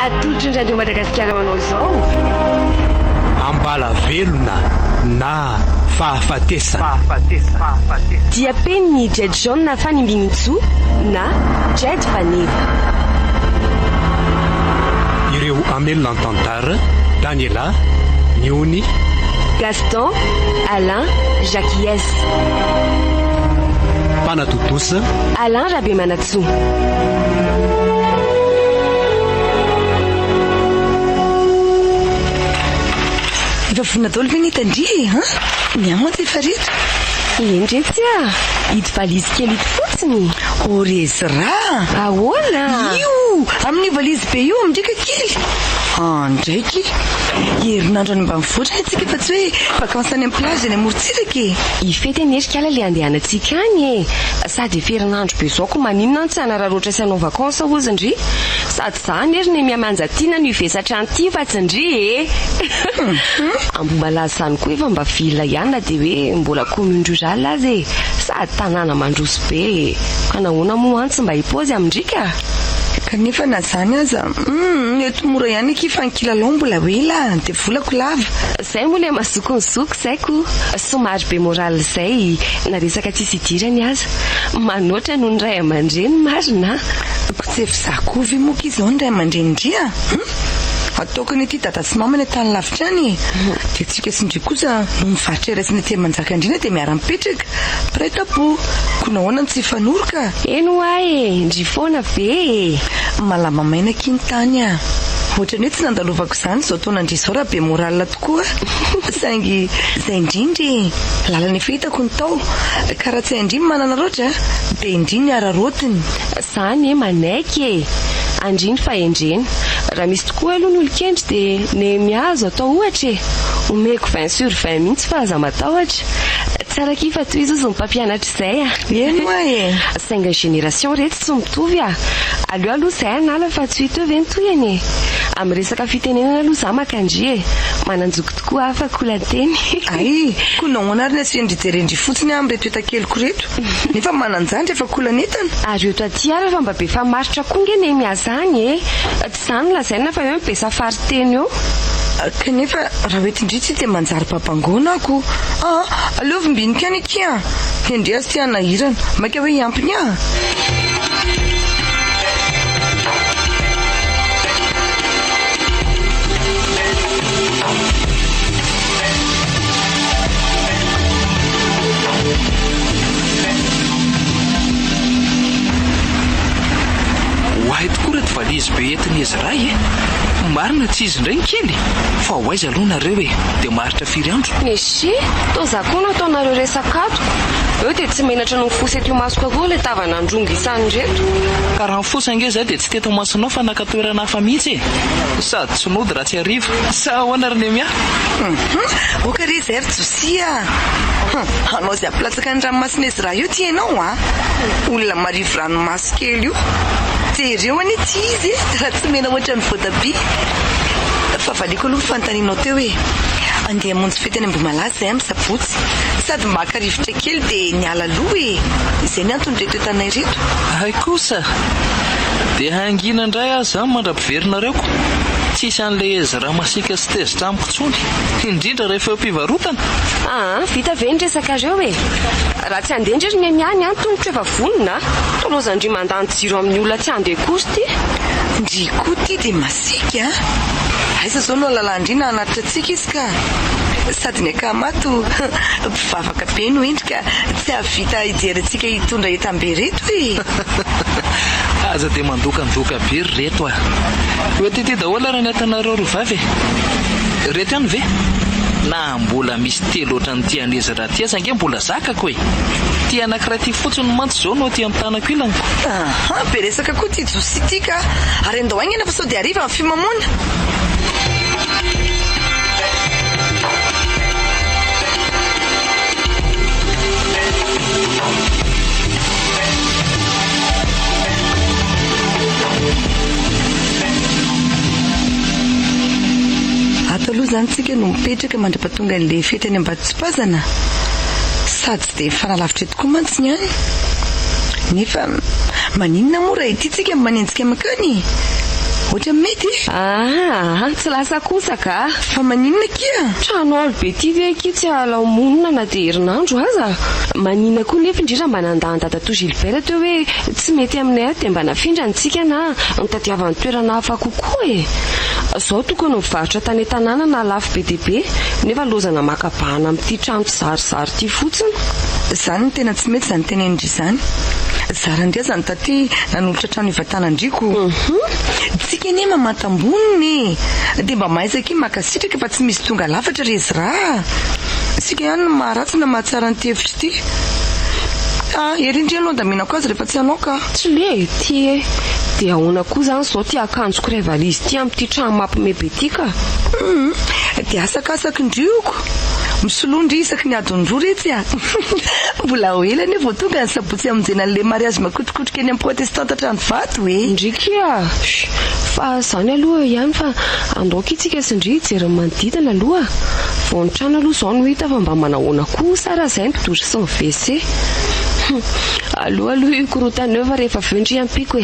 atolotry ny Radio Madagasikara manao zao. Ambalavelona na fahafatesana. Dia penny Jed Faneva na Jed Faneva. Ireo amin'ny tantara Daniella, Niony, Gaston, Alain, Jacky S. Panatotosa Alain Rabemanantsoa. Efa vonadolo ve nitandry miamantsy efa reto Endretsy ito valizy kely ito fotsiny. Orezy raha ahoana io amin'ny valizy be io amindrika kely ndraiky herinandro any ambanivohitra antsika fa tsy hoe vakansy any amin'ny plage any amorontsiraka ifety enerika ala le andehanantsika any sady ferinandro be zao ko maninona tsy anararoatra sy anao vakansa ozindry sady zany ery ny miamanjatiana no ivesatra anty fatsindry ambomalazy zany koa efa mba vila ihany na dia hoe mbola commune rurale azy sady tanàna mandroso be ka nahoana moa antsy mba hipozy amindrika kanefa na zany aza eto mora ihany ekifa nykilalao mbola hoela dia volako lava zay moa le masokonyzoko zaiko somary be moral zay na resaka tsisy idirany aza manoatra noho ny ray aman-dreny marina ko tsy efa zakovy moka izy ao ny ray aman-drenindria ataokany ity dada sy mamana tany lavitra any dia tsika sindry kosa no mivarotra iraisina ety manjaka andrina dia miara-mipetraka praitapo ko nahoana tsy fanoroka eno ndry foana ve malama maina kiny tany ohatrany hoe tsy nandalovako izany zao taonandry zao raha be moral tokoa saingy izay indrindry lalana efa hitako ny tao ka raha tsy indriny manana roatra dia indriny ararotiny zany manaiky andriny fa endreny raha misy tokoa aloha n'olokendry dia ne miazo atao ohatra omeko 20/20 mihitsy fa aza matahotra tsara kifa toy izy ny mpampianatra izay eno sainga génération rehetra tsy mitovy aleo aloha izay anala fa tsy hito ve nitoyany amin'ny resaka fitenenana aloha za makandry mananjoko tokoa afaka olateny ay ko nahoana ary ny asendrijerendry fotsiny amin'ny reto etan-keliko reto nefa mananjandry efa kolanetana ary eto aty ara fa mba be famaritra koa nge ne miazany tsy zany lazaina fa hoe be safary teny eo kanefa raha hoetindritsy dia manjary papangona ako aleo vimbinika any aky indri azy ty anahirana maika hoe iampiny hoay tokoa reto valizy be entiny izy ray marina tsy izy indray ny kely fa ho aiza aloha nareo dia maritra firy andro nesy to za koa nataonareo resakatoko eo dia tsy menatra no mifosy eto masoko avoa le tavanandrongo isany reto ka raha mifosange zay dia tsy teto masinao fa nakatoerana hafa mihitsy sady tsy nody raha tsy ariva sa ahoana ry nemia oka re zay ry josia anao zay aplatsaka ny ranomasina izy raha io tianao olona marivo ranomasy kely io jereo any tsy izy raha tsy mena ohatra ny voatabia fa valiko aloha fanontanianao teo hoe andeha monjy fety any ambomalazy zay amin'ny sabotsy sady maka rivotra kely dia niala aloha izay ny antony reto etanay reto ay kosa dia hangina indray azy zany mandra-piverinareko tsisy an'ilay izy raha masika sy tezitra amiko tsony indrindra rehefa eo mpivarotana vita ve ny resaka reo raha tsy andeha ndrery miamiany tongotra efa vonona tolozandry mandany jiro amin'ny olona tsy andeha kosa ty ndry koa ty dia masika aiza zao no alalandrina anatitra atsika izy ka sady ny akamato mpivavaka be no endrika tsy avita ijerantsika hitondra etam-be reto aza dia mandokandoka be ry reto eo atyty daholo raha ny atanareo rovavy reto ihany ve na mbola misy telo oatra ny tian'izy raha ty azange mbola zakako ty anankiray ty fotsiny mantsy zao no ty amin'ny tanako ilany be resaka koa ty josy ty ka ary andao aingana fa sao dia ariva amin'ny fimamona ato aloha zany tsika no mipetraka mandrapatonga n'le fety any ambaditsipazana sady tsy dia fanalavitra tokoa mantsy ny any nefa maninona moa raha ity tsika manenjika makany ohatra mety tsy lasa kosaka fa maninona kia trano alo be ty ve ki tsy alamonina na de herinandro aza manina koa nefa indrindra mba nandahanda to Gilbert teo hoe tsy mety aminay de mba nafindra ntsika na nitadiavany toerana hafa kokoa zao tokony mivarotra tany tanàna na lafo be deabe nefa lozana makabahana amin'ity trano zarizary ty fotsiny zany tena tsy mety zany tena indry zany zarandria zany taty nanolotra trano ivatanandriko tsika ne mamatamboniny de mba maizaka makasitraka fa tsy misy tonga lafatra rezy raha sika ihany maharatsy na mahatsara ny tevitra ty erindri aloha da minako azy rehefa tsy anao ka tsy le ty de ahoana koa zany zao ty akanjoko ray valizy ty amin'ity trano mampimebe ty ka de asakasaky ndrioko misolondry isaky ny adony roa retsy mbola hoela ne vao tonga ny sabotsy aminjena an'le mariazy makotrokotroka eny amin'ny protestanta trano vato ndriky fa zany aloha ihany fa andaoka itsika sindry jery manodidina aloha vao ny trano aloha zao no hita fa mba manahoana koa sara zay ny douche sans WC aloha io korotana fa rehefa vendry ampiko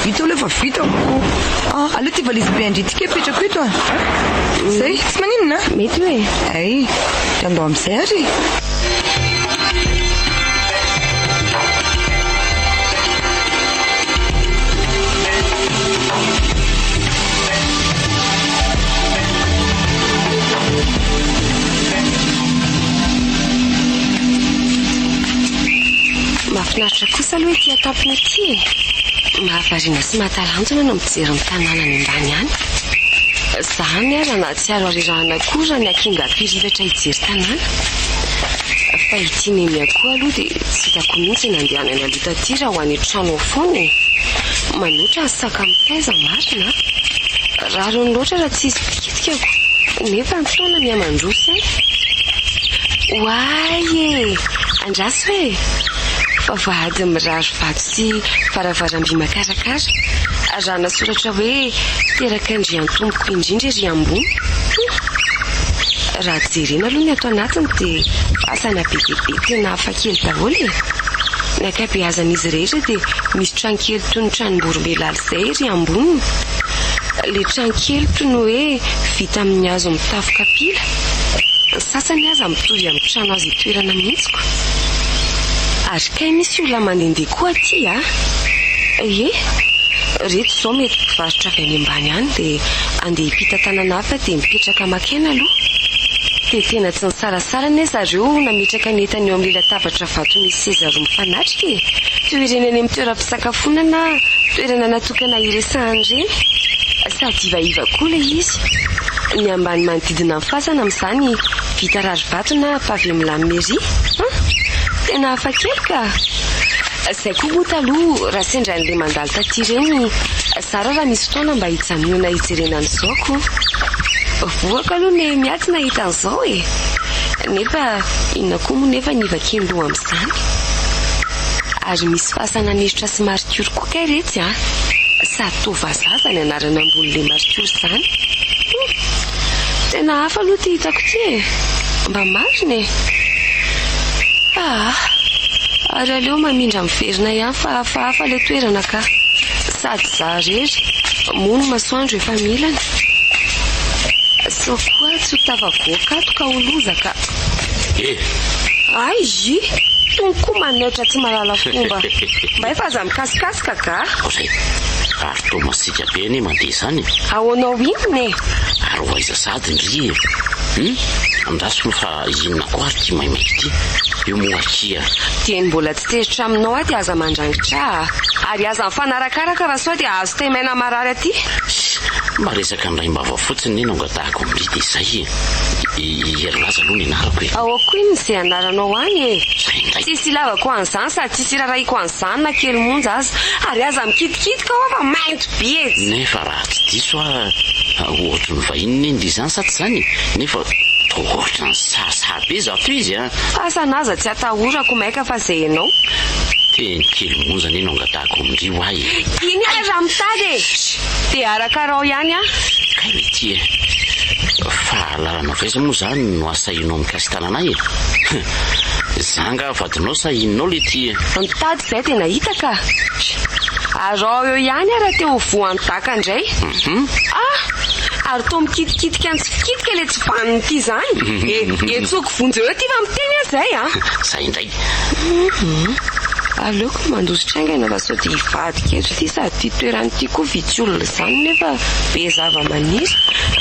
ito aloha efa vita aloha ty valizy be andritika petrako ito zay tsy maninona mety hoe ay de andao amin'izay ary mahafinaritra kosa aloha ety atampony ety mahavariana sy mahatalanjona no mijery ny tanàna ny ambany any zany raha na tsy aro arirahana koa raha ny akinga mpirivatra hijery tanàna fa ity nemy akoha aloha dia tsy hitako mihitsy nandehanana aloha taty raha ho any trano ao foana manoatra ny saka mitaiza marina raro ny loatra raha tsy izy pikitikako nefa ny foana mihamandrosa oay andraso hoe vavahady mirary vato sy varavaram-by makarakara raha nasoratra hoe teraka andrian-tomboko indrindra ry ambony raha jerena aloha ny ato anatiny dia fasana be bebe tena hafakely daholo ny akabeazan'izy rehetra dia misy trankely toy ny tranom-borombelaly izay ry amboniny le trankely toy ny hoe vita amin'ny hazo mitafo kapila sasany aza mitovy amin'ny trano azy itoerana mihitsiko ary kay misy olona mandehandeha koa aty reto zao mety mpivarotra avy any ambany any dia andeha hipita tanana hafa dia mipetraka makena aloha dia tena tsy nisarasara ne zareo nametraka ny entany eo amin'ny latabatra vato misy seza roa mifanatrika toerana any amin'ny toeram-pisakafonana toerana natokana iresahany reny sady ivaiva koa le izy ny ambany manodidina amin'ny fasana amin'izany vita rary vato na pavy milammery tena hafa kely ka zay koa moa taloha raha sendran'le mandalo taty reny zara raha misy fotoana mba hijanona hijerena an'izao voaka aloha ny miaty nahita an'izao nefa inona koa moa nefa nivakeny loha amin'izany ary misy fahasana niritra sy marikiory koa kay retsy sady tovazaza ny anarana ambon'le marikiory zany tena hafa aloha ty hitako ty mba marina ary aleo mamindra miverina ihany fa hafahafa le toerana ka sady zarery mono masoandro efa milana so koa tsy hotavavoakato ka olozaka ay tonkoa manaitra tsy malala fomba mba efa aza mikasikasika ka ary tomasika be ny mandeha zany ahoanao inone ary hoaiza sady ndry andraso fa inona koa ary ty maimaiky ty io moakia dia ny mbola tsy teritra aminao aty aza mandrangitra ary aza mifanarakaraka raha soa dia azo temaina marary aty mba resaka ndray mbava fotsiny ny angatahako am'ry dia izay herolaza aloha ny anarako ao koa iny izay anaranao any tsisy lavako an'izany sady tsisy raraiko an'izany na kely monja aza ary aza mikitikitika ao fa mainty be nefa raha tsy diso ohatra ny vahininy indry izany sady zany nefa ohatra ny sasa be zato izy fasanaza tsy atahorako maika fa zay ianao teny kely monja ny angatahako am'ry ho ay iny raha mitady dia arakarao ihany kay mety fahalalana vaiza moa zany no asainao mikasy tananay zanga vadinao sa inonao le ty mitady zay tena hita ka Arao eo ihany raha teo voan'ny daka indray. Ary tô mikitikitika ny tsy fikitika le tsy vaniny ity zany. Etsoko vonjy eo ty fa miteny azay Zay indray. Aleoko mandositra aingana fa sao dia hivadika eto ty sady ty toerany ty koa vitsy olona zany nefa be zava-maniry.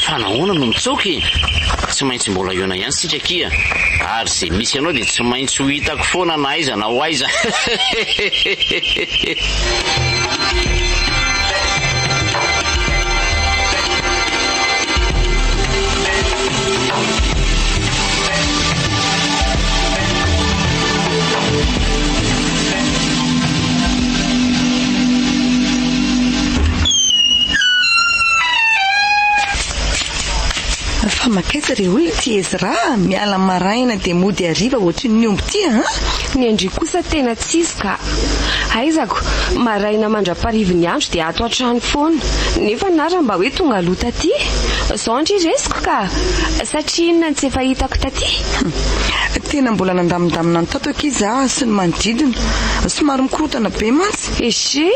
Fa nahoana no mitsoky? Tsy maintsy mbola iona ihany sika kia. Ary zay misy anao dia tsy maintsy ho hitako foana na aiza na ho aiza. Fa makaiza re olona ty Ezra, miala maraina dia mody ariva ohatry ny omby ty Ny andry kosa tena tsisy ka. Aizako, maraina mandra-parivony andro dia ato an-trano foana. Nefa nara mba hoe tonga aloha taty. Zao ndry resiko ka. Satria inona ny tsy efa hitako taty? Tena mbola nandamindamina ny tato ankizy sy ny manodidina. Somary mikorotana be mantsy. Eshe,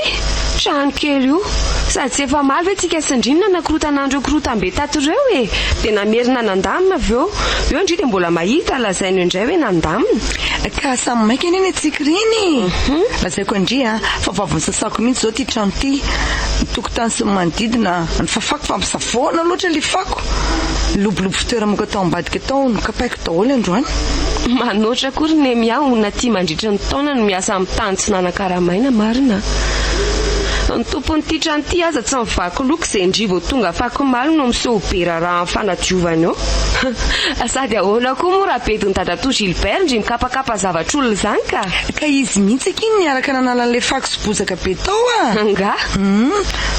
trano kely io. Sady tsy efa maly hoe tsika sindrinina nakorotanandro korotam-be tato ireo e. Dia namerina nandamina avy eo. Eo ndry dia mbola mahita lazainy indray hoe nandamina. Ka samy maika eny eny atsika reny. Lazaiko andry fa vavony sasako mihitsy zao ty trano ty. Ny tokotany sy ny manodidina ny fafako fa misavoana loatra le fako. Lobolobo fitoeramoko atao ambadika tao no kapaiko daholo androany. Manoatra kory ny miao na tia mandritra ny taona no miasa amin'ny tany tsy nanan-karamaina marina. Ny tompon'ity trano ty aza tsy mivako loko izay ndrivo tonga fako malo no miseho be raharaha amin'ny fanadiovany eo. Sady ahoana koa moa raha bediny dadratoa Gilbert ndry mikapakapa zavatr'olona zany ka. Ka izy mihitsy akiny niaraka nanala an'ilay fako sy bozaka be tao Nga?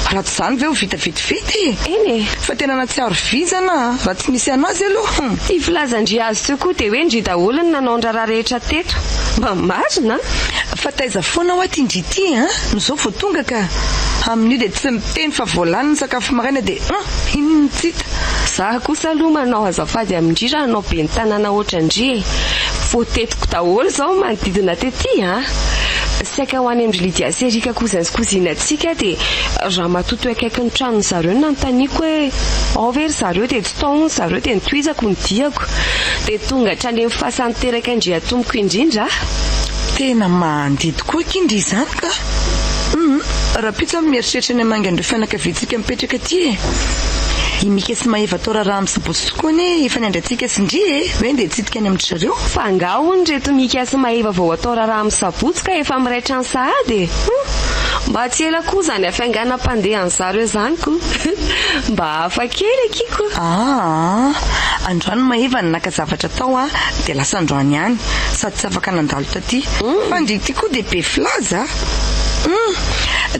Raha tsy zany ve ho vita vetivety? Eny Fa tena natsiaro vizana raha tsy misy anazy aloha. Ty filazandry azy teo koa dia hoe ndry daholo ny nanao ny raharaha rehetra teto. Mba marina. Fa taiza foana ho aty indry ty no zao vao tonga ka. Amin'io dia tsy miteny fa voalany ny sakafo maraina dia inona tsita. Za kosa aloha manao azafady amindry raha nanao be ny tanàna ohatrandry. Voatetiko daholo zao manodidina tety Saika ho any amin'ry Lydia sy Erika kozany sy kozinantsika dia raha matoto akaiky ny tranony zareo nanontaniako hoe ao ve ry zareo dia tsy taony zareo dia nitoizako ny diako. Dia tonga hatrany amin'ny fasan'ny teraka indry atomiko indrindra. Tena mandidy koa kindry izany ka. Raha pitsa mieritreritra ny amangy andreo fianakaviantsika mipetraka ty Imika sy Maheva atao raharaha misabotsy tokoa ny efa niandratsika sy ndry hoe dia tsitika any amin'ny zareo. Fa nga hono reto Mika sy Maheva vao atao raharaha misabotsy ka efa miraitra ny sahady mba tsy ela koa zany afianganam-pandeha zareo zany koa. Mba hafa kely akiko. Androany Maheva naka zavatra tao dia lasa androany ihany sady tsy afaka nandalo taty. Fa ndry ty koa dia be filaza.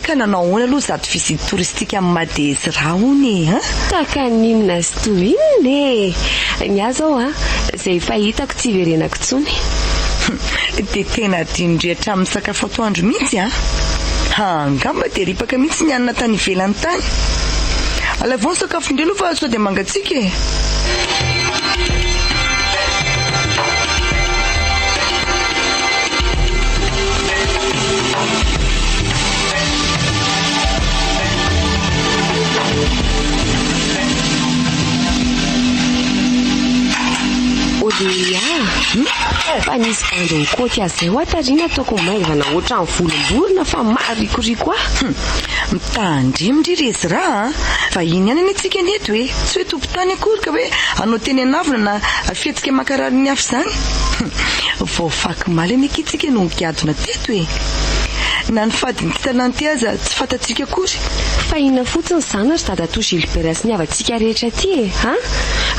Ka nanao hoana aloha zato visity touristique amin'ny Madesy raha hony Taka ninona sy toinona ny azo izay fahitako tsy verenako tsony. Dia tena dindrehatra amin'ny sakafo atoandro mihitsy angamba dia ripaka mihitsy ny anina tany ivelany tany. Alavao ny sakafo indray aloha fa sao dia mangatsika Fa nisy bandiny koty azy ho atarina ataoko maivana ohatran'ny volomborona fa marikoriko mitandrimindry rezy raha fa iny ihany any antsika neto hoe tsy hoe tompon-tany akory ka hoe anao teny anavona na fietsika makarary ny afo zany. Vao faky maly any akitsika no giadona teto na ny fadiny ty talanty aza tsy fantatsika akory. Fa inona fotsiny zany ry dadatoa Gilbert sy niavatsika rehetra ty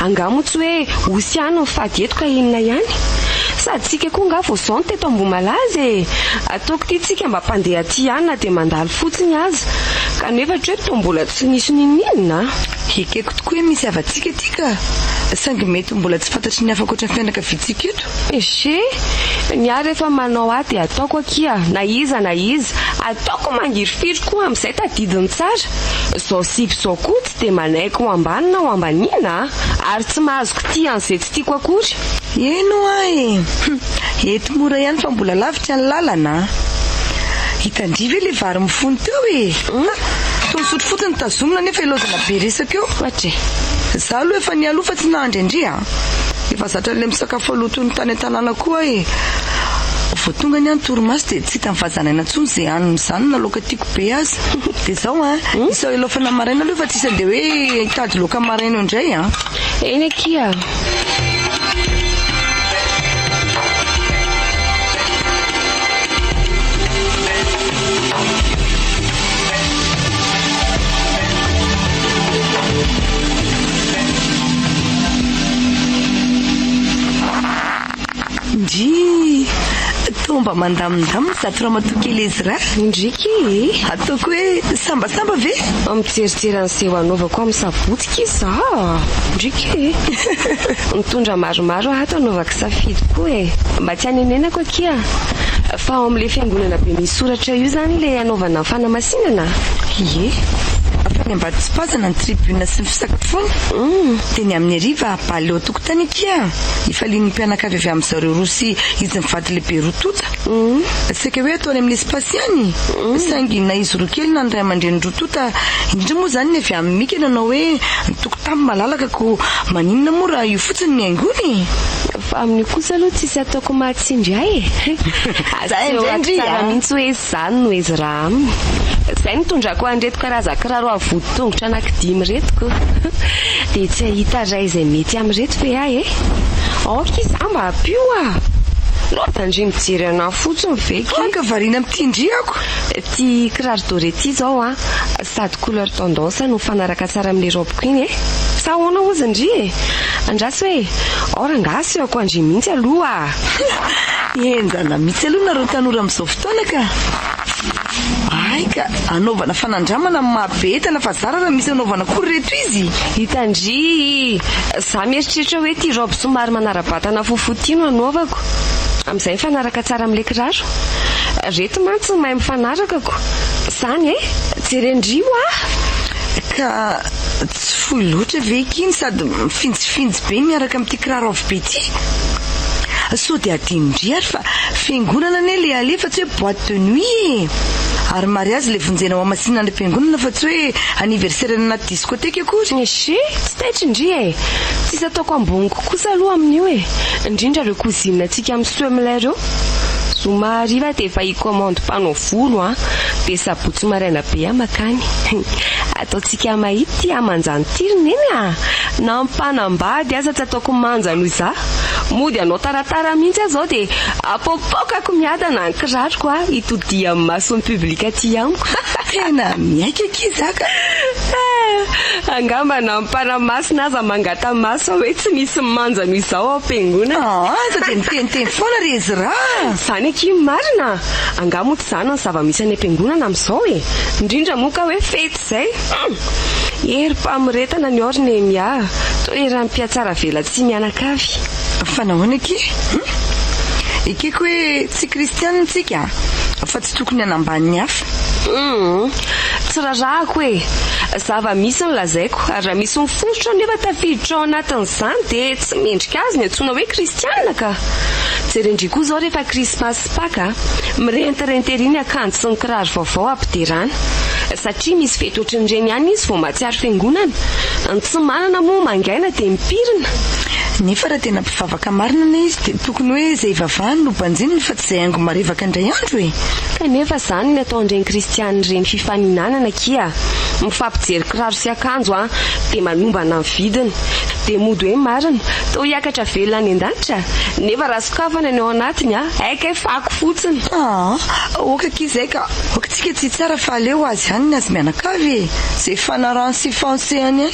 angamo tsy hoe osy ihany ny fady eto ka inona ihany. Sady tsika koa nga vao zao ny teto Ambomalazy ataoko ty tsika mba mpandeha ty ihany na dia mandalo fotsiny aza kanefa treto mbola tsy nisy ninina. Ekeko tokoa hoe misy avatsika ty ka sangy mety mbola tsy fantatry ny afaka ohatran'ny fianakaviantsika eto. Eshe ny ary efa manao aty ataoko akia na iza ataoko mangirifiry koa amin'izay tadidiny tsara. Zao sipy zao koa tsy dia manaiko ho ambany na ho ambanina ary tsy mahazoko ty an'izay tsy tiako akory. Eno eto mora ihany fa mbola lavitra ny lalana. hitandrivy le vary mifony teo e. Tony sotro fotiny tazomina nefa ilozana be resaka eo. Ohatry za aloha efa nialoha fa tsy nahandrendry efa zatra le misakafo aloha ny tany an-tanàna koa e. Vao tonga ny any torimaso dia tsy hita mivazanaina intsony izay haniny izany na laoka tiako be azy. Dia izao isao elofana maraina aloha fa tsy isan'dia hoe hitady laoka maraina indray eny akia. Ndry tomba mandamindamina zato raha matokely izy raha Ndriky ataoko hoe sambasamba ve mijerijery an'izay anaovako amin'ny sabotsika iza ndriky mitondra maromaro ato anaovako safidy koa mba tsy hanenenako akia fa ao amin'ilay fiangonana be misy soratra io zany le anaovana ny fanamasinana. Afany ambady tsy pazana ny tribune sy ny fisakafoana dia ny amin'ny ariva baly eo tokotany akia ifalian'ny mpianakavy avy amin'ny zareo roa sy izy mivady lehibe roa tota saika hoe ataony amin'ny espasy any saingy na izy roa kely na ny ray aman-dreny roa tota indrindra moa zany ny avy amin'ny mika nanao hoe nitokotamy malalaka ko maninona moa raha io fotsiny ny haingony fa amin'io kosa aloha tsisy ataoko mahatsindry ahy tsara mihitsy hoe zany no izy raha aminy izay nitondrako andreto karaza kiraro avodin-tongotra anankidimy retiko dia tsy ahita ray izay mety amin'reto fe ahy aoka izy mba apio loatandry mijery ana fotsiny veky anka variana mitindriako ty kiraro doré ty zao sady couleur tendance no fanaraka tsara amin'le roboko iny sa ahoana ozy ndry andrasy hoe orangasy ako andry mihitsy aloha enjana mihitsy aloha nareo tanora amin'izao fotoana ka ka anaovana fanandramana mabetana fa zara raha misy anaovana kory reto izy hitandry za mieritreritra hoe ty robe somary manara-batana fofoty no anaovako amin'izay fanaraka tsara amin'le kiraro reto mantsy mahay mifanaraka zany jerendrio ka tsy fohy loatra veky iny sady mifinjifinjy be miaraka amin'ity kiraro avy be ty so dia adinindry ary fa fiangonana ane le alefa tsy hoe boîte de nuit ary mariazy le vonjena ao amasinina ny mpiangonana fa tsy hoe anniversaire anaty discothèque akory tsy taitry ndry tsisy ataoko amboniko kosa aloha amin'io indrindra reo cousine antsika amin'ny soemilay reo zomariva dia efa hicommande mpanao volo dia sabotsy maraina be makany ataontsika mahity amanjany tiriny eny na mpanambady aza tsy ataoko manja noho iza mody anao taratara mihitsy azao dia apopokako miadana ny kiraroko hitodi amin'ny mason'ny publika aty amiko tena miaika kizaka angamba na mpanamasina aza mangata maso hoe tsy misy manja noho izao ao am-piangonana dia miteniteny foana re izy raha zany aky marina angamo tsy zany ny zava-misy any am-piangonana amin'izao indrindra moa ka hoe fety izay herim-pamiretana ny oriny mia toeran'ny mpiatsara vela tsy mianakavy fa nahoana aky ekeko hoe tsy kristianina tsika fa tsy tokony hanamban'ny hafa tsy rarahako zava-misy ny lazaiko ary raha misy mifosotra nefa tafiditra ao anatin'izany dia tsy mendrika azy ny antsoina hoe kristianina ka jerendry koa zao rehefa krismasy paka mirentirenterin'ny akanjo sy ny kiraro vaovao ampiderana satria misy fety ohatrin'ireny ihany izy vao mahatsiaro fiangonana ny tsy manana moa mangaina dia mipirina nefa raha tena mpivavaka marina na izy dia tokony hoe izay vavahany no banjininy fa tsy izay haingo marevaka indray andro kanefa zany ny ataon'ireny kristianina ireny fifaninanana kia mifampijery kiraro sy akanjo dia manombana ny vidiny dia mody hoe marina tao hiakatra velona any an-danitra nefa raha sokafana ny ao anatiny aika fako fotsiny okaka izay ka okitsika tsy tsara fa aleo azy ihany ny azy mianakavy izay fanarany sy fansehany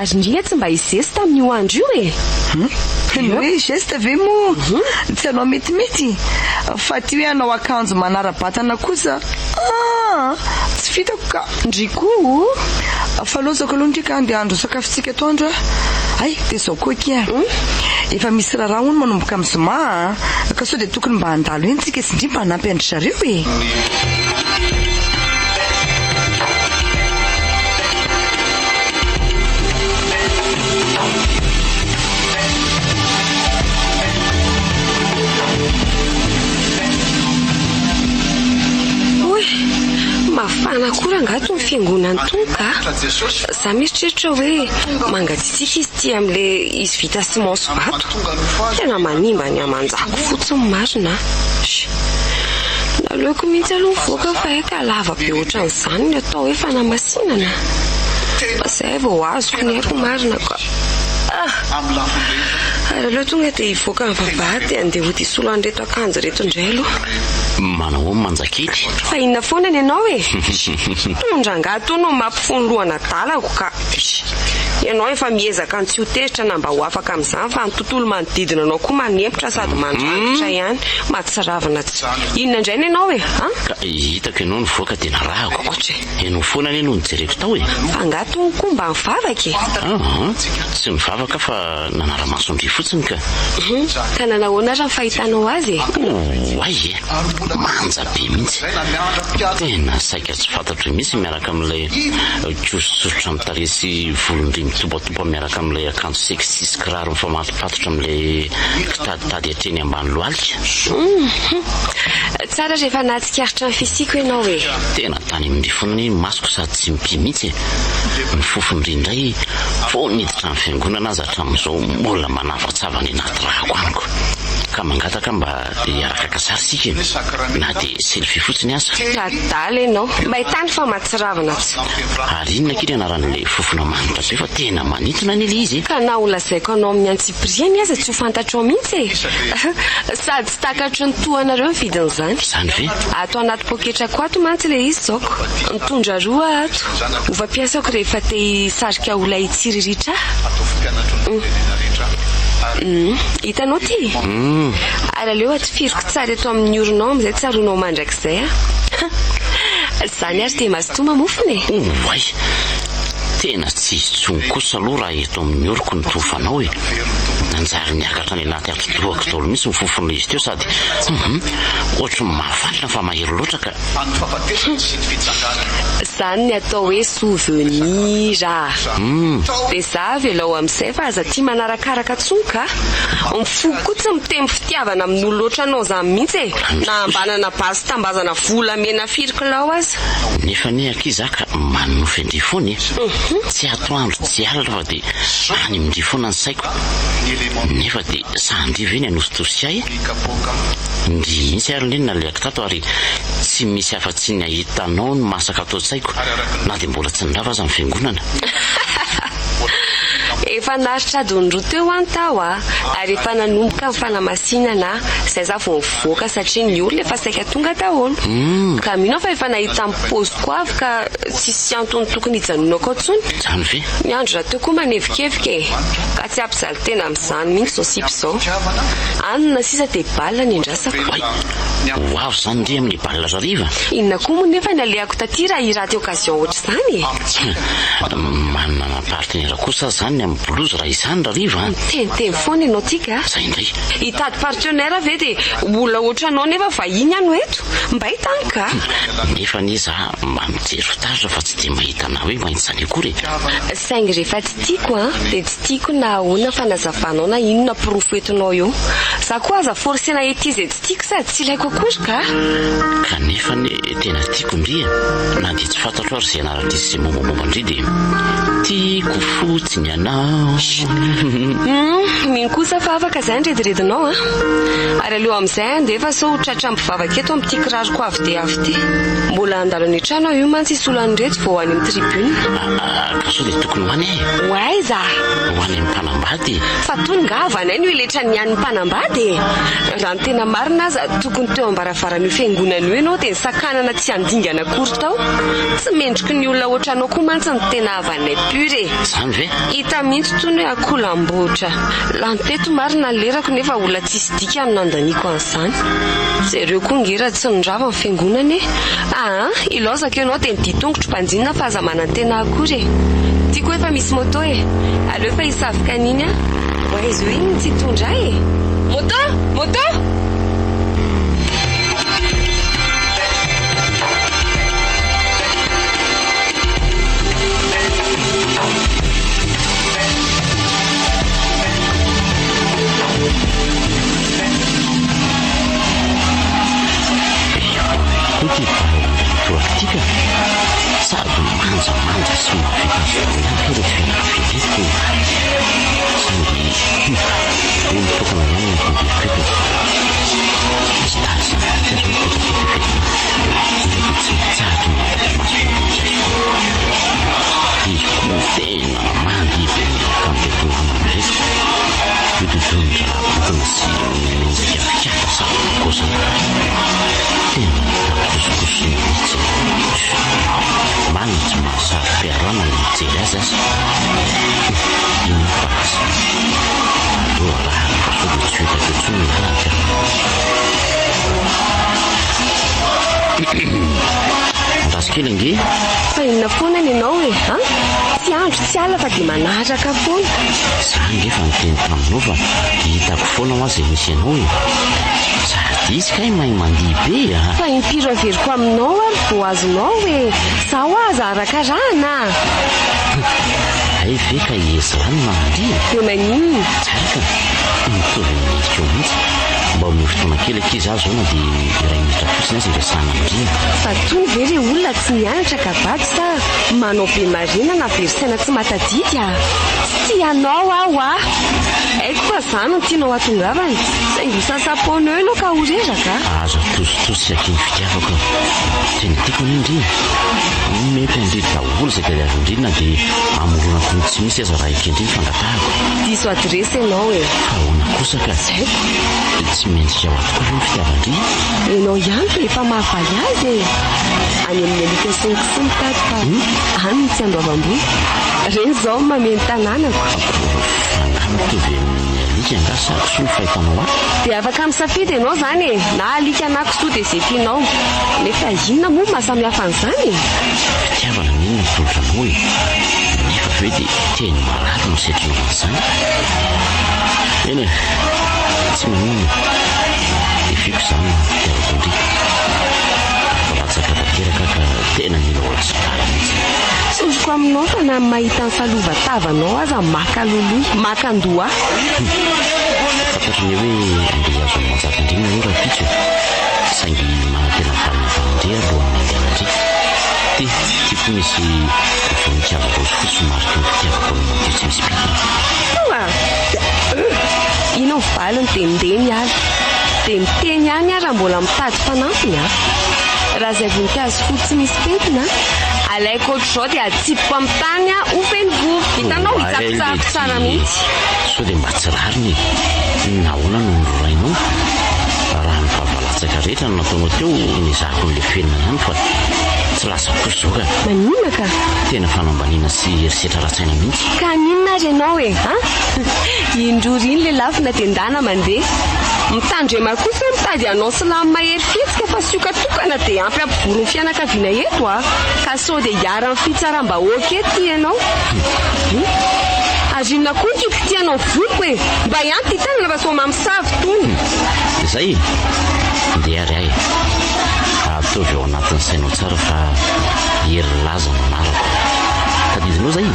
ary ndringa tsy mba izesy tamin'io andro io ny hoe geste ve moa tsy anao metimety fa ty hoe anao akanjo manara-batana kosa tsy fitako ka ndriko fa lozako aloha ndrika andeha andro sakafotsika atoandro ay dia zao koa kia efa misy raharaha hono manomboka amin'ny zoma ka sao dia tokony mba handalo eny tsika sy ndry mba hanampy andry zareo mafana kory angato ny fiangonany tonga za mieritreritra hoe mangatsitsika izy ty am'le izy vita simanso vato tena manimba ny amanjako fotsiny marina naleoko mihitsy aloha mivoaka fa eka lava be ohatran'izany ny atao hoe fanamasinana zay vao azoko ny haiko marina ka aleo tonga dia hivoaka ny vavahady andeha ho disolo an'reto akanjo reto indray aloha manao manjakely fa inona foana ny anao e tondrangato no mampifony lohana dalako ka ianao efa miezaka ny tsy ho teritra na mba ho afaka amin'izany fa ny tontolo manodidina anao koa manempotra sady mandrangotra ihany matsaravana tsy inona indray ny anao e ka hitako ianao nivoaka dia narahako ianao foana ny no nijereko tao e fa ngato koa mba mivavaka tsy mivavaka fa nanara-masondry fotsiny ka nanahoana raha ny fahitanao azy ay manja be mihitsy tena saika tsy fantatro mihitsy miaraka amin'ilay kososotra amin'ny taresy volondry mitobatoba miaraka amin'ilay akanjo sexisy kiraro mifamatopatotra amin'ilay kitaditady hatreny ambany lohalika tsara rehefa nahatsikaritra ny fisiko ianao e tena tany amin'ny fonany masoko sady tsy mipy mihitsy ny fofondrindray fo niditra ny fiangonana azy hatramin'izao molina manafatsava ny anaty rahako aniko ka mangataka mba hiaraka kasarisika na dia selfie fotsiny asa adala ianao mba hitany fa matsiravana tsy ary inona kely anaran'ilay fofona manitra be fa tena manintona ny ilay izy ka na ho lazaiko anao amin'ny antsipriany aza tsy ho fantatro mihitsy e sady tsy takatro ny tohanareo ny vidin'izany zany ve ato anaty poketra ko ato mantsy le izy zaoko nitondra roa ato ho fampiasako rehefa te hisarika olona hitsiriritra hitanao ty ary aleo atifiriko tsara eto amin'ny oronao am'izay tsaronao mandrakizay zany ary dia mazotoma mofony ay tena tsy hitsony kosa aloha raha eto amin'ny oroko ny tofanao e nanjary niakatra ny anaty atodohako taolo misy mifofona izy teo sady ohatry ny mahavalina fa mahery loatra ka zany ny atao hoe souvenira dia za velao amin'izay fa aza tia manarakaraka tsonka mifogo koa tsy mitembo fitiavana amin'olo loatra anao zany mihitsy e na ambanana basy tambazana volamena firikilao aza nefa ny akizaka manofy andry foany tsy atoandro tsy alina fa dia any mindry foana ny saiko nefa dia sandrivo eny anositosy ahy ndry misy ary neny naleako tato ary tsy misy afa-tsy ny ahitanao ny masaka atao tsaiko na dia mbola tsy nirava aza ny fiangonana efa naritra adonydro teo antao ary efa nanomboka ny fanamasinana izay za vao mivoaka satria ny olona efa saika tonga daholo ka mino fa efa nahita mipoziko avy ka tsisy antony tokony hijanonako atsony zany ve ny andro raha teo koa manevikeviky e ka tsy ampizaly tena amin'izany mihitsy zao sipy zao anona sisa dia balina ny andrasako ho avy zany ndre amin'ny balina zariva inona koa moa nefa naleako taty raha iraty occasion ohatr'izany manana partenera kosa zany amin'ny bolozy raha izany rariva teniteny foana ianao tika zay indray hitady partenaire ve dia olona ohatranao nefa vahiny ano eto mba hitany ka nefa ny za mba mijery fitaritra fa tsy dia mahita na hoe maintsy zany akory saingy rehefa tsy tiako dia tsy tiako na ahoana fanazavanao na inona pirofo etinao eo za koa aza forsena ety izy tsy tiako sady tsy ilaiko akory kanefa ny tena tiako ndria na dia tsy fantatro ary izay anaratra izy izay mombamomba indri dia tiako fotsiny anao mino kosa fa afaka izay nrediredinao ary aleo amin'izay andeha fa sao tratra mpivavaka eto amin'ity kiraroko avy dia avy ty mbola andalo any trano io mantsy isolan'irety vao any amin'ny tribune ka sao dia tokony ho any e hoaiza ho any amin'ny mpanambady fa tonga avanay no iletra ny an'ny mpanambady raha ny tena marina aza tokony teo ambaravarana io fiangonana io ianao dia nisakanana tsy handingana akory tao tsy mendriko ny olona ohatranao koa mantsy ny tena avanay pure zany ve hita mihitsy toy ny hoe akolamboatra lanteto marina lerako nefa olona tsisy dika amin'ny nandaniako an'izany zareo koa ngera tsy nirava ny fiangonana e ilaozako ianao dia niditongotro mpanjinina fa aza manantena akory e tiako efa misy moto e aleo efa hisavika an'iny ho aizo iny tsy hitondra e moto Tutti tika sady manjamanja sy mavita zoanaka ireo finaritra sandy olo tokana ihany nykondirikety misy tarizana azo petafetafetina ndraiky tsy mitsahatra nymatamaso izy koa tena mandiby kampetonamamreky idodonitra bokona sy menzaka fikata sa kosana tena takosokosony mihitsy manitsy mahasary mpiarana ny mijery azy azy ino fasy aloha raha fasody tsy hoetaketsony mihalaka andasikely ange fa inona foana ny anao e tsy andro tsy ala fa dia manaraka foana za ngefa niteny taminao fa hitako foana ho azy misy ianao e sady izy kay mahay mandihy be fa impiro averiko aminao ary vo azonao hoe zaho aza arakarana ay ve ka ezrany manandria dia maninona tsaraka mitovy minikeo mihitsy mba ome fotoana kely akizy azy zao na dia iray minitra fotsiny azy iresana amindrina fa tony ve re olona tsy mianatra ka vaky sa manao be marina na verisaina tsy matadidy tsy tianao aho aiko fa zany no tianao atongavany saingy sasaponao ianao ka horeraka azo tositosy akiny fitiavako tena tiako ny indrina mety andredy daholo zay tadi azo indrina dia amorona tony tsy misy aza raha ikendriny fangatahako diso adresy ianao e fa hoana kosa ka zaiko tsy mendrika ho atokoa ny fitiavandria ianao ihany fa efa mahavaly azy e any amin'ny alika sonkosi mitady fa any ny tsy andoavam-bola reny zao mameny tanànako mitovy amin'ny alika angasako ny fahitanao ahy dia afaka misafidy ianao zany e na alika anakisoa dia zay tianao nefa inona moa mahasamihafa an'izany e fitiavana minona mitondranao e nefa ve dia teny malaky no setrinao an'izany eny e tsy manino efiko zany fitiavako indrika latsaka tanteraka ka tena mila ohatsykara mihitsy sozoko aminao fa na mahita ny falovatavanao aza maka loloy maka andoha fantatry ny hoe andeha azo ny manjaka indrina io raha pitso saingy manatena valina famindrea alohan'ny mandehanandrika tiako misy voninkazo rozy fotsy mariky ny fitiavako aminao tsy misy pikina inao valiny dia mindeny azy dia miteny any ary mbola mitady fanampiny raha zay voninkazo fotsy misy pentina alaiko ohatr' zao dia atsipoko amin'ny tany ho feny vovo hitanao hitsapitsapy tsara mihitsy so dia mba tsy rariny nahoana no nororainao raha ny vavalatsaka rehetra no nataonao teo nizahako n'le felina ihany fa tsy lasa koso zao ka maninona ka tena fanambaniana sy herisetra ratsaina mihitsy ka ninona ary ianao e indrory iny le lafina dia ndana mandeha mitandrema kosa mitady anao silamy mahery fihetsika fa siokatokana dia ampy ampivory ny fianakaviana eto ka sao dia hiara ny fitsaram-bahoaka eto ianao azynona koa ny tioko tianao voliko e mba ihany ty tanana fa so mamosavy tony izay ndeha ary ahy ataovy ao anatin'ny sainao tsara fa hery laza manarako tadidinao zay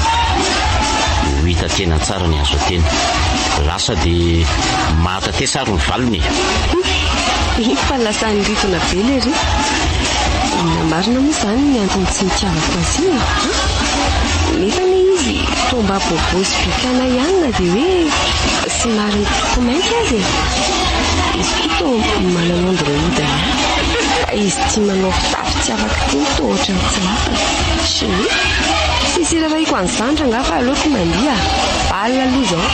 ho hita tena tsara ny azo tena lasa dia mahatatesaro ny valiny iny fa lasany ritona be le ry namarina moa zany ny antony tsy mitiavako azy nefa ny izy tomba bobozy bikana ihany na dia hoe sy mariny toko mainty azy izy koa to manano androidana izy tsy manao fitafy tsy afaka tiny to ohatra ny tsy lafaka sy sisy raraiko an'izandra nga fa aleoko mandia valina aloha zao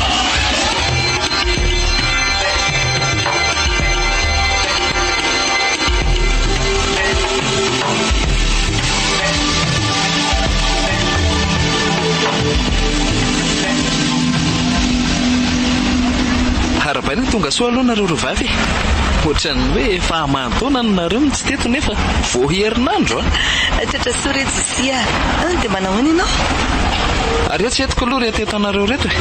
arabaina tonga soa aloha nareo rovavy ohatrany hoe fahamahantona no nareo no tsy teto nefa voaherinandro tratra soa reto zosia dia manahoana ianao ary eo tsy etiko aloha reteto anareo reto e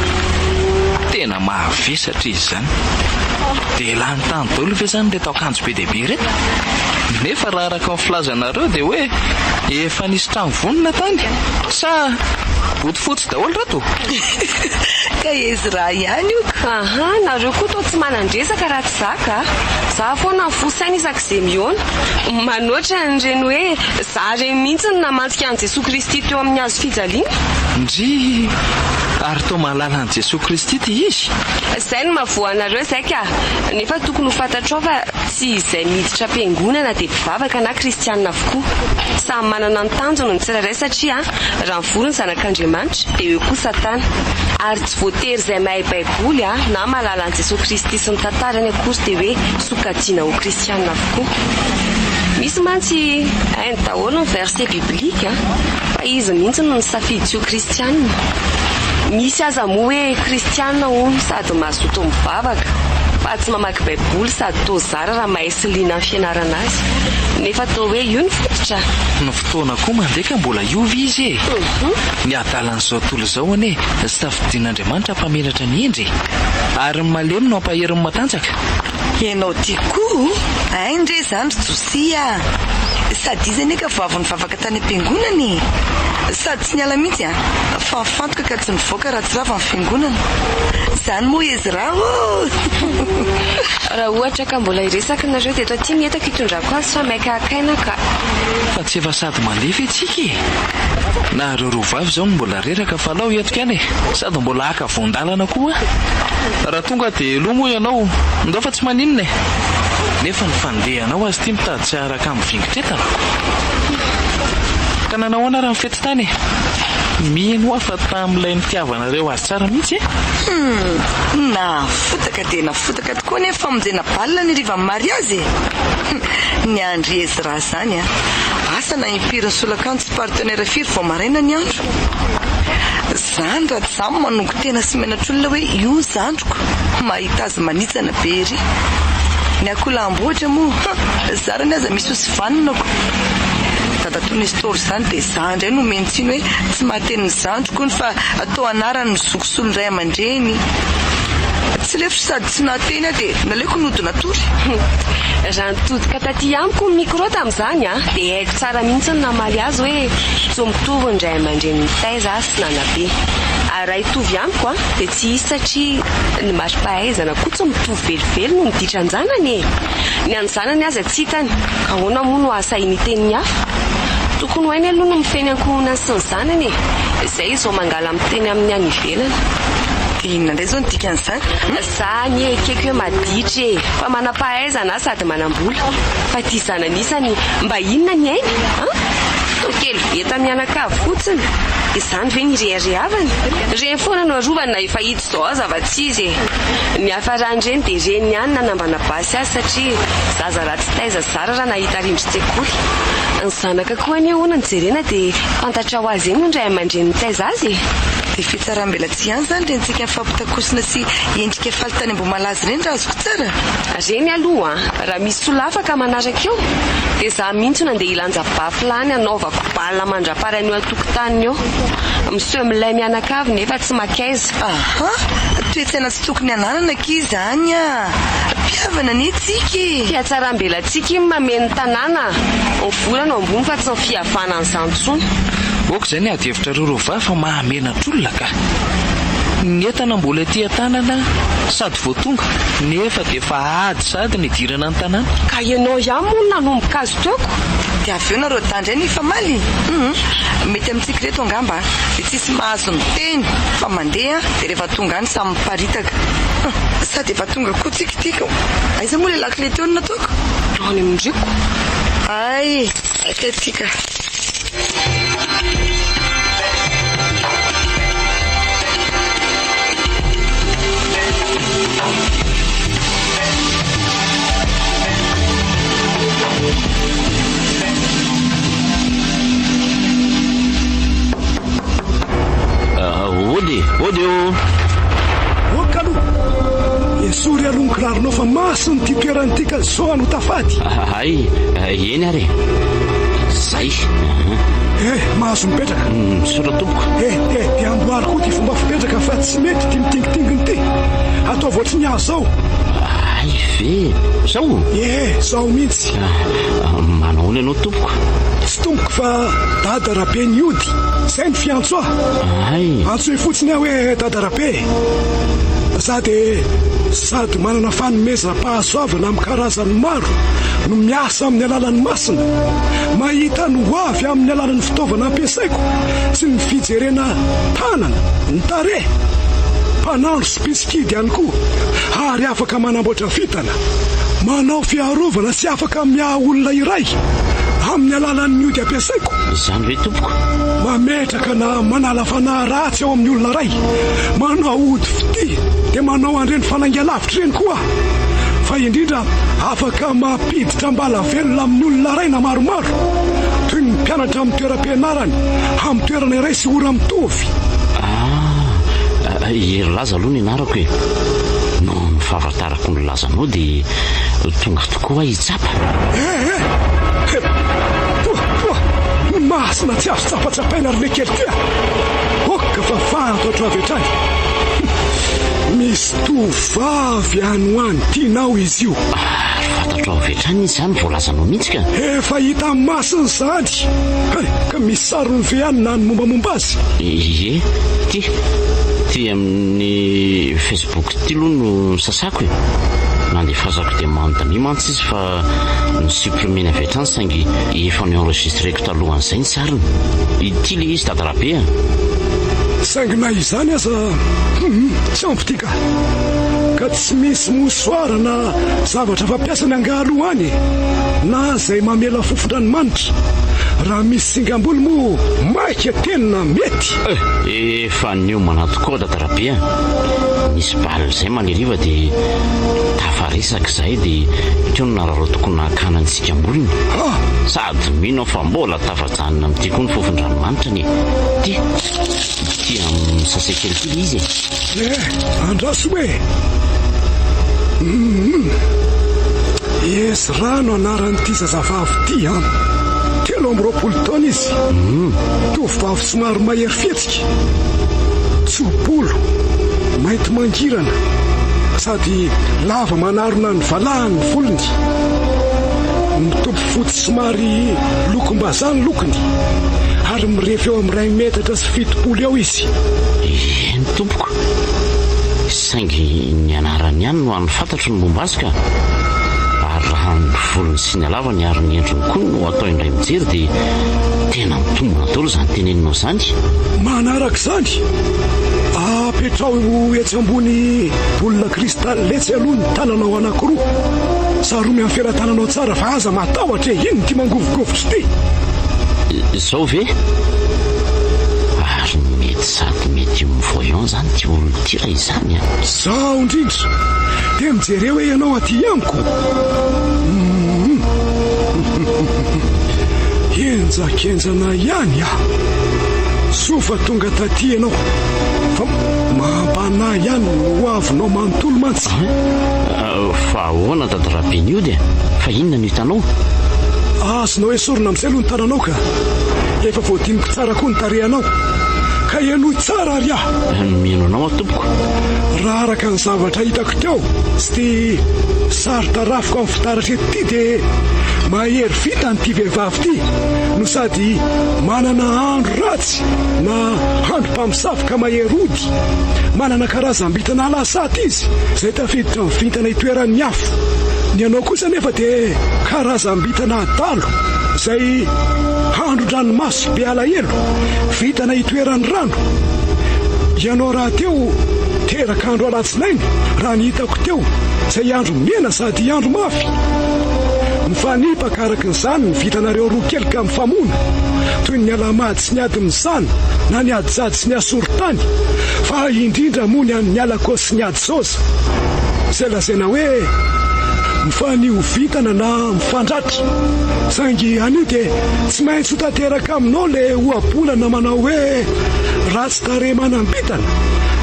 tena mahavesatra izy zany dia lany tany daholo ve zany le taokanjo be dehibe reto nefa raha araka ny filazanareo dia hoe efa nisy trano vonona tany sa botifotsy daholo rato. Ka izy raha ihany io. Aha, nareo koa to tsy manandresaka raha tsy zaka. Za foana fosaina isak'izay mihaona. Manoatra nyreny hoe za reny mihitsy ny namantsika an'i Jesosy Kristy teo amin'ny hazo fijaliana. Ndry ary tao mahalala an'i Jesosy Kristy ty izy. Izay no mahavoanareo izay ka. Nefa tokony ho fantatrao fa tsy izay miditra am-piangonana dia mpivavaka na kristianina avokoa. Samy manana ny tanjony ny tsirairay satria raha mivory ny zanak'Andriamanitra dia eo koa Satana. Ary tsy voatery izay mahay baiboly na mahalala an'i Jesosy Kristy sy ny tantarany akory dia hoe sokajina ho kristianina avokoa. Misy mantsy hainy daholo ny verset biblika fa izy mihitsy no nisafidy ho kristianina. Misy aza moa hoe kristianina hono sady mazoto mivavaka fa tsy mamaky baiboly sady toa zara raha mahay sy liana amin'ny fianarana azy. Nefa toa hoe io ny fototra. Ny fotoana koa mandeka mbola iovy izy e. Ny adalan'izao tontolo izao ane safidian'Andriamanitra mpamenatra ny endry ary ny malemy no ampaherin'ny matanjaka. Ianao ty koa aindre zany Josia. Sady izy aneka vavony vavaka tany am-piangonany. Sady tsy niala mihitsy fa mifantoka ka tsy mivoaka raha tsy rava amin'ny fiangonana. Zany moa izy raha raha ohatra ka mbola iresaka nareo dia eto aty mietaka hitondrako azy fa maika akaina ka. Fa tsy efa sady mandefa itsika e. Na reo rovavy zao mbola reraka fa lao eto kany sady mbola haka voandalana koa. Raha tonga dia loha moa ianao ndao fa tsy maninona e. Nefa ny fandehanao azy ty mitady tsy araka amin'ny vingitretana. Ka nanahoana raha mifety tany e. Mihainoa fa tamin'ilay nitiavanareo azy tsara mihitsy e. Na fotaka dia na fotaka tokoa nefa famonjena balina ny riva mariazy e. Ny andry ezy raha zany asa na impiriny solakanto sy partenaire firy vao maraina ny andro. Zany raha tsy zany manongo tena sy menatr'olona hoe io zandroko mahita azy manitsana be ery. Ny akolamboatra moa zara ny aza misy osy vaninako. Dadatony istory zany dia zandray no mentsiny hoe tsy mahateny ny zandroko ny fa atao anarany ny zokosolo ndray aman-dreny. Tsy lefitra sady tsy nahateny dia naleoko nodina tory. Raha nitodika taty amiko ny micro tamin'izany dia haiko tsara mihitsy ny namaly azy hoe tsy mitovy ndray aman-dreny mitaiza sy nanabe. Ary raha hitovy amiko dia tsy isy satria ny marim-pahaizana koa tsy mitovy velively no miditra ny zanany e. Ny any zanany azy tsy hitany ka ahoana moa no asa initeniny hafa. Tokony ho hainy aloha no mifeny ankohonany sy ny zanany e. Izay izy mangala miteny amin'ny any ivelany. Dia inona indray zao ny dikan'izany? Zany e keko hoe maditra e. Fa manam-pahaizana sady manam-bola. Fa ty zanany isany mba inona ny ainy? Tokely veta mianakavy fotsiny. Izany ve ny reharehavany? Reny foana no arovany na efa hita izao aza avatsy izy e. Ny hafarany reny dia reny ihany nanambana basy azy satria zaza raha tsy taiza zara raha nahita rindrin-tsekoly. Ny zanaka koa ny ahoana ny jerena dia fantatra ho azy eny no ndray aman-dreny mitaiza azy e. Dia fitsarambela tsy ihany zany rentsika mifampitakosina sy endrika faly tany ambomalazy reny raha azoko tsara. Reny aloha raha misy solafaka manaraka eo dia za mihitsy nandeha ilanja bafilany anaovako balina mandra-paran'io an-tokotaniny eo. Miseho milay mianakavy nefa tsy makaiza. Aha, toetsaina tsy tokony ananana ki zany mpiavana ny etsika e. Fiatsaram-belantsika iny mameno tanàna. Ny volana ao ambony fa tsy ny fihavana n'izany intsony. Oka izay ny adihevitra rorovavy fa mahamenatr'olona ka. Ny entana mbola ety an-tanana sady voatonga nefa dia efa ady sady nidirana ny tanàna. Ka ianao ihany moa no nanomboka azy teoko. Dia avy eo nareo tandray ny famaly. Mety amintsika reto angamba dia tsisy mahazo miteny fa mandeha dia rehefa tonga any samy miparitaka. Sady efa tonga koa tsikitika. Aiza moa ilay lakile teo no nataoko? Any amindriko. Ay, aketika. Ody io. Oka aloha esory aloha nikiraronao fa masiny ty toeran'tyka zao ano tafaty. Ay, eny ary zay. Mahazo mipetraka misora tompoko. Dia amboary koa ty fomba fipetraka fa tsy mety ty mitingitinginy ty. Atao voatry ny azo zao. Ay ve zao? Zao mihitsy. Manao ny anao tompoko. Tsy tompoko fa dada rabe niody zay ny fiantso ay antsoe fotsiny aho hoe dada rabe. Za de sady manana fanomezam-pahasoavana amin'ny karazany maro no miasa amin'ny alalan'ny masina, mahita no avy amin'ny alalan'ny fitaovana ampiasaiko sy ny fijerena tanana, ny tare, mpanandro sy piskidy ihany koa, ary afaka manamboatra fitana, manao fiarovana sy afaka miaha olona iray amin'ny alalan'ny miody ampiasaiko. Izany hoe tompoko? Mametraka na manala fanahy ratsy ao amin'ny olona ray, manao ody fity dia manao andreny fanangialavitra reny koa. Fa indrindra afaka mampiditra ambalavelona amin'ny olona ray na maromaro, toy ny mpianatra amin'ny toeram-pianarany amin'ny toerana iray sy ora mitovy. Hery laza aloha ny anarako e. No fahafantarako ny lazanao dia tonga tokoa hitsapa. Masina tsy azo tsapatsapaina ry le kely tia. Oka fa fantatro avy hatrany. Misy tovavy any ho any Tianao izy io. Fantatro avy hatrany izany voalazanao mihitsy ka. Efa hita amin'ny masina izany. Ka misy sarony ve any na ny mombamomba azy? Ie, ty amin'ny Facebook ty aloha no sasako e. Nandefasako dia manontany mantsy izy fa ny supprimena avy hatrany saingy efa nienregistreko talohan'izay ny sariny. Ity le izy dada rabe a. Saingy na izany aza tsy ampitika ka tsy misy mosoara na zavatra fampiasany angahaloha any na zay mamela fofondranomanitra. Raha misy singam-boly moa maika tenina mety. Efa nio manatokoa dada rabe a. Misy baly zay maneriva dia tafaresaka zay dia teo no nararao tokony nakana ny sikamboliny. Sady mino fa mbola tafajanona amin'ity koa ny fofondranomanitra ny ty amin'ny sasekely ty le izy andraso hoe esy rano anaran'ity zazavavy ty a. 13 taona izy. Tovovavy somary mahery fihetsika, tsobolo, mainty mangirana, sady lava manarona ny valahany ny volony, mitompy fotsy somary lokom-bazany lokony, ary mirefy eo amin'ny 2 metatra sy 7 eo izy. Ny tompoko saingy ny anarany ihany no any fantatro ny momba azy ka. Ary raha ny volony sy ny alavany ary ny endriny koa no atao indray mijery dia tena mitombona daholo izany teneninao izany. Manaraka izany apetrao etsy ambony bolina kristaly letsy aloha ny tananao anankiroa, saromy amin'ny fera-tananao tsara fa aza matahotra iny ty mangovogovitra ty. Zao ve? Ary mety sady mety mivoyon zany ty olona ty raha izany a. Zao indrindra dia mijereo hoe ianao aty amiko. Enjakenjana ihany sofa tonga taty ianao fa mampanahy ihany ho avinao manontolo mantsy. Fa ahoana dada rabe ny ody fa inona no hitanao? Azonao esorina amin'izay aloha ny tananao ka efa voadiniko tsara koa ny tarehanao ka ianoy tsara ary mihainonao atompoko. Raha araka ny zavatra hitako teo sy ty sary tarafiko amin'ny fitaratra ety dia mahery vita nyity vehivavy ty, no sady manana andro ratsy na andro mpamosavy mahery ody, manana karazam-bitana alasaty izy zay tafiditra ny vintana itoeran'ny afo. Ny anao kosa nefa dia karazam-bitana adalo zay andro-dranomaso be alahelo vitana itoeran'ny rano. Ianao raha teo teraka andro alatsinainy raha ny hitako teo zay andro mena sady andro mafy. Mifanipaka araka n'izany ny vitanareo roa kelika amin'ny famona toy ny alamady sy ny ady mizana na ny adijady sy ny asorotany, fa indrindra moa ny an'ny alako sy ny ady zoza zay lazaina hoe mifanio vitana na mifandratra. Saingy anio dia tsy maintsy ho tanteraka aminao le oabolana manao hoe ratsy taremanam-bitana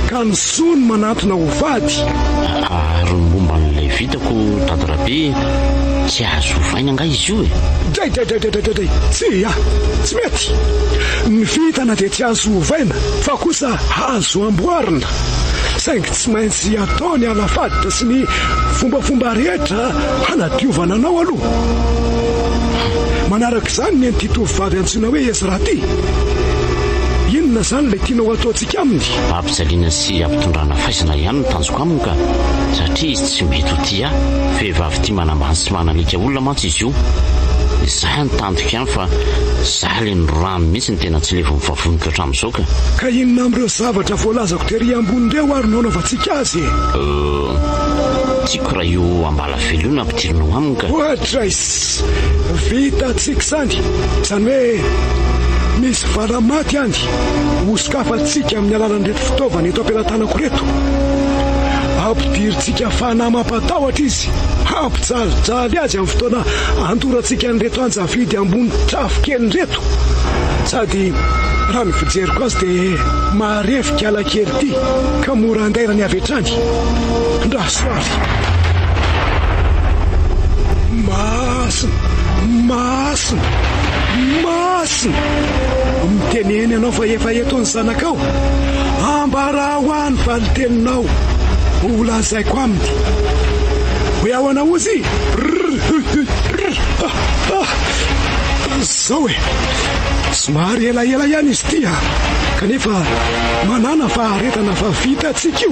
ka ny sony manatona ho vady. Ary momba n'ilay vitako dada rabe tsy azo vaina nga izy io e. Dray tsy mety. Ny vitana dia tsy azo vaina fa kosa azo amboarina, saingy tsy maintsy ataony alafaditra sy ny fombafomba rehetra hanadiovana anao aloha. manaraka izany ny an'ity tovovavy antsoina hoe Ezra ty. Inona zany ilay tianao ataontsika aminy? Ampijaliana sy ampitondrana faisana ihany no tanjoko aminy ka satria izy tsy mety ho tia vehivavy tia manambany sy mananika olona mantsy izy io. Izaho ny tandrika ihany fa izaho ilay ny rano mihitsy ny tena tsy levo mivavoniko hatramin'izao ka. Ka inona amin'ireo zavatra voalazako tery ambony ireo ary no anaovantsika azy? Tiako raha io AMBALAVELONA ampidirinao aminy ka. Ohatra izy vitatsika izany, izany hoe misy valamaty any hosokafantsika amin'ny alalan'ireto fitaovana eto ampelantanako reto. Ampidiritsika fanahy mampatahotra izy, ampijalijaly azy amin'ny fotoana andorantsika an'ireto anjavidy ambony trafo-kely reto. Sady raha ny fijeriko azy dia marefika alakely ity ka mora andairany avy hatrany. Ndrasoary masina miteneny ianao fa efa eto ny zanakao, ambara ho any valiteninao olazaiko aminy hoe ao anao izy zao e. Somary elaela ihany izy tia kanefa manana faharetana fa vita atsika io.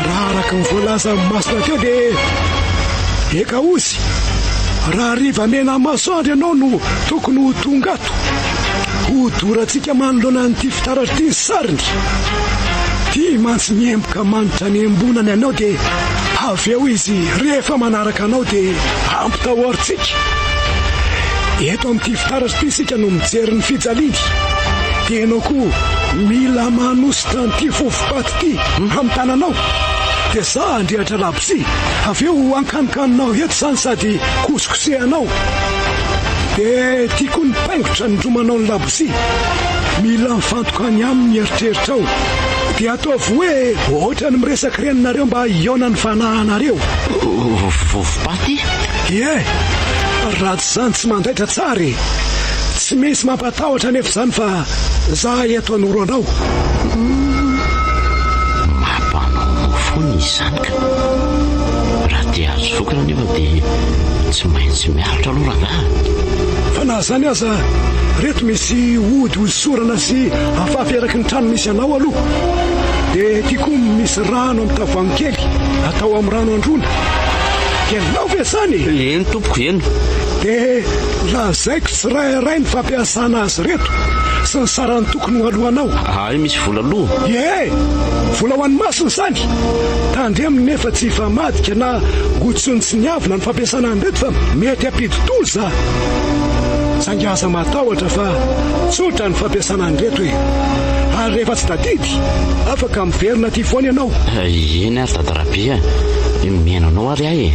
Raha araka ny voalaza masina teo dia eka ozy raha riva mena masoandro ianao no tokony ho tonga ato hodorantsika manoloana n'ity fitaratra ity ny sariny. Ty mantsy miemboka manitra ny embonany anao dia avy eo izy rehefa manaraka anao dia ampitahorintsika. Eto amin'ity fitaratra ity sika no mijery ny fijaliany dia ianao koa mila manositra n'ity fofopaty ity amin'ny tananao. Dia za andrehatra labosy avy eo ankanikaninao eto izany sady kosikosehanao. Dia tiako ny paingotra ny romanao ny labosy mila mifantoka any amin'ny eritreritra ao dia ataovy hoe ohatra ny miresaka reninareo mba hiona ny fanahanareo. Fofopaty? Ie, raha tsy zany tsy mandaitra tsara, tsy misy mampatahotra nefa izany fa za eto anoro anao. Izany ka raha dia azo vokana nefa dia tsy maintsy miaritra aloha rangaha. Fa na zany aza reto misy ody hosorana sy afafy araky ny trano misy anao aloha. Dia tiako misy rano amin'ny tavoahangy kely atao amin'ny rano androna. Kenao ve zany? Eny tompoko eny. Dia lazaiko tsy rairay ny fampiasana azy reto sy ny sarany tokony ho alohanao. Ay, misy vola aloha. Ie, vola ho an'ny masiny zany. Tandreminy nefa tsy famadika na gotsony tsy niavina ny fampiasana an'ireto fa mety ampidi-tolo za. Sangaza matahotra fa tsotra ny fampiasana an'ireto e. Ary rehefa tsy tadidy afaka miverina ty foana ianao. Eny ary dadarabe mihainanao ary ahy e.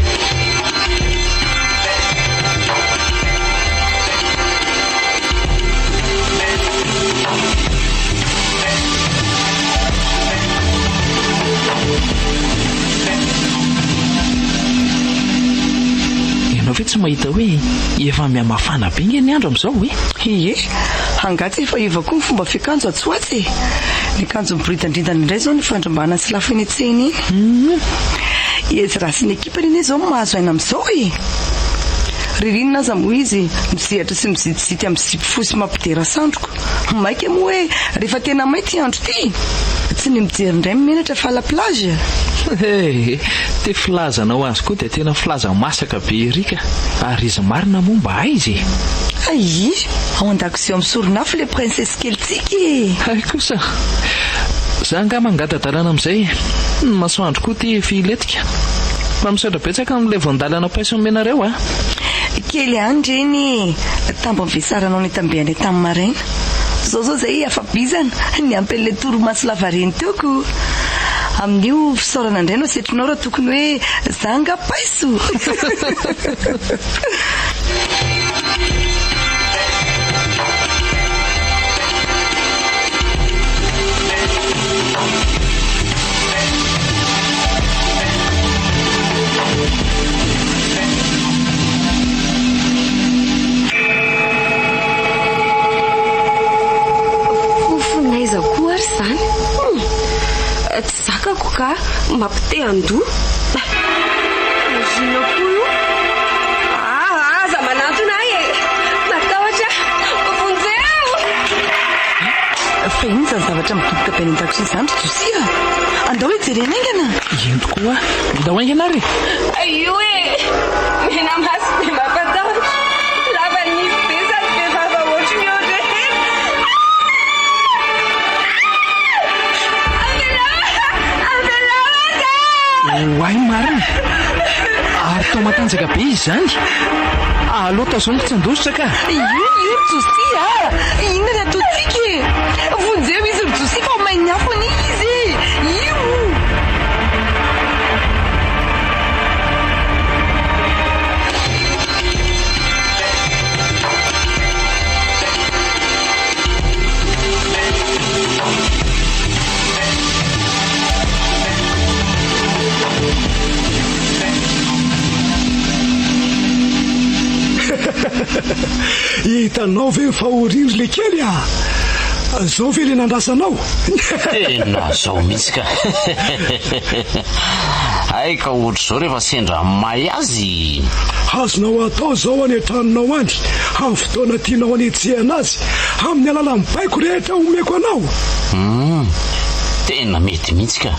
Ve tsy mahita hoe efa mihamafana be nge ny andro amin'izao hoe? Ie, hangatsy efa iva koa ny fomba fiakanjo atsoatsy. Ny kanjo miboridandrindana indray zao ny fandrombana sy lafinetseny iny. Izy raha sy ny ekipany iny zao mahazo aina amin'izao e. Ririnina aza moa izy misehatra sy mizitizity amin'ny zipifosy mampidera sandroko. Maika moa hoe rehefa tena maity andro ty tsy ny mijery indray mimenatra fa la plage. Te filazanao azy koa dia tena filaza masaka be erika ary izy marina momba ahy izy. Ai, ao an-dakozia amin'ny soronafo le princesse kelitsika e. Ay kosa za nga mangata-dalana amin'izay ny masoandro koa ty filetika fa misaotra betsaka amin'ilay voandalana paiso menareo a. Kely andreny tambo amvesaranao ny tambeany tamin'ny maraina zao zay afabizana ny ampel'le toromaso lavareny teoko. Amin'io fisaorana indray no setrinao raha tokony hoe zanga paiso. Fofonaiza koa ary zany. Tsy zakako ka mampite andoha. Zina koa io. Aza manantona ahy e. fa iny zany zavatra midoboka be any an-dakozia izany ry Josia. Andao hoe jerena aingana. Ino tokoa andao aingana ry. Io e mena masy be mampatahotra. Lava nify be sady be vava ohatry ny eo rehetra. Hoay marina ary tao matanjaka be izy zany. Aloha tazao ny fitsandositra ka. Io Josia, inona ny ataontsika e? Vonjeo izy ry Josia fa mainy afo any izy. Io hitanao ve fahoriry le kely a? Zao ve le nandrasanao? Tena zao mihitsy ka. Ay ka ohatra zao rehefa sendra may azy. Azonao atao zao any an-tranonao any amin'ny fotoana tianao anetsehana azy amin'ny alalan'ny baiko rehetra omeko anao. Tena mety mihitsy ka.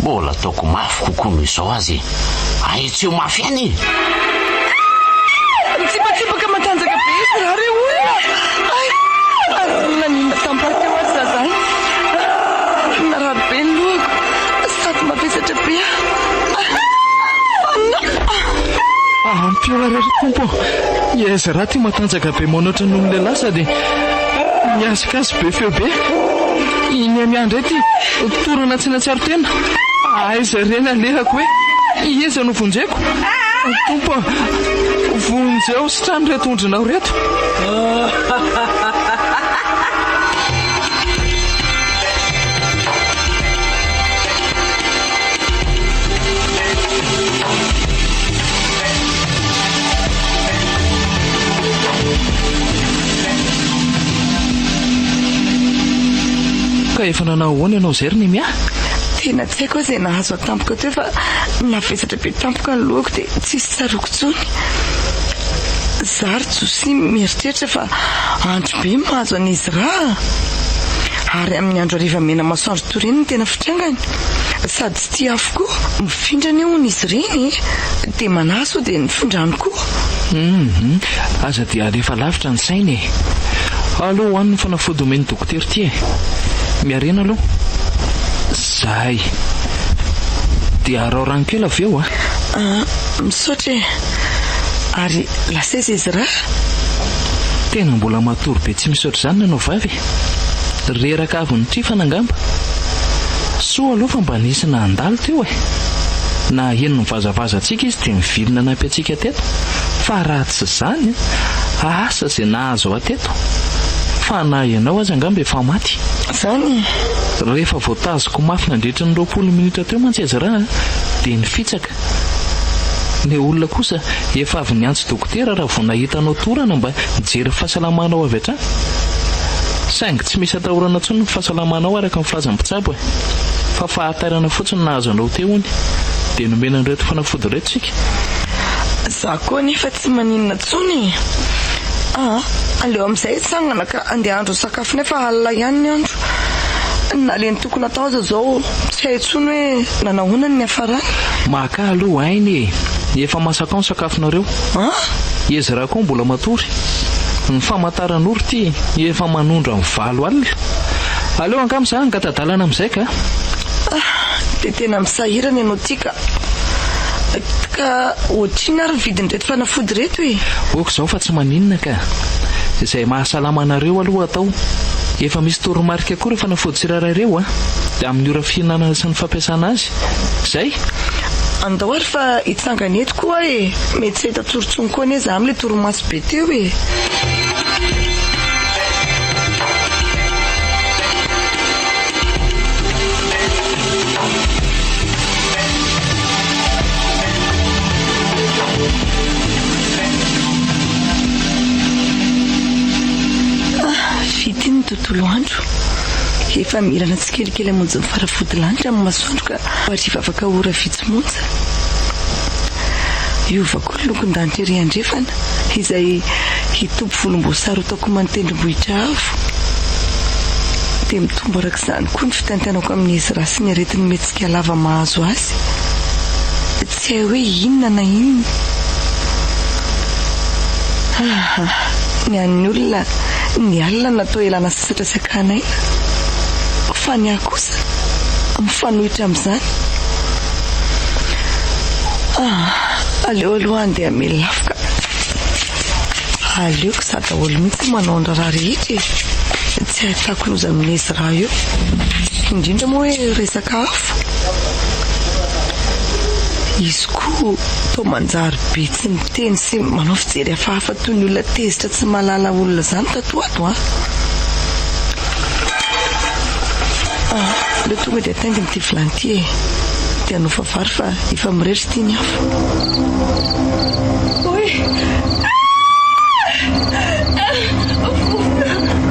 Mbola ataoko mafy kokoa noho izao azy. Ay tsy ho mafy any. Tsipatsipaka matanjaka be izy raha reo olona. Nanina tamparika ho azy zazany. Narary be ny lohako sady mavesatra be. Ampiorarary tompo. Iaiza raha ty matanjaka be manoatra noho ny lehilahy sady miasikazy be feo be. Iny amiandray ty torana tsy natsiaro tena. Aiza reny alehako hoe ieza no vonjeko. Tompo, vonjeo sy trano reto ondrinao reto. Ka efa nanao ahoana ianao zay ry Nemy? Tena tsy haiko izay nahazo atampoka teo fa navesatra be tampoka ny lohako dia tsisy tsaroko tsony. Zary Josia mieritreritra fa andro be mahazo an'izy raha. Ary amin'ny andro hariva mena masoandro toriny ny tena fitrangany. Sady tsy tia afo koa mifindrany eo n'izy ireny dia manaso dia nifindrany koa. Aza dia alefa lavitra ny sainy e. Aloha hoan'ny fanafody omeny dokotera ty e. Miarena aloha. Zay. Dia arao rano kely avy eo misaotra e. Ary laseza izy raha. Tena mbola matory be tsy misaotra zany nanao vavy. Reraka avy ny trifana angamba. Soa aloha fa mba nisy na andalo teo e. Na heno ny vazavazatsika izy dia mivilina nampy atsika teto. Fa raha tsy zany asa izay nahazo ao ateto. Fa na ianao azy angamba efa maty. Zany rehefa voatazoko mafy nandritra ny 20 minitra teo mantsy azy raha dia nifitsaka. Ny olona kosa efa avy niantso dokotera raha vao nahitanao torana mba mijery fahasalamanao avy hatrany. Saingy tsy misy atahorana intsony ny fahasalamanao araka ny filazan'ny mpitsabo e. Fa fahatarana fotsiny nahazo anao teo ony dia nomena an'ireto fanafody reto sika. za koa nefa tsy maninona tsony. Aleo amin'izay tsangana ka andeha andro sakafo nefa alina ihany ny andro. Naleny tokony atao aza zao tsy hay tsony hoe nanahoana ny hafarany. Maka aloha hainy efa masaka ny sakafonareo. Izy raha koa mbola matory. Ny famataran'oro ty efa manondra ny 7 alina. Aleo ankamsa angatadalana amin'izay ka. Dia tena misahirana ianao tika. Ka ohatriny ary vidiny reto fanafody reto e. Oka zao fa tsy maninona ka. Izay mahasalama anareo aloha atao. Efa misy toromarika koa rehefa fanafody tsirairareo dia amin'ny ora fihinanana sy ny fampiasana azy. Zay andao ary fa hitsangana eto koa e. Mety tsy hita torotsony koa anie za amin'ilay toromaso be teo e. Fitiny tontolo andro efa mirana tsikelikely amonjy ny farafody lanitra amin'ny masoandro ka ariva afaka ora vitsy monja. Iova koa ny lokon-danitra ery andrefana izay hitopo volomboasary ataoko manotendrombohitra avo. dia mitombo arak'izany koa ny fitantanako amin'izy raha sy ny aretiny metsika lava mahazo azy. Tsy hay hoe inona na inona. Ny an'ny olona ny alina natao elana sasatra sy akanaina, fa ny ahy kosa mifanohitra amin'izany. Aleo aloha andeha amelafika. Aleoko za daholo mihitsy manao ny raha rehetra e. Tsy ahitako loza amin'izy raha io, indrindra moa hoe resaka afo. Izy koa toa manjary be tsy miteny sy manao fijery hafahafa toy ny olona tezitra tsy malala olona zany tatoato. Leo tonga dia atainginy ty vilany ty e, dia anofa vary fa efa mirehitra ty ny afo.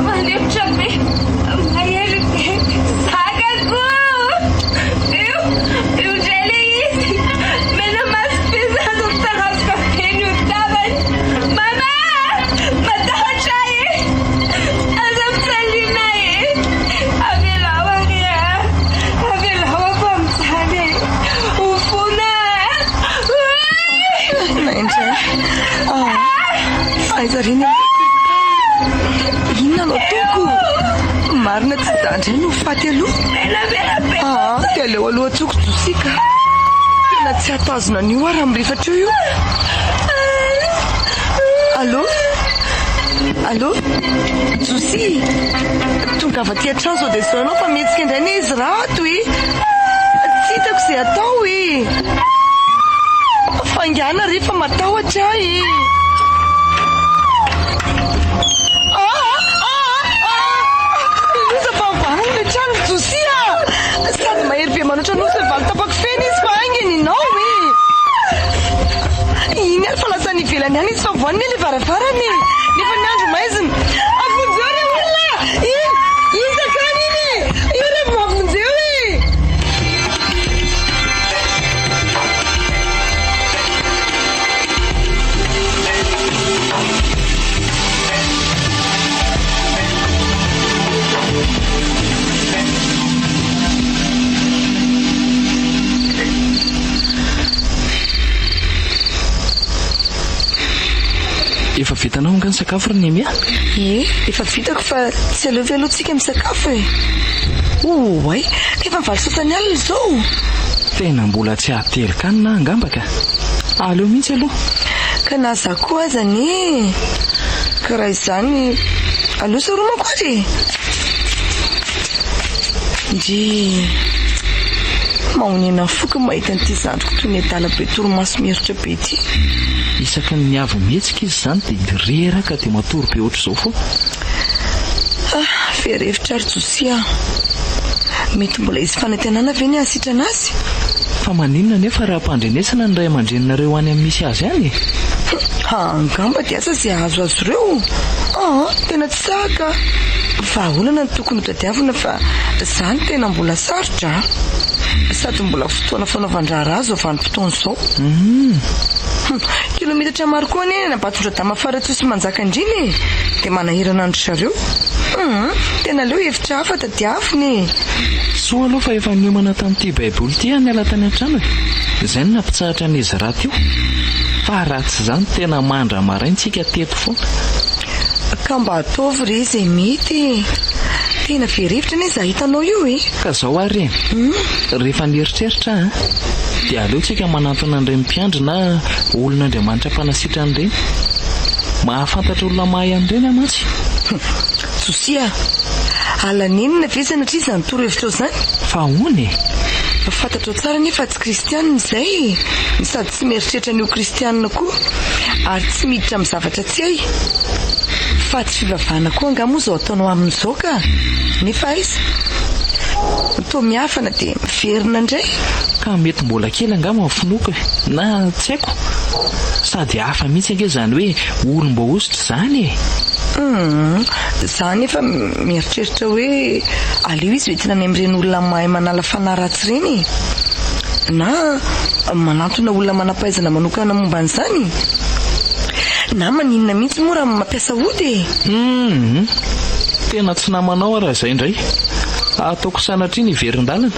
Malefitra be mahery zakako io drele izy mena masipezado tarafika feny io tavany. Mama matahotra e, aza misalina e, avelaho ako amin'izany e, ufona Naindray aizariny inona no toko marina tsy dandray no faty aloha. Dia aleo aloha tsoko josika, tena tsy hatazona an'io raha mirefatra io. Allo Josi, tonga avy aty an-trano zao dia zao anao fa mihetsika indray ny izy rato e. Tsy hitako izay atao e, fangana rehefa matahotra e. Sady mahery be manoatra nosy valy tapako fena izy fa angeny inao e. Iny ary fa lasa nivelany any izy fa voaniny ilay varavarany nefa ny andro maizina. Afonjeo re olona izakany iny io rehefa mafonjeo e. Efa vitanao nga ny sakafo ry Nemy? Efa vitako fa tsy aleo veloatsika misakafo e. Ay, efa mivaly sotany alina izao. Tena mbola tsy hatelokanina angambaka. Aleo mihitsy aloha. Ka na za koa azany ka raha izany aleo sa roma koa re. Ndry mahonena foka mahita n'ity zandriko toy ny adala be toromaso mieritra be ty. Isaky ny avy mihetsika izy zany dia reraka dia matory be ohatr'izao fo. Ferevitra ary Josia, mety mbola izy fanantenana ve ny asitrana azy? Fa maninona nefa raha mpandrenesana ny ray aman-dreninareo any amin'ny misy azy any? Angamba dia asa izay azo azy ireo. Tena tsy saka. Vahaolana ny tokony tadiavina fa izany tena mbola sarotra. Sady mbola fotoana fanaovan-draharaha azo avy fotoana izao. Kilometatra maro koa anie nabatondra dama faratso sy manjaka indriny dia manahirana andro zareo. Tena aleo hevitra hafa tadiaviny. Soa aloha fa efa niomana tamin'ity baiboly ity niala tany an-trano e. Izay no nampitsahatra an'izy raha tio. Fa raha tsy izany tena mandra maraintsika teto foana. Ka mba ataovy re izay mety. Tena ferevitra anie izaho hitanao io e. Ka zao ary rehefa nieritreritra dia aleotsika manantona an'ireny mpiandry na olona Andriamanitra mpanasitra an'ireny. Mahafantatra olona mahay an'ireny amantsy. Josia, alanenina ve sanatria izany torohevitra izany? Fa hono e. Fantatrao tsara nefa tsy kristianina izay, sady tsy mieritreritra an'io kristianina koa, ary tsy miditra amin'ny zavatra tsy hay. Fa tsy fivavahana koa angamba moa izao ataonao amin'izao ka. Nefa aiza? Toa miafana dia miverina indray. Ka mety mbola kely angamba mifinoka na tsy haiko. Sady hafa mihitsy ange izany hoe olom-baositra izany e. Za nefa mieritreritra hoe aleo izy hoentina any amin'ireny olona mahay manala fanaratsy ireny na manantona olona manam-pahaizana manokana momba an'izany, na maninona mihitsy moa raha mampiasa ody e. Tena tsy namanao raha izay indray. ataoko sanatry ny verin-dalana.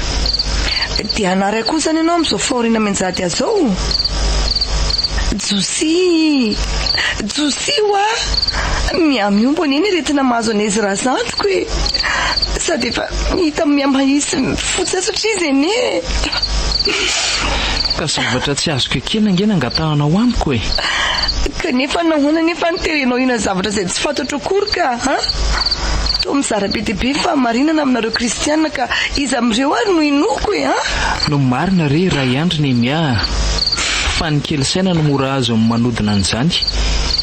Dia anaray koa zany ianao amin'izao faorina menjady azao. Josi wa miamiombo anie retina mahazo an'izy raha zantiko e. Sady efa hita miamahisy fotsy satria izy anie. Ka zavatra tsy azoko ekena angena angatahanao amiko e. Kanefa nahoana nefa niterenao ina zavatra izay tsy fantatro akory ka to mizara be dia be fa marinana aminareo kristianina ka izy amin'ireo ary no inoko e. No marina re raha iandry ny mia fa ny kely saina no mora azo amin'ny manodina an'izany.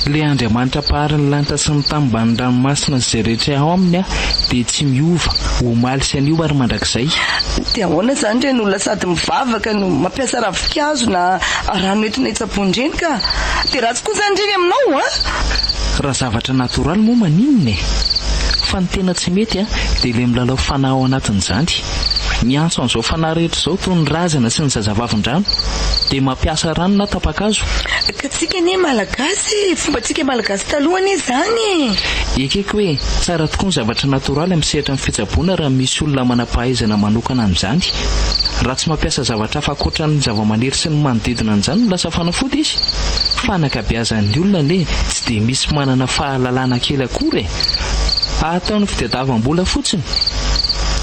Le Andriamanitra pahariny lanitra sy ny tambany ranomasina izay rehetra ao aminy dia tsy miova omaly sy anio ary mandrakizay. Dia ahoana zany re n'olona sady mivavaka no mampiasa ravin-kazo na rano entina hitsabondreny ka dia ratsy koa zany reny aminao raha zavatra natoraly moa maninona e. Fa ny tena tsy mety dia le milalao fanahy ao anatin'izany. Miantso an'izao fanahy rehetra izao toy ny razana sy ny zazavavin-drano dia mampiasa rano na tapakazo. Ka tsika ne malagasy, fombatsika malagasy talohany izany. Ekeko hoe tsara tokoa ny zavatra natoraly amin'ny sehatra ny fitsaboana raha misy olona manam-pahaizana manokana amin'izany. Raha tsy mampiasa zavatra hafa ankoatran'ny zavamaniry sy ny manodidina an'izany no lasa fanafody izy. Fanakabeazan'ny olona ne tsy dia misy manana fahalalana kely akory e. Ataony fitadiavam-bola fotsiny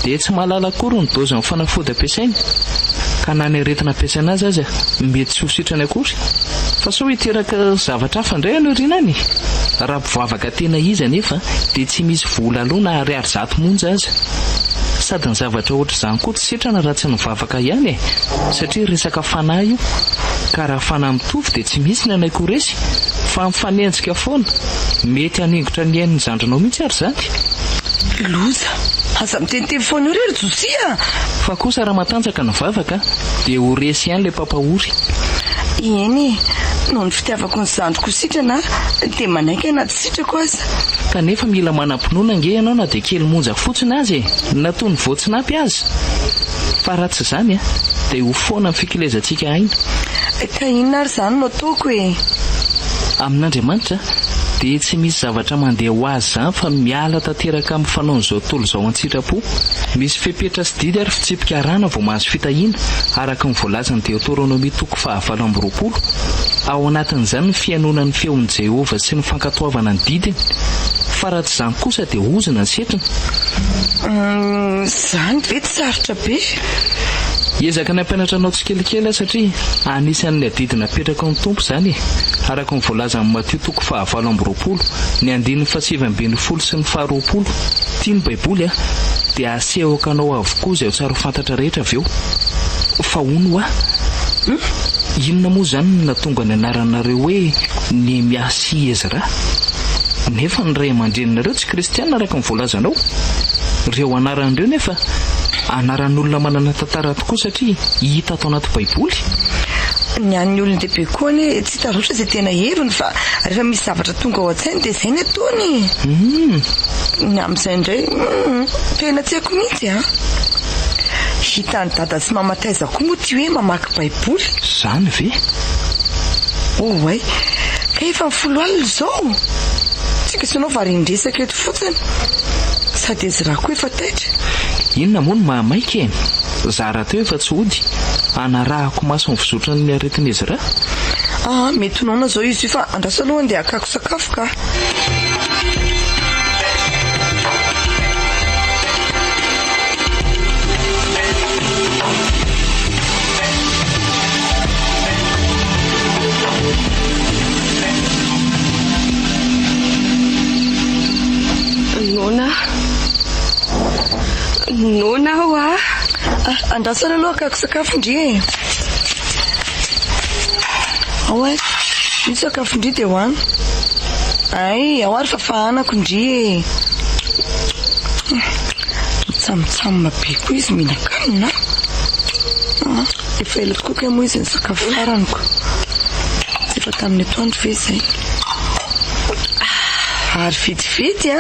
dia tsy mahalala akory ny doza amin'ny fanafody ampiasainy. Ka na ny aretina ampiasaina azy aza mety tsy ho sitrany akory. Fa sao hiteraka zavatra hafa indray ianao rinany. Raha mpivavaka tena izy anefa dia tsy misy vola aloha na ariary zato monja aza. Sady ny zavatra ohatra izany koa tsy sitrana raha tsy nivavaka ihany e. Satria resaka fanahy io. Ka raha fanahy mitovy dia tsy misy ny anaiko resy fa mifanenjika foana. Mety haningotra ny ain'ny zandranao mihitsy ary zany. Loza, aza miteniteny foana io rery Josia. Fa kosa raha matanjaka ny vavaka dia ho resy ihany le pampahory. Eny, noho ny fitiavako ny zandriko sitrana dia manaiky anaty sitrako aza. Kanefa mila manam-pinoana ange ianao na dia kely monja fotsiny azy na toy ny voatsinampy azy. Fa raha tsy izany dia ho foana amin'ny fikilezantsika aina. Ka inona ary izany no ataoko e? Amin'Andriamanitra dia tsy misy zavatra mandeha ho azy izany fa miala tanteraka amin'ny fanaon'izao tontolo izao an-tsitrapo. Misy fepetra sy didy ary fitsipika arana vao mahazo fitahiana araka ny voalazan'ny Deutéronomie 7:20. Ao anatin'izany ny fianonan'ny feon'i Jehova sy ny fankatoavana ny didiny. Fa raha tsy izany kosa dia ozina ny setrina. Izany ve tsy sarotra be? Ezaka ny ampianatra anao tsikelikely satria anisan'ny adidina petraka ny tompo izany e. Araka ny voalazan'ny Matthieu 7:20, ny 9:20 sy ny 20. Tia ny Baiboly dia asehoko anao avokoa izay tsara ho fantatra rehetra avy eo. Fa hono inona moa izany no natonga ny anaranareo hoe Niony sy Ezra? Nefa ny ray aman-drenareo tsy kristianina araka ny voalazanao. Ireo anaran'ireo nefa anaran'olona manana tantara tokoa satria hita ato anaty Baiboly. Ny an'ny olon-dehibe koa ne tsy tarotra izay tena heviny fa rehefa misy zavatra tonga ao an-tsainy dia izay ny ataony. Ny amin'izay indray tena tsy haiko mihitsy hita ny dada sy mamataiza koa moa tia hoe mamaky Baiboly. Zany ve? Oay, ka efa 10 alina izao. Tsika sy anao varindresaka eto fotsiny. Sady izy raha koa efa taitra. Inona moa no mahamaika e? Zara teo efa tsy hody. Anarahako maso ny fizotrany ny aretin'izy raha. Mety noana zao izy io fa andrasa aloha andeha hakako sakafo ka. Nona ho andrasana aloha hakako sakafo ndry. Aoe, misy sakafo ndry dia hoany. Ay, ao ary fafahanako ndry. Mitsamotsamona be koa izy mihinan-kanina. Efa ela tokoa ka moa izy ny sakafo faraniko. Tsy efa tamin'ny atoandro ve izay. Ary fitifity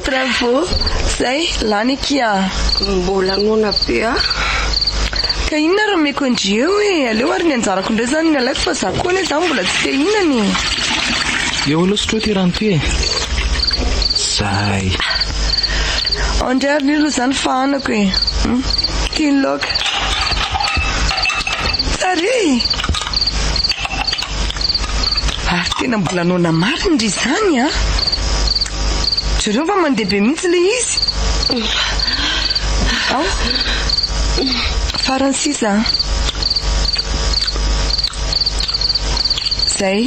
bravo. Zay, lany kia. Mbola nona be Ka inona raha meko ndry eo e. Aleo ary ny anjarako indray zany ny alaiko fa za koa ne zany mbola tsy te inany. Eo aloha sotroa ty rano ty e. Zay. andray ny aloha zany fahanako e. Tiany loka tsare ary tena mbola nona mariny ry zany a. Zareo fa mandeha be mihitsy le izy. Farany sisa zay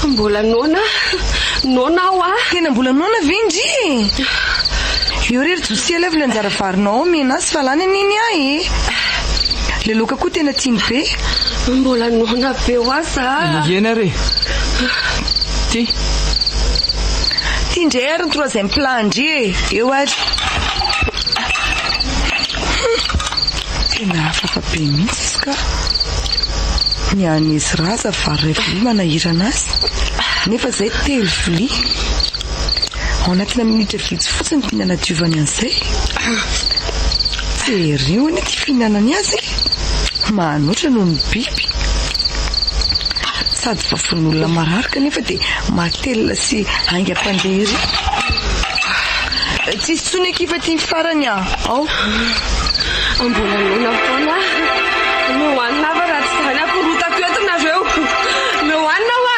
mbola nona ao a. Tena mbola nona vendry eo rery josia leva le anjara varinao menazy fa lany aniny ahy le loka koa tena tiany be. Mbola nona be ho aza. Eny are ty indray ary ny troisième plan ndry eo ary tena afaka be mihitsy izy ka nianizy raza vary ray vilia manahirana azy nefa zay telo vilia ao anatina minitra vitsy fotsiny fihinana diovany an'izay. Jereo ny ty fihinanany azy manoatra noho ny biby sady vafon'olona mararika nefa dia matelina sy aingam-pandery. Tsisy tsony ekifa tia farany ao mbola nona foana. Mehoanina fa raha tsy zany akorotako eto nareo. Mehoanina hoa.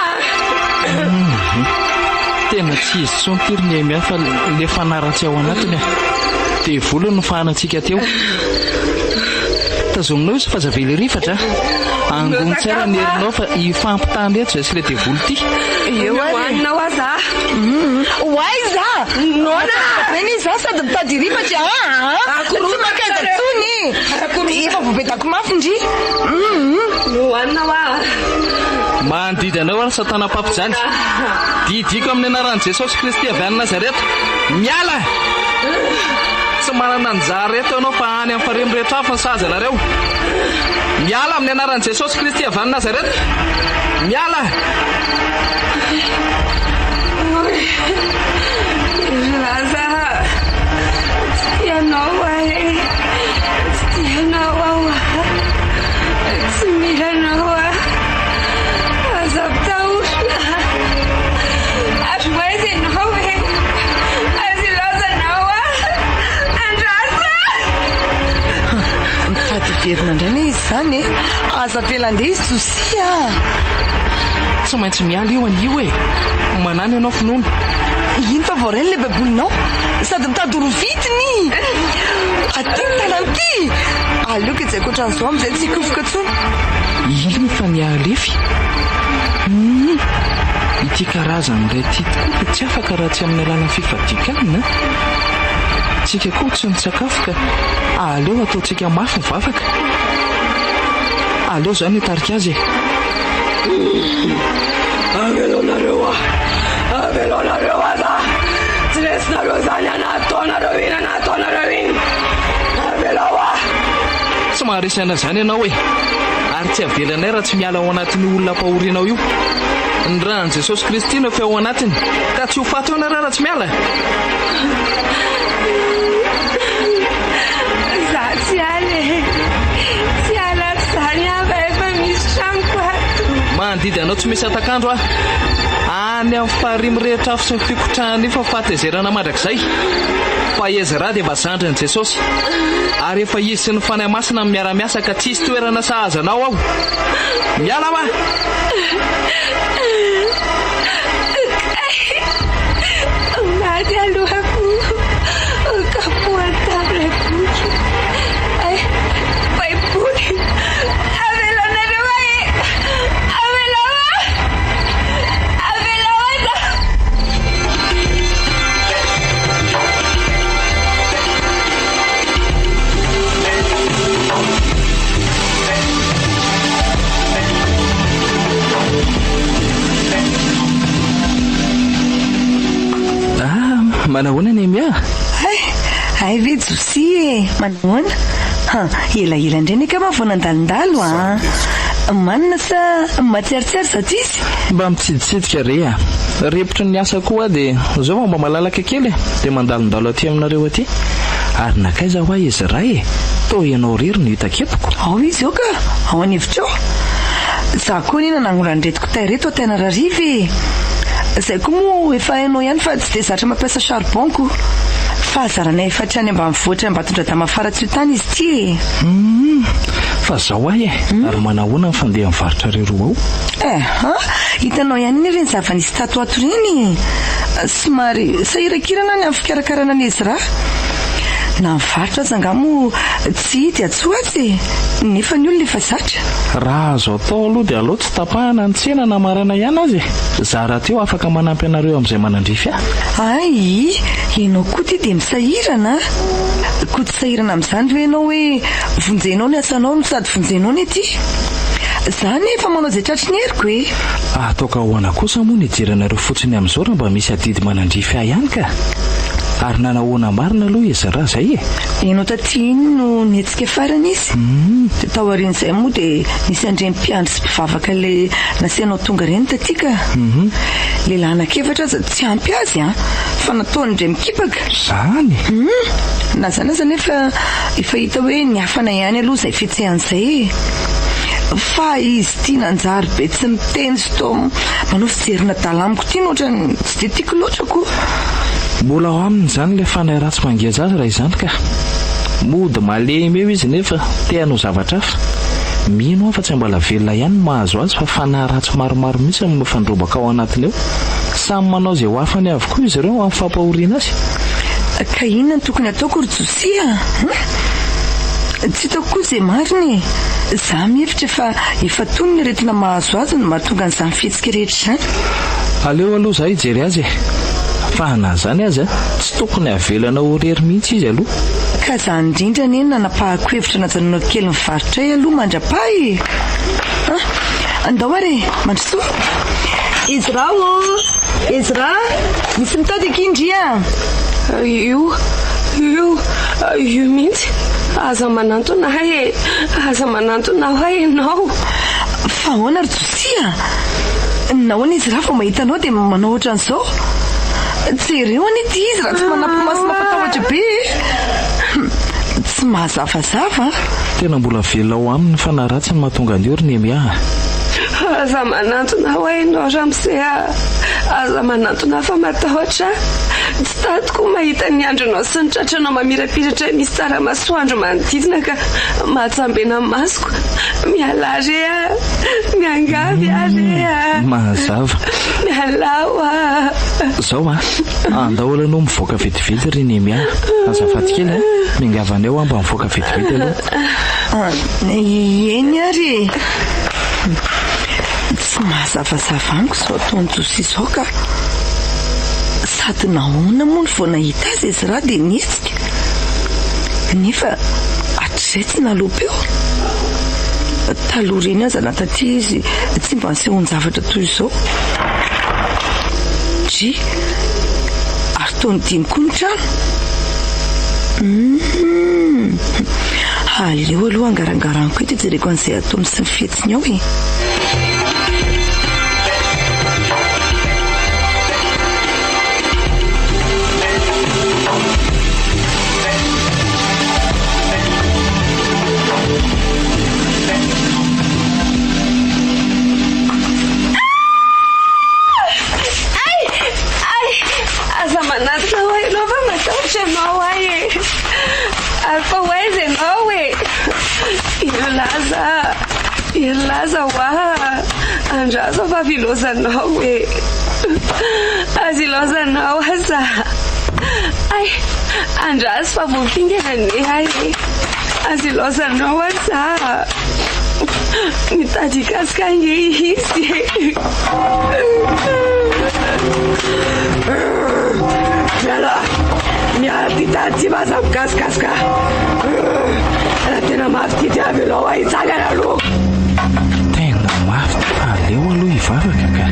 Tena tsy izy tsony tiry ny fa le fanaratsy ao anatiny dia vola no fahanantsika teo. Tazominao izy fa zavely rifatra angony tsara ny herinao fa hifampitany eto zay sy le devoly ty. Mehoanina hoa za. Hoay za nona eny za sady mitady rifatra akorotaka tsony efa vobetako mafy ndry. Mehoanina hoa. Mandidy anao ary satana papijany didiko amin'ny anaran'i Jesosy Kristy avy any Nazareta miala. Tsy manana anjara reto anao fa any amin'ny faremy rehetra hafa ny sazy anareo. Miala amin'ny anaran'i Jesosy Kristy avy any Nazareta miala. Raza Tianao ae Tianao awa tsy miranao a azabtausna ashwaizenao e azilazanao a andrasa mifativerina indray ne izy zany e azapelandeha izy tsosia tsy maintsy miala eo an'io e manany anao finoana. Ino fa voareny le babolinao sady mitady rovitiny atyny tananty aleoka izay koatran'izao amin'izay tsy hikofoka tsony. Ino fa ny alefy ity karazany ray ty tokoa tsy afaka raha tsy amin'ny alalan'ny fifadikanina. Tsika koa tsy nitsakafo ka aleo ataontsika mafy mivavaka. Aleo zany hitarika azy Avelonareo aza tsy resinareo zany anataonareo iny aveloa. Tsy maharisana zany ianao e ary tsy avelanay raha tsy miala ao anatin'ny olona mpahorinao io. Ny rahan'i Jesosy Kristy no feo anatiny ka tsy ho faty eo nareo raha tsy miala. Za tsy alako zany ava efa misy tranoko ato. Mandidy anao tsy misy atakandro any amin'ny farimy rehetra afo sy ny fikotrahany io fa fahatezerana mandrakizay fa izy raha dia bazandran'i Jesosy ary efa izy sy ny fanahy masina amin'ny miara-miasa ka tsisy toerana sahazanao ao. Miala wa Mady alohako kapoan-table boky baiboky avelonareo aveloa da manahoana ny mia ay ve josi e manahoana elaela indray ny ka mavona andalondalo manina sa matsiaritsiary sa tsisy mba mitsiditsidika re repotry ny asa koa dia zao mba malalaka kely dia mandalondalo aty aminareo aty ary nakaiza ho izy ray to ianao rery ny hitakepoko ao izy eo ka ao anevitra ao za koa nina nangorandretiko tay reto ataina rarivy Zay koa moa efa hainao ihany fa tsy dia zatra mampiasa charbonko. Fa zarana efa trany ambanivohitra mba tondrada mafaratsy io tany izy ty. Fa zao ahy ary manahoana ny fandeha mivarotra reroa ao. Hitanao ihany ny reny zava-nisy tato ato reny. Somary sahirakirana ny amin'ny fikarakarana an'izy raha. Na mivarotra azy angamo tsy hity atsoatsy nefa ny olona efa zatra. Raha azo atao aloha dia aloha tsy tapahana ny tsena na marana ihany azy. Zara teo afaka manampy anareo amin'izay manandrify Ay, ianao koa ty dia misahirana. Koa tsy sahirana amin'izany ve ianao hoe vonjenao ny asanao no sady vonjenao ny ety. Zany efa manao izay tratry ny heriko e. Ataoka hoana kosa moa ny hijeranareo fotsiny amin'izao raha mba misy adidy manandrify ihany ka. Ary nanahoana marina aloha izy raha zay e. Ianao taty iny no nihetsika farana izy. Dia tao aorian'izay moa dia nisy andreny mpiandry sy mpivavaka le nasianao tonga reny taty ka. Lehilahy anankiefatra aza tsy ampy azy fa nataony indray mikipaka. Zany? Na zany aza nefa efa hita hoe niafana ihany aloha izay fihetsehany izay fa izy tia nanjary be tsy miteny sy tao manao fijerina dalamiko tia nohatra tsy dia tiako loatra koa. Mbola ao aminy zany le fanahy ratsy mangeja azy raha izany ka. Mody malemy eo izy nefa te hanao zavatra hafa. Mino aho fa tsy mbala velona ihany mahazo azy fa fanahy ratsy maromaro mihitsy amin'ny mifandrobaka ao anatiny eo. Samy manao izay ho afany avokoa izy ireo amin'ny fampahoriana azy. Ka inona no tokony ataoko ry Josia? Tsy hitako koa izay mariny. Za mihevitra efa tony ny aretina mahazo azy no mahatonga an'izany fihetsika rehetra izany. Aleo aloha za hijery azy fa na zany azy tsy tokony havelana horery mihitsy izy aloha. Ka za indrindra neny nanapahako hevitra najanona kely mivarotra aloha mandrapahy. Andao ary mandrosoa. Ezra Ezra, misy mitady akindria. Io mihitsy. Aza manantona ahy ianao. Fa ahoana ry Josia? Nahoana izy raha vao mahita anao dia manao ohatran'izao? Jereo any ity izy raha tsy manampy maso mampatahotra be. Tsy mahazavazava. Tena mbola velona ao aminy fa na ratsy ny mahatonga an'io ry Nemiah. Aza manantona ho ianao ramose. Aza manantona fa matahotra. Tsy tatiko mahita ny andronao sy ny tratranao mamirapiratra misy tsara masoandro manodidina ka mahatsambena masoko. Mialare miangavy are. Mazava. Mialao Zao andao anao mivoaka vetivety ry Nemiah. Azafady kely miangavana eo mba mivoaka vetivety aloha. Eny ary. Tsy mahazavazava amiko izao ataony Josia izao ka. Sady nahoana moa ny vao nahita azy izy raha dia nihetsika. Nefa hatrizay tsy nalopa eo. Taloha reny aza na taty izy tsy mba nisehony zavatra toy izao. Ary taony dimy koa ny trano. Aleo aloha angarangaraniko eto jereko an'izay ataony sy ny fihetsiny ao e. Ilaza wa andrazo fa vilozanao e. Azilozanao aza. Ai, andrazo fa vopingana ne ai. Azilozanao aza. Mitady kaskange izy. Yala. Miatitati baza kaskaska. Tena mafy ty avy aloha hitsangana aloha. Tena mafy aleo aloha hivavaka ka.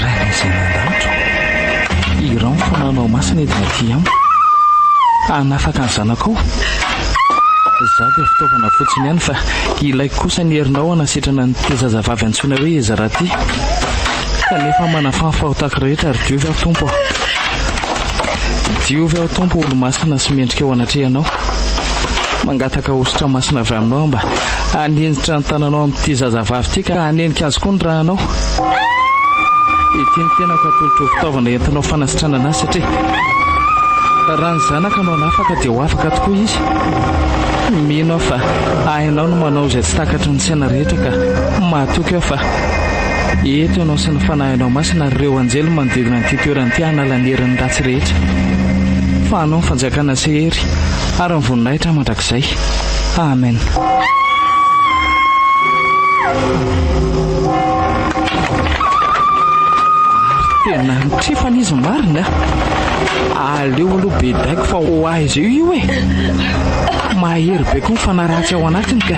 Raha izay nandatro irao fonanao masina edina ty amiko. Anafaka ny zanakao. Za dia fitaovana fotsiny ihany fa ilay kosa ny herinao anasitrana ny tezazavavy antsoina hoe Ezra ty. Kanefa manafahafahotako rehetra ry diovy aho tompo. Diovy aho tompo olo masina sy mendrika ao anatrehanao. Mangataka ositra masina avy aminao mba hanenjitra ny tananao amin'ity zazavavy ty ka hanenika azy koa ny rahanao. etiany tenako atolotro fitaovana entinao fanasitrana anazy satria raha ny zanaka anao nafaka dia ho afaka tokoa izy. Mino fa hainao no manao izay tsy takatry ny saina rehetra ka mahatoky aho fa eto ianao sy ny fanahinao masina ireo anjely manodidina nyity toeranyity hanalaneran'ny ratsy rehetra. Fa anao ny fanjakana sehery ary ny voninahitra mandrakizay. Amen. Tena nitrefana izy marina. Aleo aloha be daiko fa ho aiza io e. Mahery be koa ny fanaratsy ao anatiny ka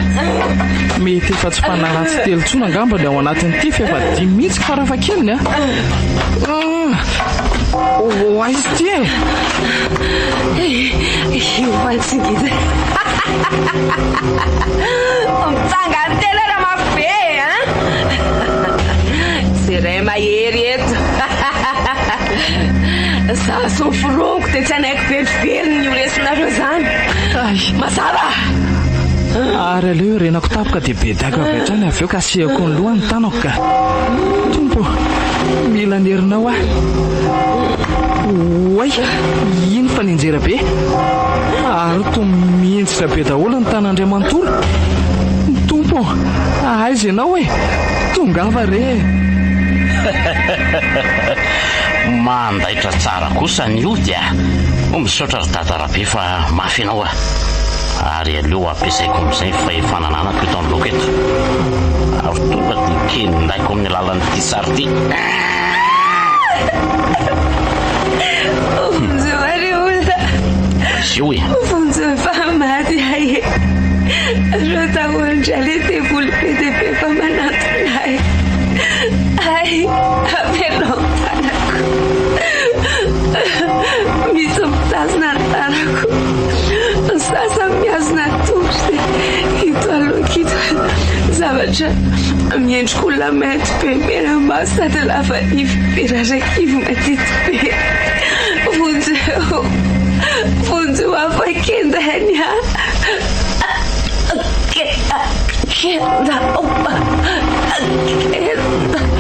mety efa tsy fanaratsy telo tsona angambany ao anatin'ity fa efa 10 mihitsy farafakeliny a. Ho aiza ty e. Io fantsingita. Mitsangany tena raha mafy be zay mahery eto. Za son foronko dia tsy anaiky velively ny oresinareo zany. Mazava ary aleo renako tapoka dia be daga avy hatrany avy eo ka asiako ny lohany tanako ka tompo mila nerinao ah. Oay ino fa ninjera be ary to mientsitra be daholo ny tanandriamantolo. Tompo aiza ianao e tongava re. Mandaitra tsara kosa ny ody misaotra ry dadarabe fa mafy ianao ary aleo ampiasaiko amin'izay fahefanananako eto amin'ny loko eto ary tonga dia kenindaiko amin'ny alalan'ity sary ity. Zio e vonjeo famaty ahe reo tahoandrale tevolopedebe fa manatolay ay avelao tanako misy mitazona ny tanako sasa miazona tongotry dia ito aloka ito zavatra miendriko olona mainty be meramaso sady lafa ivy be rarakivo matity be vonjeo afakendany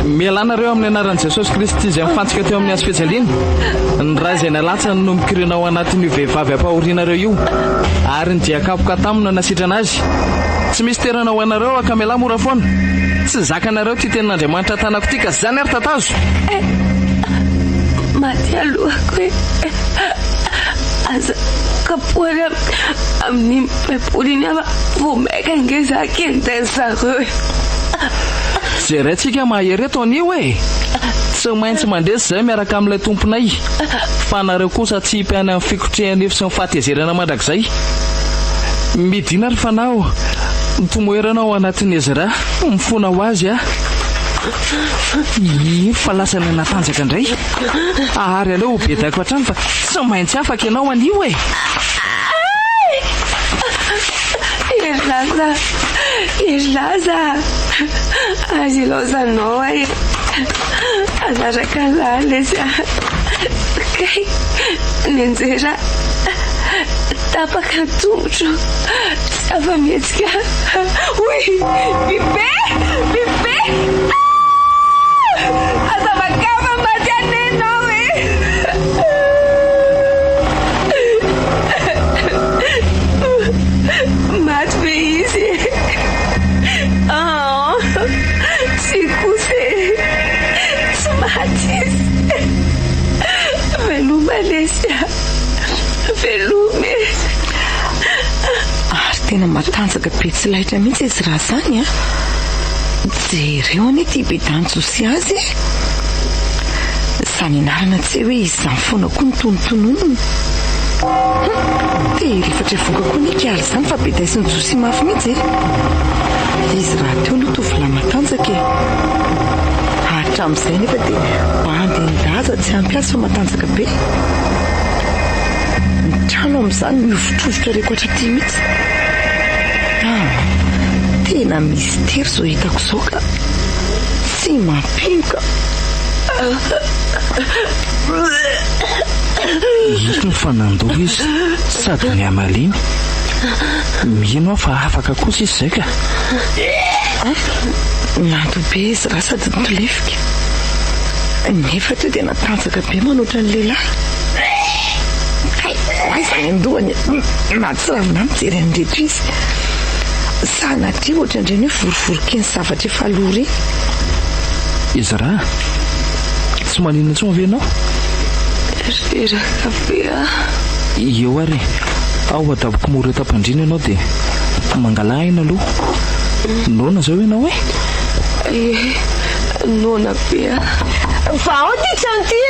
mialanareo amin'ny anaran'i Jesosy Kristy izay mifantsika teo amin'ny azo fijaliana. Ny raha izay nalatsany no mikirenao anatin'io vehivavy ampahorianareo io ary ny diakapoka tamina nasitrana azy. Tsy misy terana ho anareo akamela mora foana. Tsy zakanareo ty tenin'Andriamanitra tanako ty ka zany ary tatazo. Maty alohako hoe aza kapohany amin'ny pepoliny afa vomaika ingeza kendeny zareo. Zay raintsika mahery eto anio e tsy maintsy mandresy zay miaraka amin'ilay tomponay fa nareo kosa tsy hipiany amin'ny fikotrehana efo sy ny fahatezerana mandrakizay. Midina ry fanao mitomoeranao anatin'ny Ezra mifona ho azy fa lasa ny natanjaka indray ary aleo be daiko hatrany fa tsy maintsy afaka ianao anio e. Laza azy ilozanao ay azaraka lalezy kay nenjera tapaka tongotro tsy afa mihetsika. Ui bibe azavakava maty anenao e. Maty be izy tsy kose tsy maty izy veloma lesy velomy ary tena matanjaka be tsy laitra mihitsy izy raha zany jereo anie ty be danjosy azy zany anarana tsy hoe izy zany foana koa ny tonotononony dia rifatra voka koa nika ary zany fa be daisiny josy mafy mihitsy izy raha teo aloha tovila matanjaka hatramin'izay nefa dia bandy ndaza tsy ampiazy fa matanjaka be ny trano amin'izany miovotrovotra rehekoatra ty mihitsy. Tena mystera zao hitako zao ka tsy mampinoka. Ito ny fanandoha izy sady ny amaliny mino fa afaka kosa izy zay ka nando be izy raha sady nitolefika nefa teo dia natanjaka be manoatra ny lehilahy. Aizany andohany mahatsiravina mijery an'reto izy. Sa natria ohatra indreny hoe vorovorokeny zavatra efa aloha reny. Izy raha tsy manina intsony ve ianao? Reraka be eo ary ao adaboko mora tapandrina ianao dia mangala aina aloha. Nona zao ianao nona be va ao ty tranty,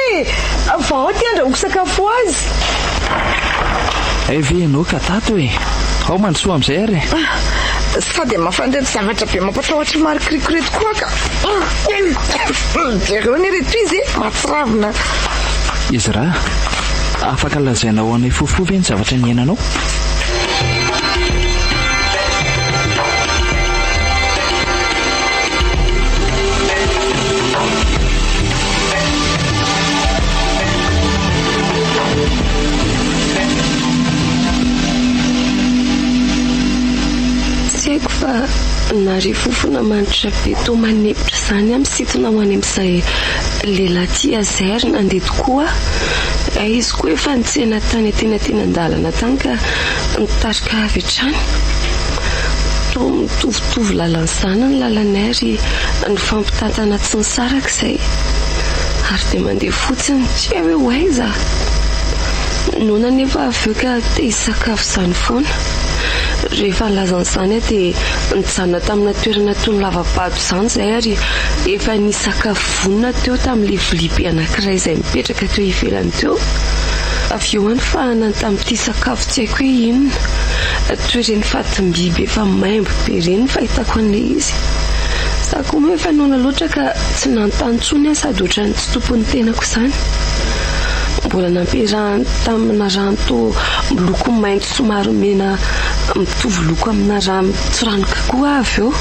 va ao ty andrahoako sakafo azy. Ve ianao ka tato ao mandrosoa amin'izay ary. Sady mafandreto zavatra be mampatahotra maro kirikoreto koa ka. Jereo ny reto izy mahatsiravina. Izy raha afaka lazainao anay fofo ve ny zavatra ny iainanao? Tsy haiko fa nare fofona manitra be to manepitra zany amin'ny sitona ho any amin'izay lehilahy ty azery nandeha tokoa. Izy koa efa nitsena tany tena andalana tany ka nitarika avy hatrany. To mitovitovy lalan'izany ny lalana ary ny fampitantana tsy ny saraka izay. Ary dia mandeha fotsiny tsy hoe hoaiza. Nona nefa avy eo ka te hisakafo izany foana. Rehefa nilazan'izany dia nijanona tamina toerana toy ny lavabato izany izay ary efa nisakafo vonona teo tamin'ilay vilia be anankiray izay mipetraka teo ivelany teo. Avy eo any fa nantamin'ity sakafo tsy haiko hoe inona. Toerany fatim-biby efa maimbo be ireny fahitako an'ilay izy. Za koa moa efa nona loatra ka tsy nanontany intsony sady ohatran'ny tsy tompony tenako izany. Mbola nampiarahany tamina rano to miloko mainty somary mena mitovy loko amina rano tsiranoka koa avy eo.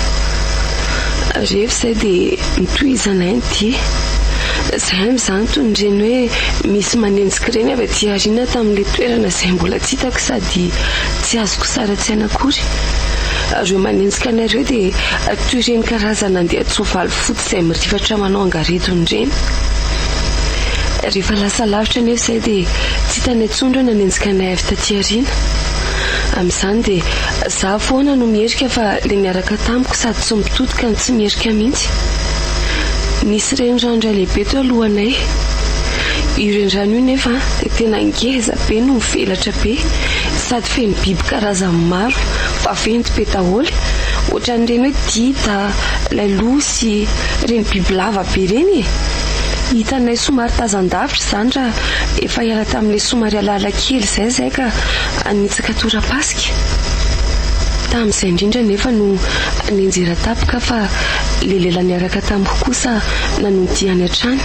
Rehefa izay dia nitohizana ity. Izay amin'izany toy nireny hoe misy manenjika ireny avy aty aoriana tamin'ilay toerana izay mbola tsy hitako sady tsy azoko sara tsaina akory. Ireo manenjika anareo dia toy ireny karazana andeha tsoavaly fotsy izay mirifatra manao angaretony ireny. Rehefa lasa lavitra nefa izay dia tsy hitany intsony ireo nanenjika anay avy taty aoriana. Amin'izany dia za foana no mierika fa ilay niaraka tamiko sady tsy mitodika ny tsy mierika mihitsy. Nisy renirano iray lehibe teo alohanay. Io renirano io nefa dia tena ngeza be no mivelatra be sady feno biby karazany maro vaventy be daholo. Ohatran'ireny hoe dita, lailosy, ireny biby lava be ireny. Hitanay somary tazan-davitra izany raha efa hiala tamin'ilay somary alala kely izay ka anitsaka tora-pasika. Tamin'izay indrindra nefa no nenjera tapika fa ilay lehilahy niaraka tamiko kosa nanodiany hatrany.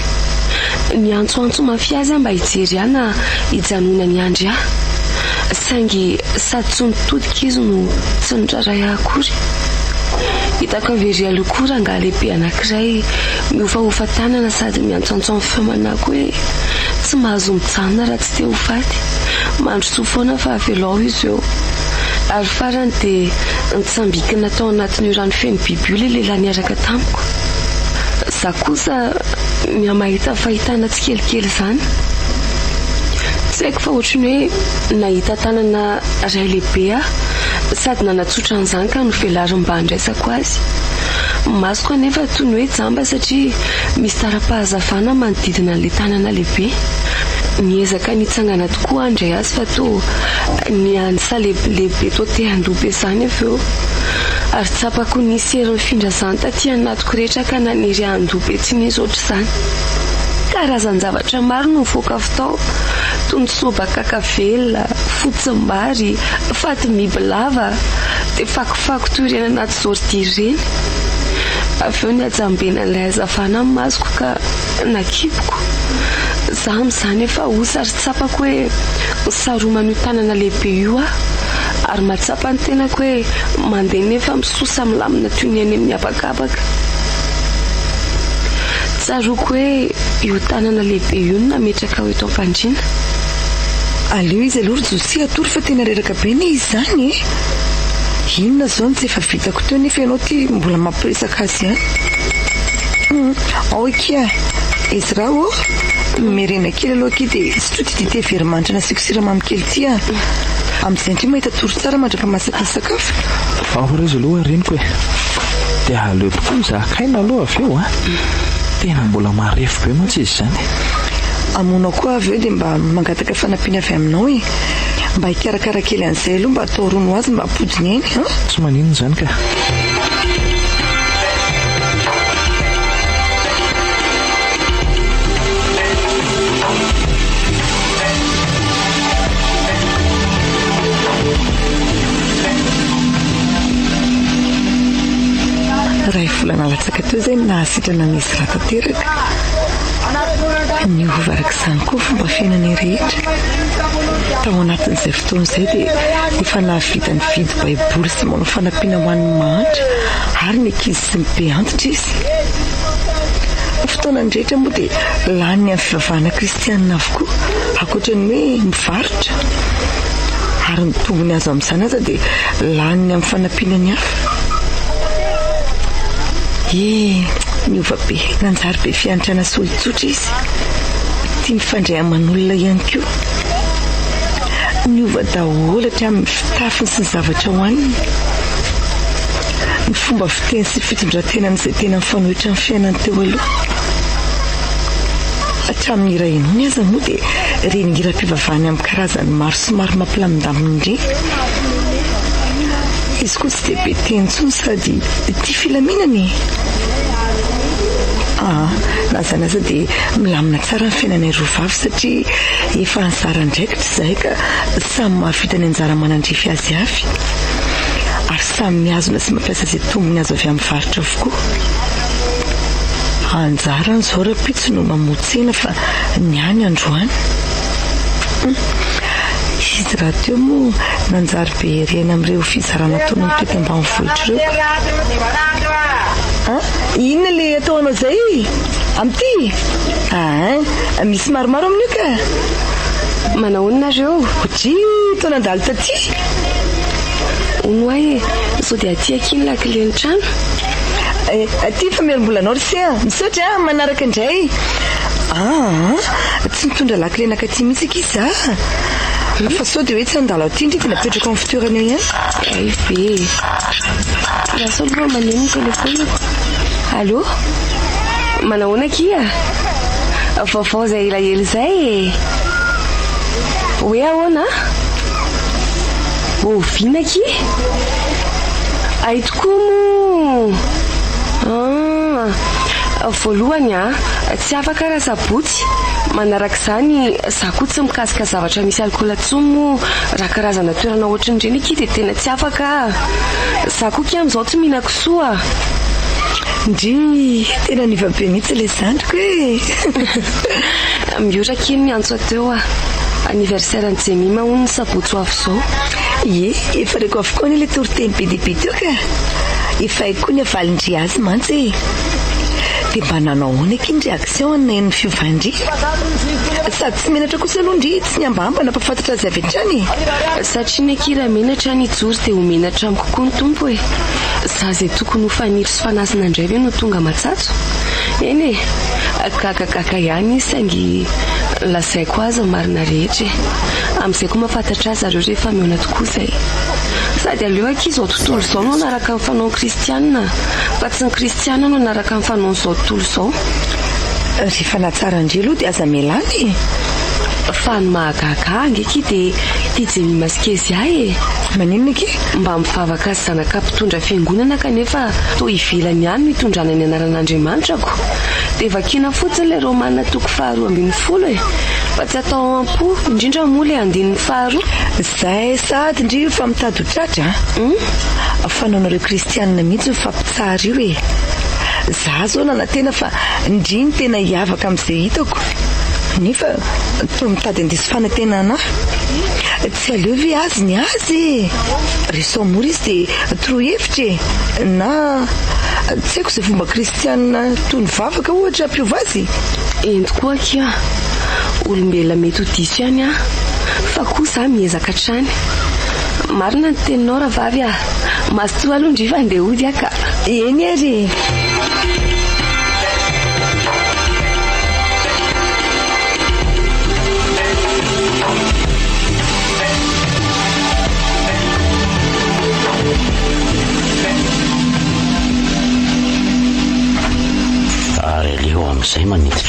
Niantsoantso mafia azy mba hijery ahy na hijanona ny andry ahy. Saingy sady tsy nitodika izy no tsy niraray ahy akory. Hitako avery aloha koa rangahy lehibe anankiray miofahofa tanana sady miantsoantso amin'ny femanako hoe tsy mahazo mijanona raha tsy te ho faty. Mandrosoa foana fa avelao izy eo. Ary farany dia nitsambikina tao anatin'io rano feno biby io ilay lehilahy niaraka tamiko. Za kosa mihamahita fahitana tsy kelikely izany. Tsy haiko fa ohatrany hoe nahita tanana iray lehibe aho sady nanatsotra an'izany ka novelariny mba handraisako azy. Masoko anefa toy ny hoe jamba satria misy tara-pahazavana manodidina an'ilay tanana lehibe. Niezaka nitsangana tokoa andray azy fa to nianisa lehibe to te handobe izany avy eo. Ary tsapako nisy hery mifindra izany taty anatiko rehetra ka naniry handobe tsy nisy ohatr'izany. Karazan-javatra maro no mivoaka avy tao toy ny sobakaka velona, fotsimbary, faty-miby lava dia fakofako toy ireny anaty zordiry ireny. Avy eo niajambena ilay hazavana amin'ny masoko ka nakipoko. Za amin'izany efa osy ary tsapako hoe saromana io tanana lehibe io aho ary mahatsapa ny tenako hoe mandeha nefa misosa milamina toy ny any amin'ny habakabaka. Tsaroko hoe io tanana lehibe io no nametraka ho eto am-pandriana. Aleo izy aloha josia atory fa tena reraka be ny izy zany Inona zao ny tsy efa vitako teo nefa ianao ty mbola mampiresaka azy ihany. Ao ikia izy raha o mirena kely aloha aky dia sy tro dite verymanitra na siko siramamy kely ty a amin'izay ndray mahita toro tsara mandraka masaka ny sakafo vahora izy aloha reniko e dia aleo tokoa zakaina aloha avy eo a tena mbola marefo be mantsy izy zany amonao koa avy eo dia mba mangataka fanampiana avy aminao e mba hikarakara kely an'izay aloha mba atao rono azy mba apodiny eny a tsy maninona zany ka raha volana latsaka teo zay nahasitrana n'izy raha tanteraka niova araka izany koa fomba fiainana rehetra tao anatin'izay fotoan'izay dia efa nahavita ny vidy baiboly sy manao fanampiana ho an'ny mahantra ary ny ankizy sy ny be antitra izy fotoana ny rehetra moa dia lany amin'ny fivavahana kristianina avokoa ankoatra ny hoe mivarotra ary ny tombony azo amin'izany aza dia lany amin'ny fanampiana ny hafa niova be nanjary be fiantrana sy olotsotra izy tia mifandray aman'olona ihany koa niova daholo hatramin'ny fitafiny sy ny zavatra hohaniny ny fomba fiteny sy fitondrantenan'izay tena mifanohitra amin'ny fiainany teo aloha hatramin'ny hira Enony aza moa dia reny hira-pivavahany amin'ny karazany maro sy maro mampilamindaminy ireny izy koa tsy dia be tentsony sady tia filaminany na zany aza dia milamina tsara ny fiainana roa vavy satria efa anjara ndraikitra izahay ka samy mahavita ny anjara manandrefy azy avy ary samy miazona sy mampiasa izay tombony azo avy amin'ny varotra avokoa anjara n'izao rapitsy no mamotsena fa niany androany izy raha teo moa nanjary be riana amin'ireo fizarana ataony mitoety ambany vohitra ireo inona le ataonao zay amin'ity misy maromaro amin'io ka manaonareo oji tao nandalo taty ono ahe sao dia aty akiny lakile ny trano aty fa miarombolanao rysy misaotra manaraka indray tsy mitondra lakile nakaty mihitsy aky izy fa sao dia hoe tsy andalo aty indray tena petraka amin'ny fitoerana eo ihany be lasa aloha maneno ny telefoniko allo manahoana kia vaovao zay ilahely zay hoe ahoana vina ki ay tokoa mo voalohany tsy afaka raha sabotsy manaraka izany za koa tsy mikasika zavatra misy alcool atsony mo raha karazana toerana ohatran'ireny aky dia tena tsy afaka za koa kia amin'izao tsy mihinan-kisoa ndry tena niva be mihitsy ilay zandriko e miora kely miantso ateo anniversaire ny jemima hono ny sabotsy ho avy izao efa reko avokoa ny ilay toroteny be dia be teo ka efa haiko koa ny avalindry azy mantsy dia mba nanao hoana aky ny réaction anay ny fiovandry sady tsy menatra kosa aloha ndry tsy ny ambamba nampafantatra azy avy hatrany satria ny aky raha menatra ny ijory dia ho menatra amin'ny kokoa ny tompo e za izay tokony ho faniry sy fanasina indray ve no tonga matsatso eny e kakakaka ihany saingy lasaiko azy marina rehetra e amin'izay koa mahafantatra azy zareo rehefa miona tokoa izay sady aleo aky izao tontolo izao no anaraka amin'ny fanao kristianina fa tsy ny kristianina no anaraka amin'ny fanao izao tontolo izao rehefa natsara indray aloha dia aza melany fa ny mahagaga angeky dia jemima sikezy ahy e maninona aky mba mivavaka azy zanaka mpitondra fiangonana kanefa toa ivelany ihany mitondrana ny anaran'Andriamanitra dia vakina fotsiny ilay romanina toko 2:12 e fa tsy atao ampo indrindra moa ilay 2:2 zay sady ndry fa mitady ho tratra fanaonareo kristianina mihitsy mifampitsara io e za zao nanantena fa ndry ny tena hiavaka amin'izay hitako nefa to mitady andisy fanantenana tsy aleo ve azy ny azy resao mora izy dia torohevitra e na tsy haiko izay fomba kristianina toy ny vavaka ohatra ampiova azy entikoa akia olombelona mety ho diso ihany fa koa za miezaka trany marina ny teninao raha vavy masotoa aloha ndry fa andeha ody aka eny ary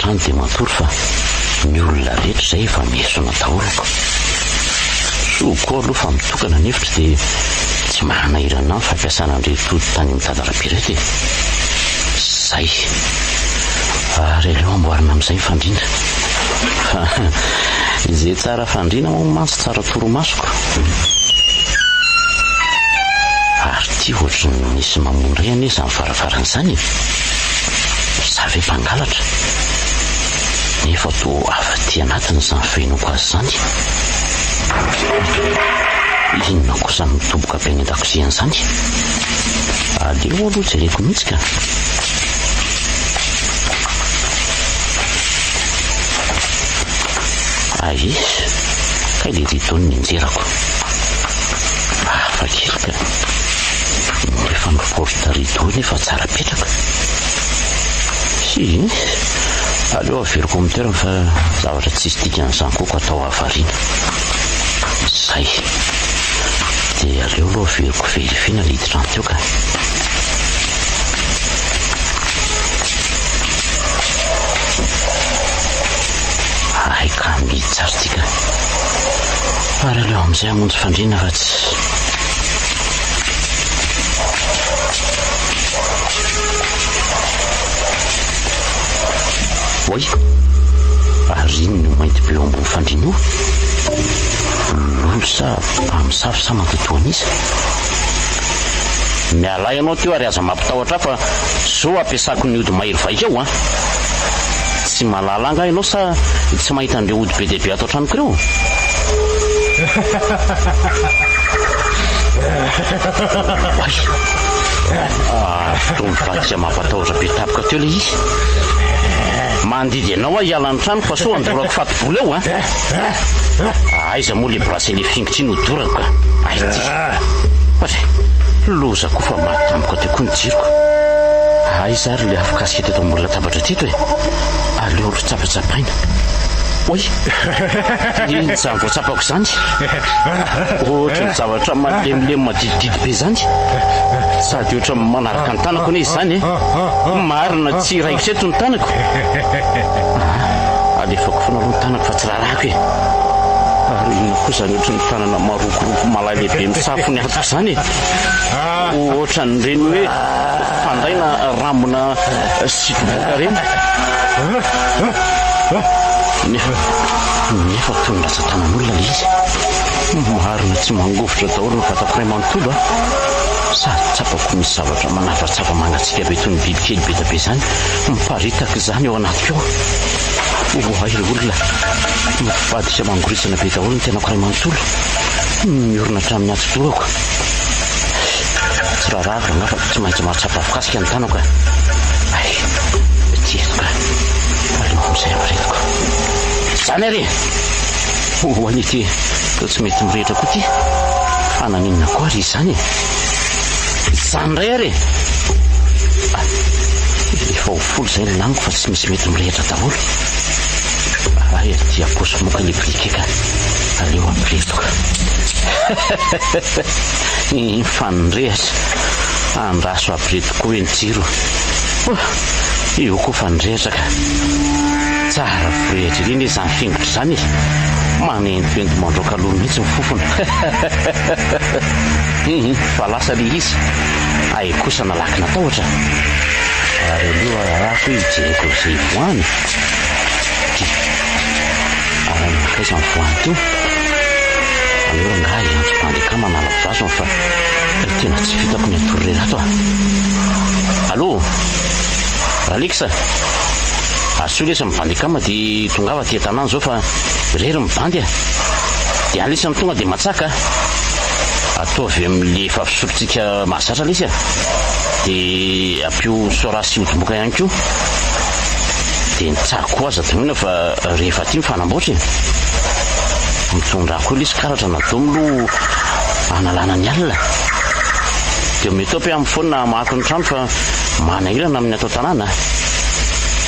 androany dia matory fa ny olona rehetra izay efa miesona daholoka. So koa aloha fa mitokana nefitra dia tsy manahirana ny fampiasana an'ireto tany amin'ny tadarabe reto e. Zay ary aleo amboarina amin'izay fandrina fa izay tsara fandrina moa mantsy tsara toromasoko. Ary tia ohatry nisy mamondray anie izany varavaran'izany zavy mpangalatra nefa to afa-ty anatiny izany fenoko azy izany. Inona kosa mitoboka be any an-dakozia izany? Aleo aloha jereko mihitsy ka. Ai, kay le ritony ninjerako. Hafa kely ka. Rehefa miforitra ritony nefa tsara petraka. Si, aleo averiko amin'ny toerana fa zavatra tsisy dikan'izany koa atao avariana. Zay. Dia aleo aloha averiko verifina le hiditra anteo ka. Ay ka mitsara tika. Ary aleo amin'izay hamonjy fandrina fa tsy Oi, ary iny no mainty be eo ambony fandrina io. Lolo sa mpamosavy sa mantotoana izy. Miala ianao teo ary aza mampitahotra fa zao ampiasako ny ody mahery vaika eo Tsy malala anga ianao sa tsy mahita an'ireo ody be dia be ato an-tranoko ireo? Tombokatsia mampatahotra be tapaka teo le izy. Mandidy ianao hiala ny trano fa so andorako fatibola eo aiza moa le brasy le fingitry ny odorako ka. Aity loza koa fa matamboka teo koa ny jiroko. Aiza ary le afokasika teto ambony latabatra teto aleo ry tsapatsapaina. Oi, iny zany vao tsapako izany. Ohatra ny zavatra malemilemy madidididi be izany. Sady ohatra manaraka ny tanako anie izy izany marina tsy raikitra eto ny tanako. Alefako foana aloha ny tanako fa tsy rarako Ary ino koa izany ohatra ny tanana marokoroko malalehibe misafo ny atoko izany ohatra ny reny hoe fandaina rambona sitroboka reny. Nefa toy ny ratsan-tanan'olona le izy. Marina tsy mangovitra daholo ny vatako ray manontolo sady tsapako misy zavatra manafratsapa mangatsika be toy ny bibikely be tabe izany miparitaka izany eo anatiko eo. Ay olona mivadika mangorisana be daholo ny tenako ray manontolo miorina hatramin'ny atodorako. Tsy raharary nafa tsy maintsy mahatsapa afokasika ny tanako ay tietoka aleo amin'izay amiretiko zany ary hoany ty tsy mety mirehitra koa ty fananinona koa ary izany zany ray ary efa ho folo izay ny laniko fa tsy misy mety mirehitra daholo. Ay ty aposy moka le brike ka aleo amiretiko ny fanindrehatra andraso apiretiko hoe ny jiro io koa fanindrehatra ka tsara firehitra ireny izany fingotra izany manentoento mandroaka aloha mihitsy ny fofona. Fa lasa le izy ay kosa nalaky natahotra ary aleo arafo ijereko izay voany ary nakaiza ny voany teo aleo nga iantso-pandeaka manala vazony fa tena tsy vitako ny atororerato Allô Alexa aso lesa mibandy akama dia tongava ty tanàna zao fa rery mibandy dia alesa tonga dia matsaka ataovy amin'le efa fisotrotsika mahazatra lesy dia ampio sora sy odomboka ihany koa dia nitsako aza tonina fa rehefa ty mifanamboatra mitondra koa lesy karatra natao milo analana ny alina dia mety ao pe amin'ny foana mahako ny trano fa manahirana amin'ny atao tanàna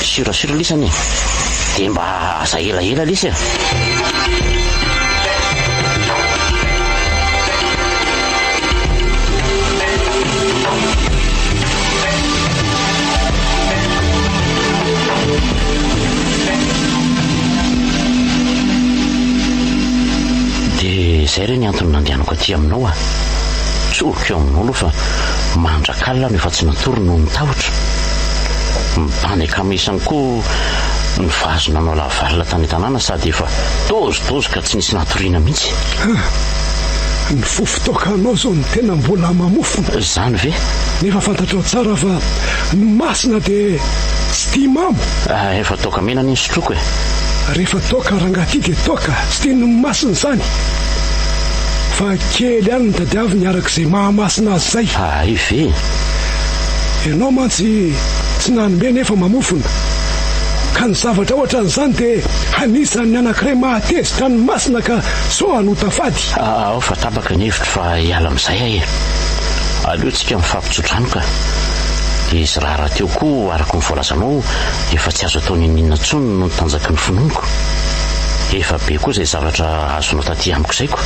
sirasira lisany dia mba aza elaela lesy izay re ny antony nandehanako aty aminao a tsoriko eo aminao aloha fa mandrakalina no efa tsy natory no nitahotra mibany akamisany koa ny vazonanao lavalina tany tanàna sady efa tozotozo ka tsy nisy natoriana mihitsy. Ny fofotokanao zao ny tena mbola mamofona zany ve nefa fantatrao tsara fa ny masina dia tsy tia mamo. Efa toka mena ny sotroko rehefa toka rangaty dia toka tsy tia ny masina zany fa kely ihany ny tadiavy niarak'izay mahamasina azy zay. Ive ianao mantsy tsy nanombe nefa mamofona ka ny zavatra ohatra n'izany dia anisan'ny anankiray mahatezitra ny masina ka so hanotafady. Fa tabaka ny hevitra fa hiala amin'izay aleotsika mifampitsotranoka dia izy raha teo koa araka ny voalazanao efa tsy azo atao ninina ntsony no tanjaky ny fononiko efa be koa izay zavatra azonao taty amiko izayko.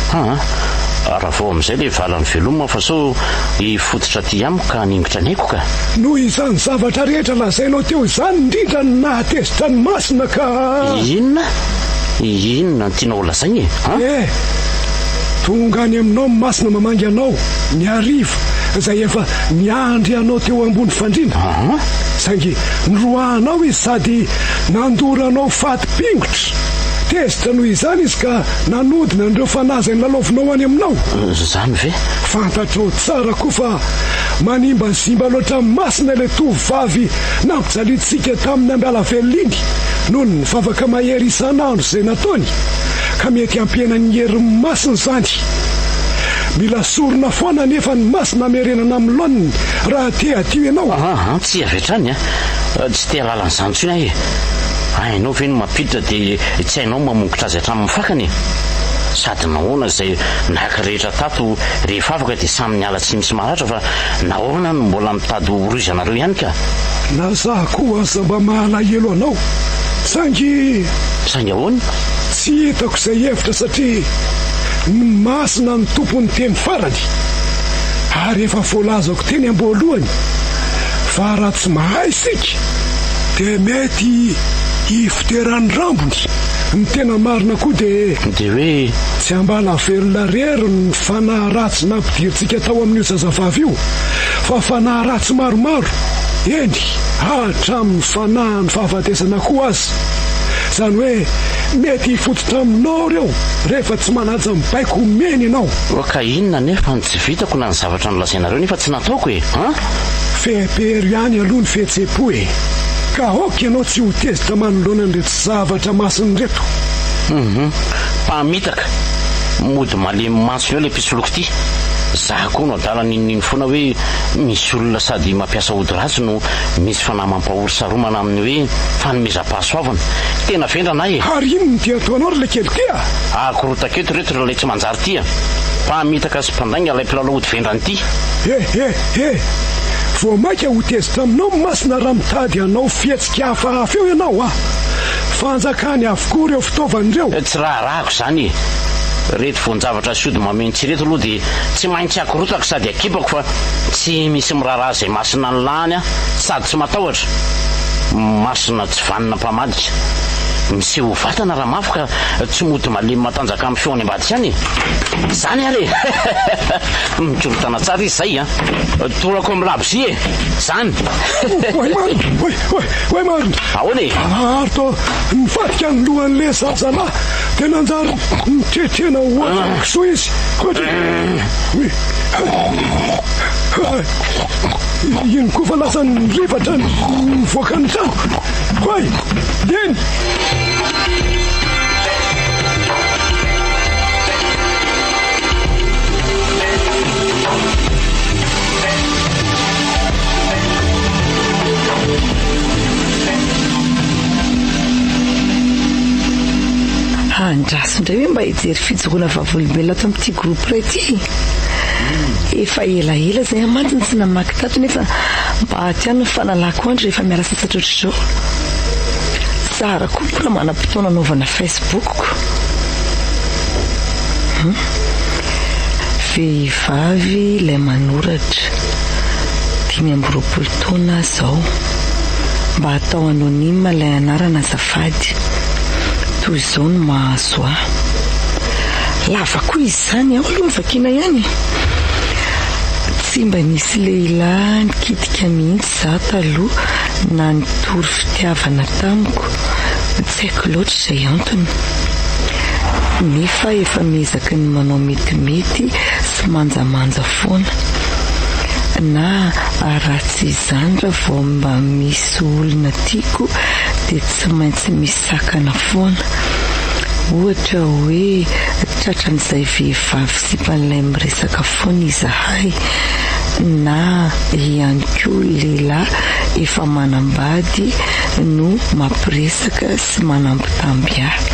Raha vao amin'izay le valany veloma fa so hifototra ty amiko ka ningitra ny aiko ka noho izany zavatra rehetra lazainao teo izany indrindra ny nahatezitra ny masina ka inona ny tianao lazainy tonga any aminao ny masina mamangy anao ny arivo izay efa niandry anao teo ambony fandrina saingy nyroahanao izy sady nandoranao faty-pingotra tezitra noho izany izy ka nanodina an'ireo fanazy ny lalaovinao any aminao. Zany ve fantatrao tsara koa fa manimba zimba loatra masina ilay tovovavy nampijaliantsika tamin'ny ambalavelona iny noho ny vavaka mahery isan'andro izay nataony ka mety ampiena ny herin'ny masina zany. Mila sorona foana nefa ny masina amerenana amin'ny laoniny raha tea tio ianao. Tsy avetrany tsy tea lalan'izany tsony hainao ve no mampiditra dia tsy hainao mamongotra azy hatramin'ny fakany sady nahoana izay naka rehetra tato rehefa afaka dia samy niala tsy misy maratra fa nahoana no mbola mitady roizanareo ihany ka. Na za koa aza mba mahalahelo anao saingy ahoana tsy hitako izay hevitra satria ny masina ny tompony teny farany ary efa voalazako teny amboalohany fa raha tsy mahay sika dia mety ifiteran'ny rambony ny tena marina koa dia hoe tsy ambalavelona rery ny fanahy ratsy nampidirintsika tao amin'io zazavavy io fa fanahy ratsy maromaro eny hatramin'ny fanahiny fahafatesana koa azy zany hoe mety hifototra aminao reo rehefa tsy manaja mibaiko meny ianao. Ka inona nefa ny tsy vitako na ny zavatra nolazainareo nefa tsy nataoko fepery ihany aloha ny fihetsem-po ka aoka ianao tsy ho tezitra manoloana nreto zavatra masiny reto. Mpamitaka mody malemy mantsony eo le mpisoloky ity za koa no adala nininy foana hoe misy olona sady mampiasa ody ratsy no misy fanahy mampahory saromana amin'ny hoe fanomezam-pahasoavana tena vendra na ary ino ny dia ataonao ry le kely tia akorotaketo reto ireo lay tsy manjary tia mpamitaka sy mpandainga lay mpilalao ody vendrany ity vao maika ho tezitra aminao masina raha mitady anao fihetsika hafahafa eo ianao fanjakany avokoa ireo fitaovan'ireo tsy raharahako zany reto vonjavatra sody mamentsy reto aloha dia tsy maintsy akorotako sady akipako fa tsy misy miraharaha izay masina ny lany sady tsy matahotra masina tsy vanina mpamadika miseho vatana raha mafy ka tsy mody malemy matanjaka amin'ny feony ambadika any zany ary mikorotana tsara izy zay torako amin'ny labozia zany marina ahoana arto nifatika ny lohan'le zazalahy tena anjary mitretrena ohatry kisoa izy ino koa fa lasa ny rivatra mivoaka ny trano eny andraso indray hoe mba hijery fijoroana vavolombelona ato amin'ity groupe ray ity efa elaela zay amantiny tsy namaky tato nefa mba tiano ny fanalako andro rehefa miala sasatra ohatr'izao tsara koa mbola manam-potoana anaovana facebookko vehivavy ilay manoratra 5 taona zao mba atao anonima ilay anarana azafady toy izao no mahazo lava koa izy zany aho aloha nivakina ihany. Tsy mba nisy lehilahy nikitika mihitsy za taloha na nitory fitiavana tamiko, tsy haiko loatra izay antony. Nefa efa miezaka ny manao metimety sy manjamanja foana. Na ratsy izany raha vao mba misy olona tiako dia tsy maintsy misakana foana. Ohatra hoe tratran'izay vehivavy sy mpan'ilay miresaka foana izahay, na ihany koa lehilahy efa manambady no mampiresaka sy manambitamby ahy.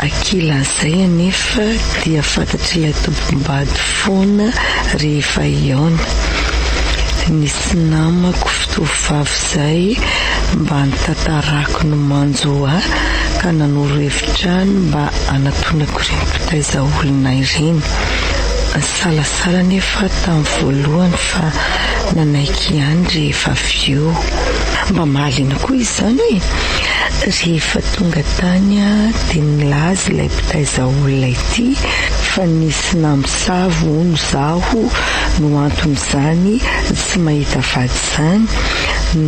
Ankilan'izay anefa dia fantatr'ilay tompom-bady foana rehefa iaona. Nisy namako fitovivavy izay mba nitantarako no manjo ahy ka nanoro hevitrany mba anatonako ireny mpitaiza olona ireny. Salasala nefa tamin'ny voalohany fa nanaiky ihany rehefa avy eo. Mba mahaliana koa izy zany hoe rehefa tonga tany dia nilaza ilay mpitaiza olona ity fa nisy namosavo hono zaho no anton'izany tsy mahita vady izany,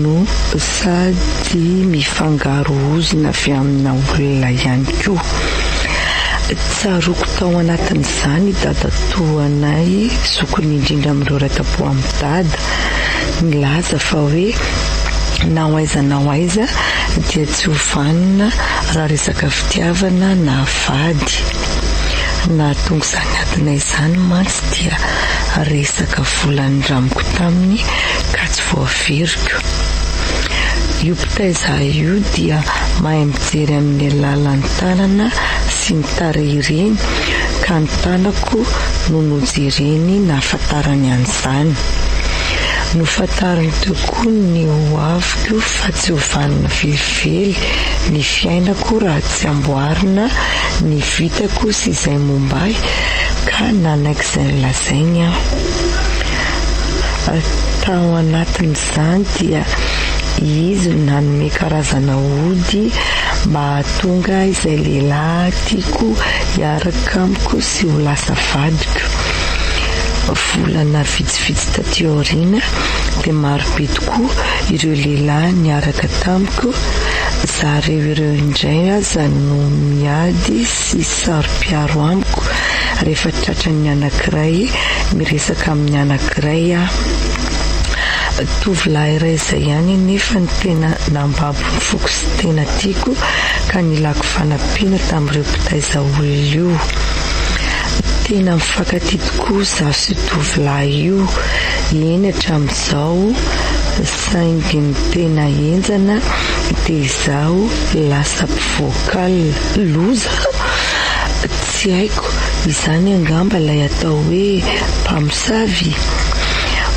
no sady mifangaro ozina avy amina olona ihany koa. Tsaroko tao anatin'izany dadatoanay zokony indrindra amin'ireo ratapo amin'ny dada, nilaza fa hoe na hoaiza dia tsy hovanina raha resaka fitiavana na vady. Na tonga izany adinay izany mantsy dia resaka volany dramiko taminy ka tsy voaveriko. Io mpitaiza io dia mahay mijery amin'ny alalan'ny tanana sy ny tarehy ireny, ka ny tanako no nojereny nahafantarany an'izany. Nofantariny tokoa ny hoaviko fa tsy hovanina velively ny fiainako raha tsy amboarina ny vitako sy izay mombay, ka nanaiky izay nilazainy aho. Tao anatin'izany dia izy nanome karazana ody mba hahatonga izay lehilahy tiako hiaraka amiko sy ho lasa vadiko. Volana vitsivitsy taty aoriana dia marobe tokoa ireo lehilahy niaraka tamiko. Zareo ireo indray aza no miady sy saro-piaro amiko rehefa tratran'ny anankiray miresaka amin'ny anankiray aho. Tovolahy iray izay ihany nefa ny tena nambabo ny foko sy tena tiako ka nilako fanampiana tamin'ireo mpitaiza olona io. Tena mifankatia tokoa zaho sy tovolahy io, eny hatramin'izao, saingy ny tena enjana dia izaho lasa mpivoaka loza. Tsy haiko, izany angamba ilay atao hoe mpamosavy.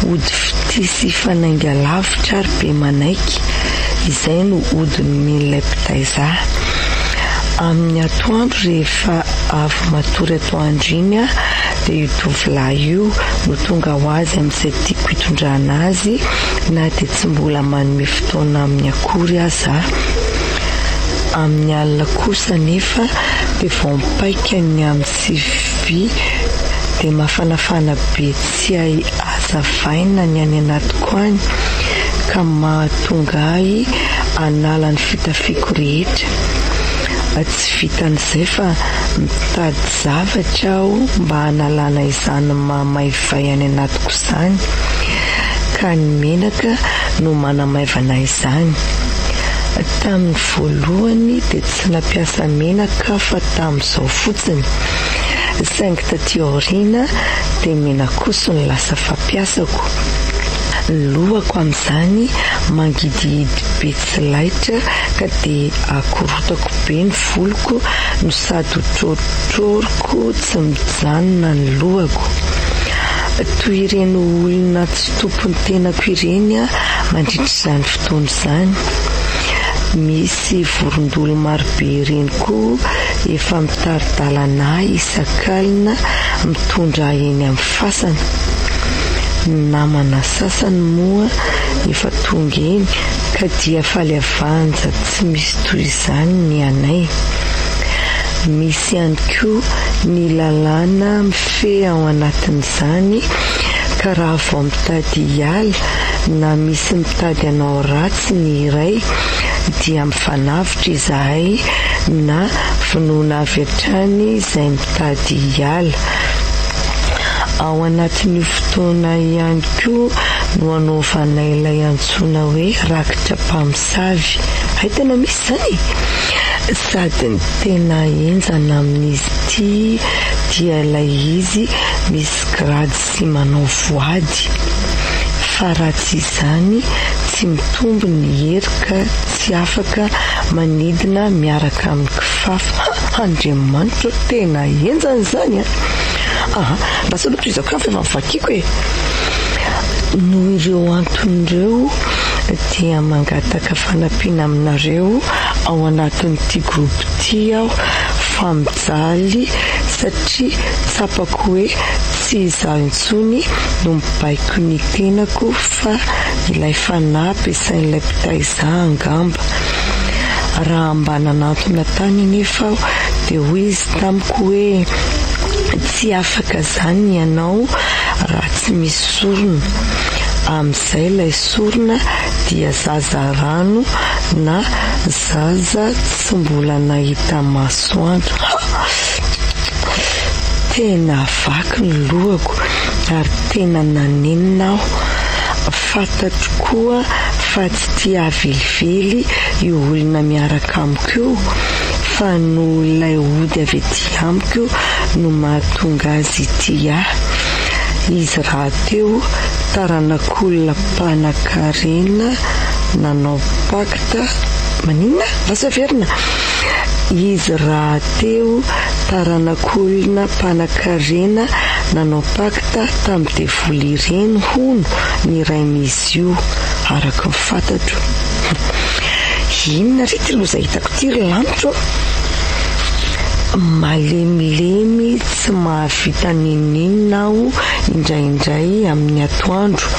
Ody fitisy fanainga lavitra ary be manaiky, izay no ody nomen'ilay mpitaiza. Amin'ny atoandro rehefa avy matory atoandro iny dia io tovolahy io no tonga ho azy amin'izay tiako hitondrana azy, na dia tsy mbola manome fotoana amin'ny akory aza. Amin'ny alina kosa nefa dia vao mipaika ny amin'ny sivy dia mafanafana be tsy hay azavaina ny any anatiko any, ka mahatonga ahy hanala ny fitafiako rehetra. Tsy vitan'izay fa mitady zavatra aho mba hanalana izany mahamaivay any anatiko izany, ka ny menaka no manamaivana izany. Tamin'ny voalohany dia tsy nampiasa menaka fa tamin'izao fotsiny, saingy taty aoriana dia menaka kosa no lasa fampiasako. Lohako amin'izany mangidihidy be tsy laitra ka dia akorotako be ny voloko no sady hotroritroriko tsy mijanona ny lohako. Toy ireny olona tsy tompony tenako ireny mandritra izany fotoana izany. Misy vorondolo marobe ireny koa efa mitaridalana isan-kalina mitondra eny amin'ny fasana. Namana sasany moa efa tonga eny ka dia faly avanja tsy misy toy izany ny anay. misy ihany koa ny lalàna mifehy ao anatin'izany ka raha vao mitady hiala na misy mitady anao ratsy ny iray dia mifanavitra izahay na finoana avy hatrany izay mitady hiala. Ao anatin'io fotoana ihany koa no anaovana ilay antsoina hoe rakitra mpamosavy. Hay tena misy zany sady ny tena enjana amin'izy ity dia ilay izy misy grady sy manao voady, fa raha tsy izany tsy mitombo ny herika, tsy afaka manidina miaraka amin'ny kifafa. Andriamanitra tena enjana zany mba salotra izao ka fa efa mivakiko noho ireo anton'ireo dia mangataka fanampiana aminareo ao anatin'ity groupe ity aho fa mijaly satria tsapako hoe tsy izaho intsony no mibaiko ny tenako fa ilay fanahy ampiasain'ilay mpitaiza angamba. Raha ambananantona tany nefa aho dia hoy izy tamiko hoe tsy afaka zany ianao raha tsy misy sorona. Amin'izay ilay sorona dia zaza rano na zaza tsy mbola nahita masoandro. Tena vaky ny lohako ary tena nanenina aho. Fantatro koa fa tsy tia avelively io olona miaraka amiko io, fa no ilay ody avy ety amiko no mahatonga azy ity ahy. Izy raha teo taranak'olona mpanan-karena nanao pakta maninona vasaverina. Izy raha teo taranak'olona mpanan-karena nanao pakta tamin'ny devoly ireny hono ny iray mizy io araka ny fantatro. Inona ry ty loza hitako ty ry lanitro malemilemy tsy mahavita ninina aho indraindray amin'ny atoandro.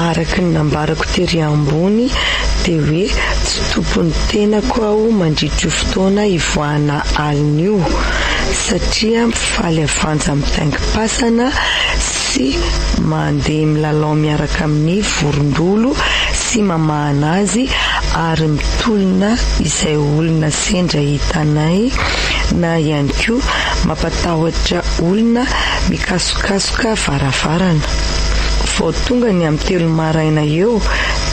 Araka ny nambarako tery ambony dia hoe tsy tompon'ny tenako aho mandritry fotoana ivoahana alin'io satria mifaly avanja amin'ny taingim-pasana sy mandeha milalao miaraka amin'ny vorondolo sy mamahana azy ary mitolona izay olona sendra hitanay na ihany koa mampatahotra olona mikasokasoka varavarana. Vao tonga ny amin'ny 3 maraina eo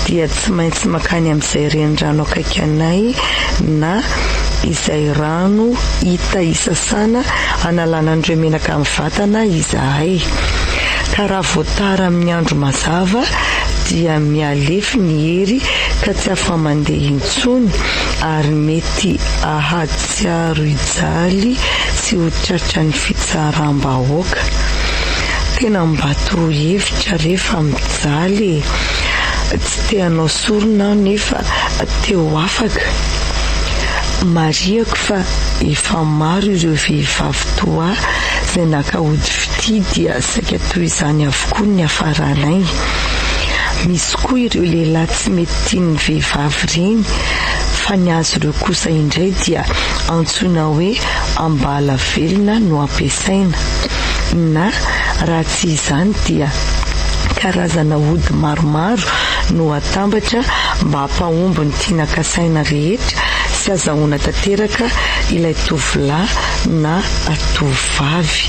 dia tsy maintsy makany amin'izay renirano akaiky anay na izay rano hita isasana analana an'ireo menaka amin'ny vatana izahay. Ka raha voatara amin'ny andro mazava dia mialefy ny hery ka tsy afa mandeha intsony ary mety ahatsiaro ijaly sy ho tratra ny fitsaram-bahoaka. Tena mba torohevitra rehefa mijaly tsy te hanao sorona nefa teo afaka. Mariako fa efa maro ireo vehivavy toa izay nakahody fity dia saika toy izany avokoa ny afaranay. Misy koa ireo lehilahy tsy mety tian'ny vehivavy ireny fa ny azo ireo kosa indray dia antsoina hoe AMBALAVELONA no ampiasaina, na raha tsy izany dia karazana ody maromaro no atambatra mba hampahomby ny tianakasaina rehetra sy azahoana tanteraka ilay tovolahy na tovovavy.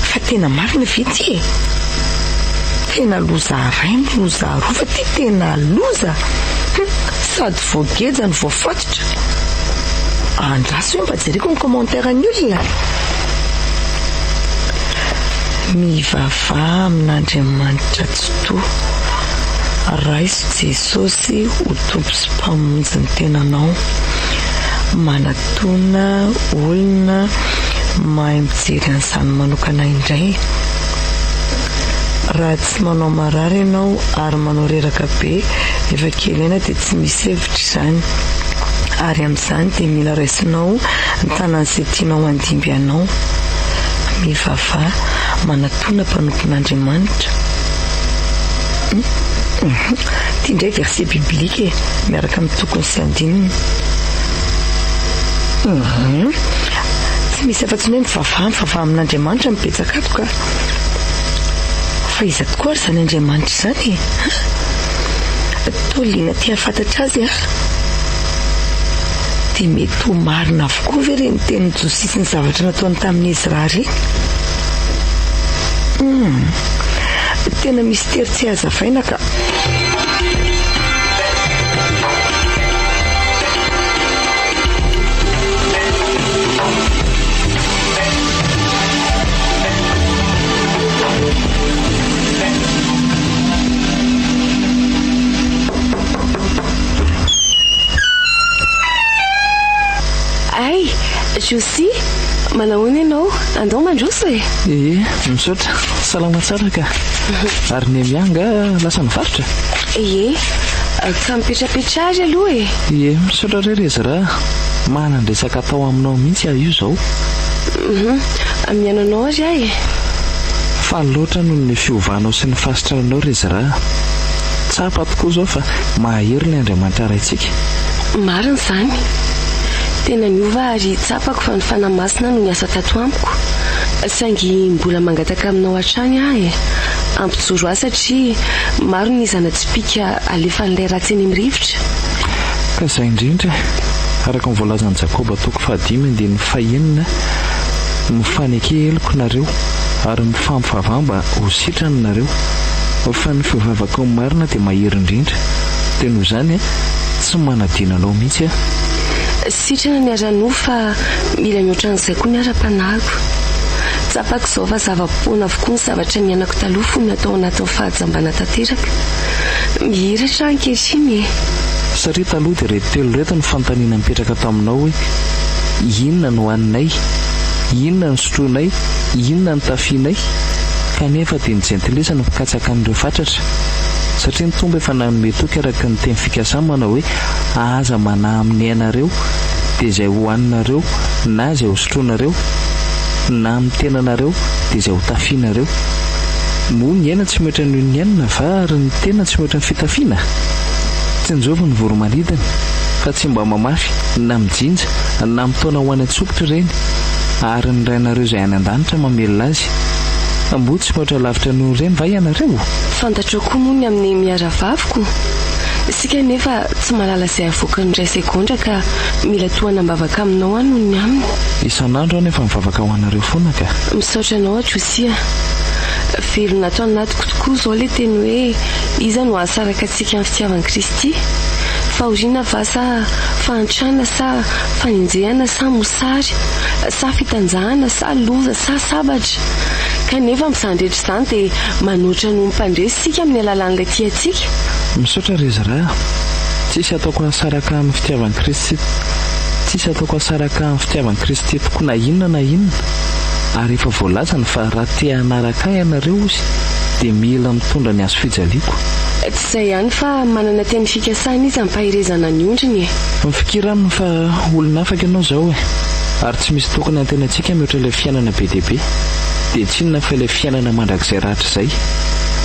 Fa tena marina vity tena loza ray loza roa fa ty tena loza sady voageja ny voafatotra. Andraso hoe mba jereko ny commentaire ny olona. Mivavah amin'Andriamanitra tsy toa. Raiso Jesosy ho tompo sy mpamonjy ny tenanao. Manatona olona mahay mijery an'izany manokana indray. Raha tsy manao marary ianao ary manao reraka be efa kely ena dia tsy misy hevitra izany. Ary amin'izany dia mila raisinao ny tanan'izay tianao andimby anao. Mivavah manatona mpanompon'Andriamanitra. Ty indray verset biblike miaraka amin'ny tokony sy andininy. Tsy misy afa-tsy hoe mivavaha amin'Andriamanitra mibetsaka ato ka fa iza tokoa ary zany Andriamanitra izany toliana tia fantatra azy dia mety ho marina avokoa ve reny teny josisy ny zavatra nataony tamin'izy raha reny. Tena mystère tsy hazavaina ka. Ay, Josie, manahoana ianao? Andao mandroso e? Misaotra, salama tsara ka. Ary ny mianga lasa nivarotra? Ka mipetrapetrary aloha e. Misaotra rezy raha. Manandresaka atao aminao mihitsy io zao. Mihainoanao ary ahy. Fa loatra noho ny fiovanao sy ny fasitranao rezy raha. Tsapa tokoa zao fa mahery ny Andriamanitra raintsika. Marina izany. Tena niova ary tsapako fa ny fanamasina no niasa tato amiko. Saingy mbola mangataka aminao hatrany ahy. Ampijoro ahy satria maro ny zana-tsipika alefan'ilay ratsy eny amin'ny rivotra. Ka izay indrindra, araka ny voalazan'i Jakoba toko 5:5 mifaneke eloko nareo ary mifampivavamba ho sitrany nareo. Fa ny fivavaka marina dia mahery indrindra. Dia noho izany tsy manadinanao mihitsy sitrana ny arano fa mila mihoatra an'izay koa ny ara-panahiko. Tsapako izao fa zava-poana avokoa ny zavatra nianako taloha fony natao anatin'ny fahajambana tanteraka. Mihiratra ankehitriny satria taloha dia reto telo reto ny fanontaniana mipetraka taminao hoe inona no haninay, inona ny sotroinay, inona ny tafianay, kanefa dia ny jentilesa no pikatsaka an'ireo fatratra. Satria ny tomba efa nanome toky araka ny teny fikasana manao hoe aza manahy amin'ny ainareo dia izay ho haninareo na izay ho sotroinareo na amin'ny tenanareo dia izay ho tafianareo. Moa ny aina tsy mihoatra ny ny ainina fa ary ny tena tsy mihoatra ny fitafiana. Tsy njovy ny voromanidina fa tsy mba mamafy na mijinja na mitaona ho any an-tsokitra ireny ary ny rainareo izay any an-danitra mamelona azy. Mbo tsy mihoatra lavitra noho ireny va ianareo? Fantatro koa moa ny amin'ny miaravaviko. Isika nefa tsy malala izay avoaka ny 2 sekondra ka mila toana mbavaka aminao any noho ny aminy. Isan'andro aho nefa mivavaka ho anareo foana ka. Misaotra anao Josia. Velona atao anatiko tokoa izao ilay teny hoe iza no ahasaraka antsika amin'ny fitiavan'i Kristy. Fahoriana va sa fahantrana sa fanenjehana sa mosary sa fitanjahana sa loza sa sabatra. Kanefa misandretra izany dia manoatra no mipandresy sika amin'ny alalan'ilay tiantsika. Misaotra rezy raha. Tsisy ataoko ahasaraka amin'ny fitiavan'i Kristy. Tsisy ataoko ahasaraka amin'ny fitiavan'i Kristy tokoa na inona. Ary efa voalazana fa raha tia hanaraka ianareo izy dia mila mitondra ny azo fijaliako. Tsy izay ihany fa manana teny fikasana izy ampahirezana ny ondriny. Mifikirana fa olona afaka ianao izao ary tsy misy tokony antenantsika mihoatra ilay fiainana be dia be. Dia tsy inona fa ilay fiainana mandrakizay raatra izay.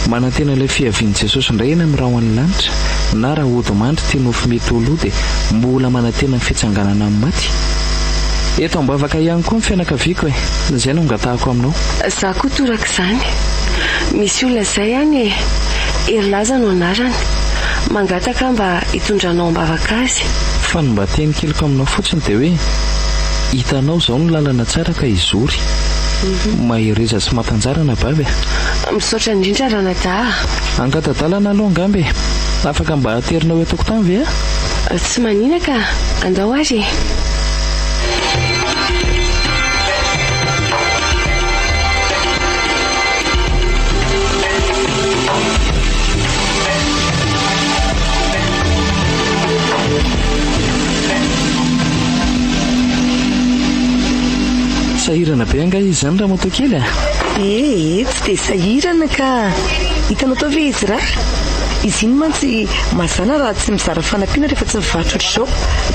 Manantena ilay fiavian'i Jesosy indray eny amin'ny raha ho any lanitra na raha ody mandry tia nofo mety oloha dia mbola manantena ny fitsanganana amin'ny maty. Eto ambavaka ihany koa ny fianakaviako izay no angatahako aminao. Za koa toraka izany. Misy olona izay any Erilaza no anarany. Mangataka mba hitondranao ambavaka azy. Fa ny mba teny keliko aminao fotsiny dia hoe hitanao izao no lalana tsara ka izory. Mahireza sy matanjarana bavy. Misaotra indrindra ranadaha. Angatadalana aloha angambe. Afaka mba aterinao eto tany ve? Tsy manina ka andao ary. Sahirana be anga izy zany raha moto kely tsy dia sahirana ka hitanao tao ve izy raha izy iny mantsy mazana raha tsy mizara fanampiana rehefa tsy mivarotra ohatr'izao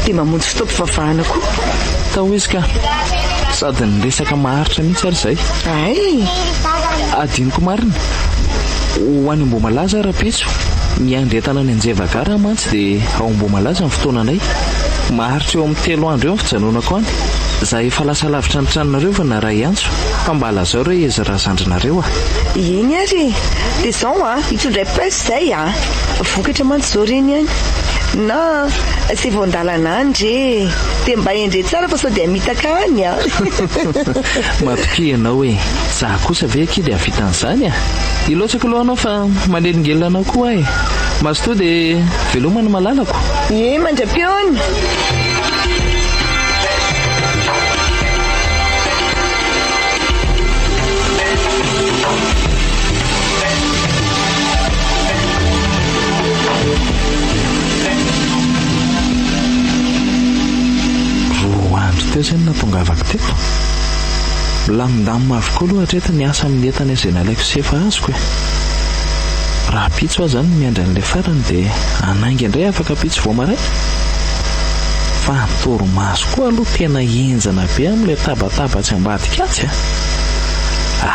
dia mamonjy fotoam-pivavahana koa. Tao izy ka sady niresaka maharitra mihitsy ary izay. Adiniko marina ho any Amboamalaza raha-petso miandry entana ny anjevagara mantsy dia ao Amboamalaza ny fotoananay maharitra eo amin'ny 3 andro eo ny fijanonako any. Za efa lasa lavitra ny tranonareo fa na ray antso fa mbala zao reo izy raha zandrinareo eny ary dia zao hitondray presy zay vokatra mantsy zao reny any na sy voandalana andre dia mba endre tsara fa sao dia mitaka any matoky ianao hoe za kosa ve kidy havitan'izany ilotsako aloha anao fa manelingelina anao koa maso to dia velomany malalako mandra-piony teo zany natongavako teto lamindamina avokoa aloha hatreto ny asa amin'ny entana izay nalaiko sefa azoko raha pitso aho zany miandra n'ilay farany dia anainga indray afaka pitso voamaray fa mitoromaso koa aloha tena enjana be amin'ilay tabatabatsy ambadika atsy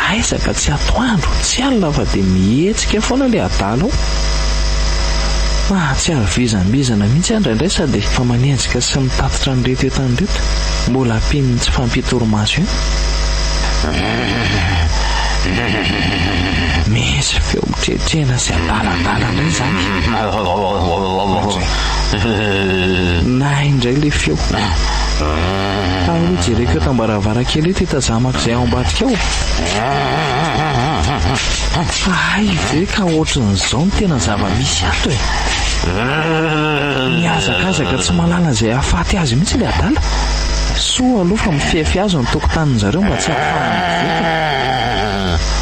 aizaka tsy atoandro tsy alina fa dia mihetsika foana ilay adalo tsy avizambizana mihitsy andraindray sady fa manenjika sy mitatitra ny reto etany reto mbola ampininy tsy fampitoromaso io misy feo mitretrena sy adaladala indray zany na indray le feo jereko eo tambaravarakely eo tetazamako izay ao ambadika ao ve ka ohatran'izao no tena zava-misy ato miazakazaka tsy malala izay ahafaty azy mihitsy ilay adala soa aloha fa mifefy azo ny tokotanin zareo mba tsy ahafahany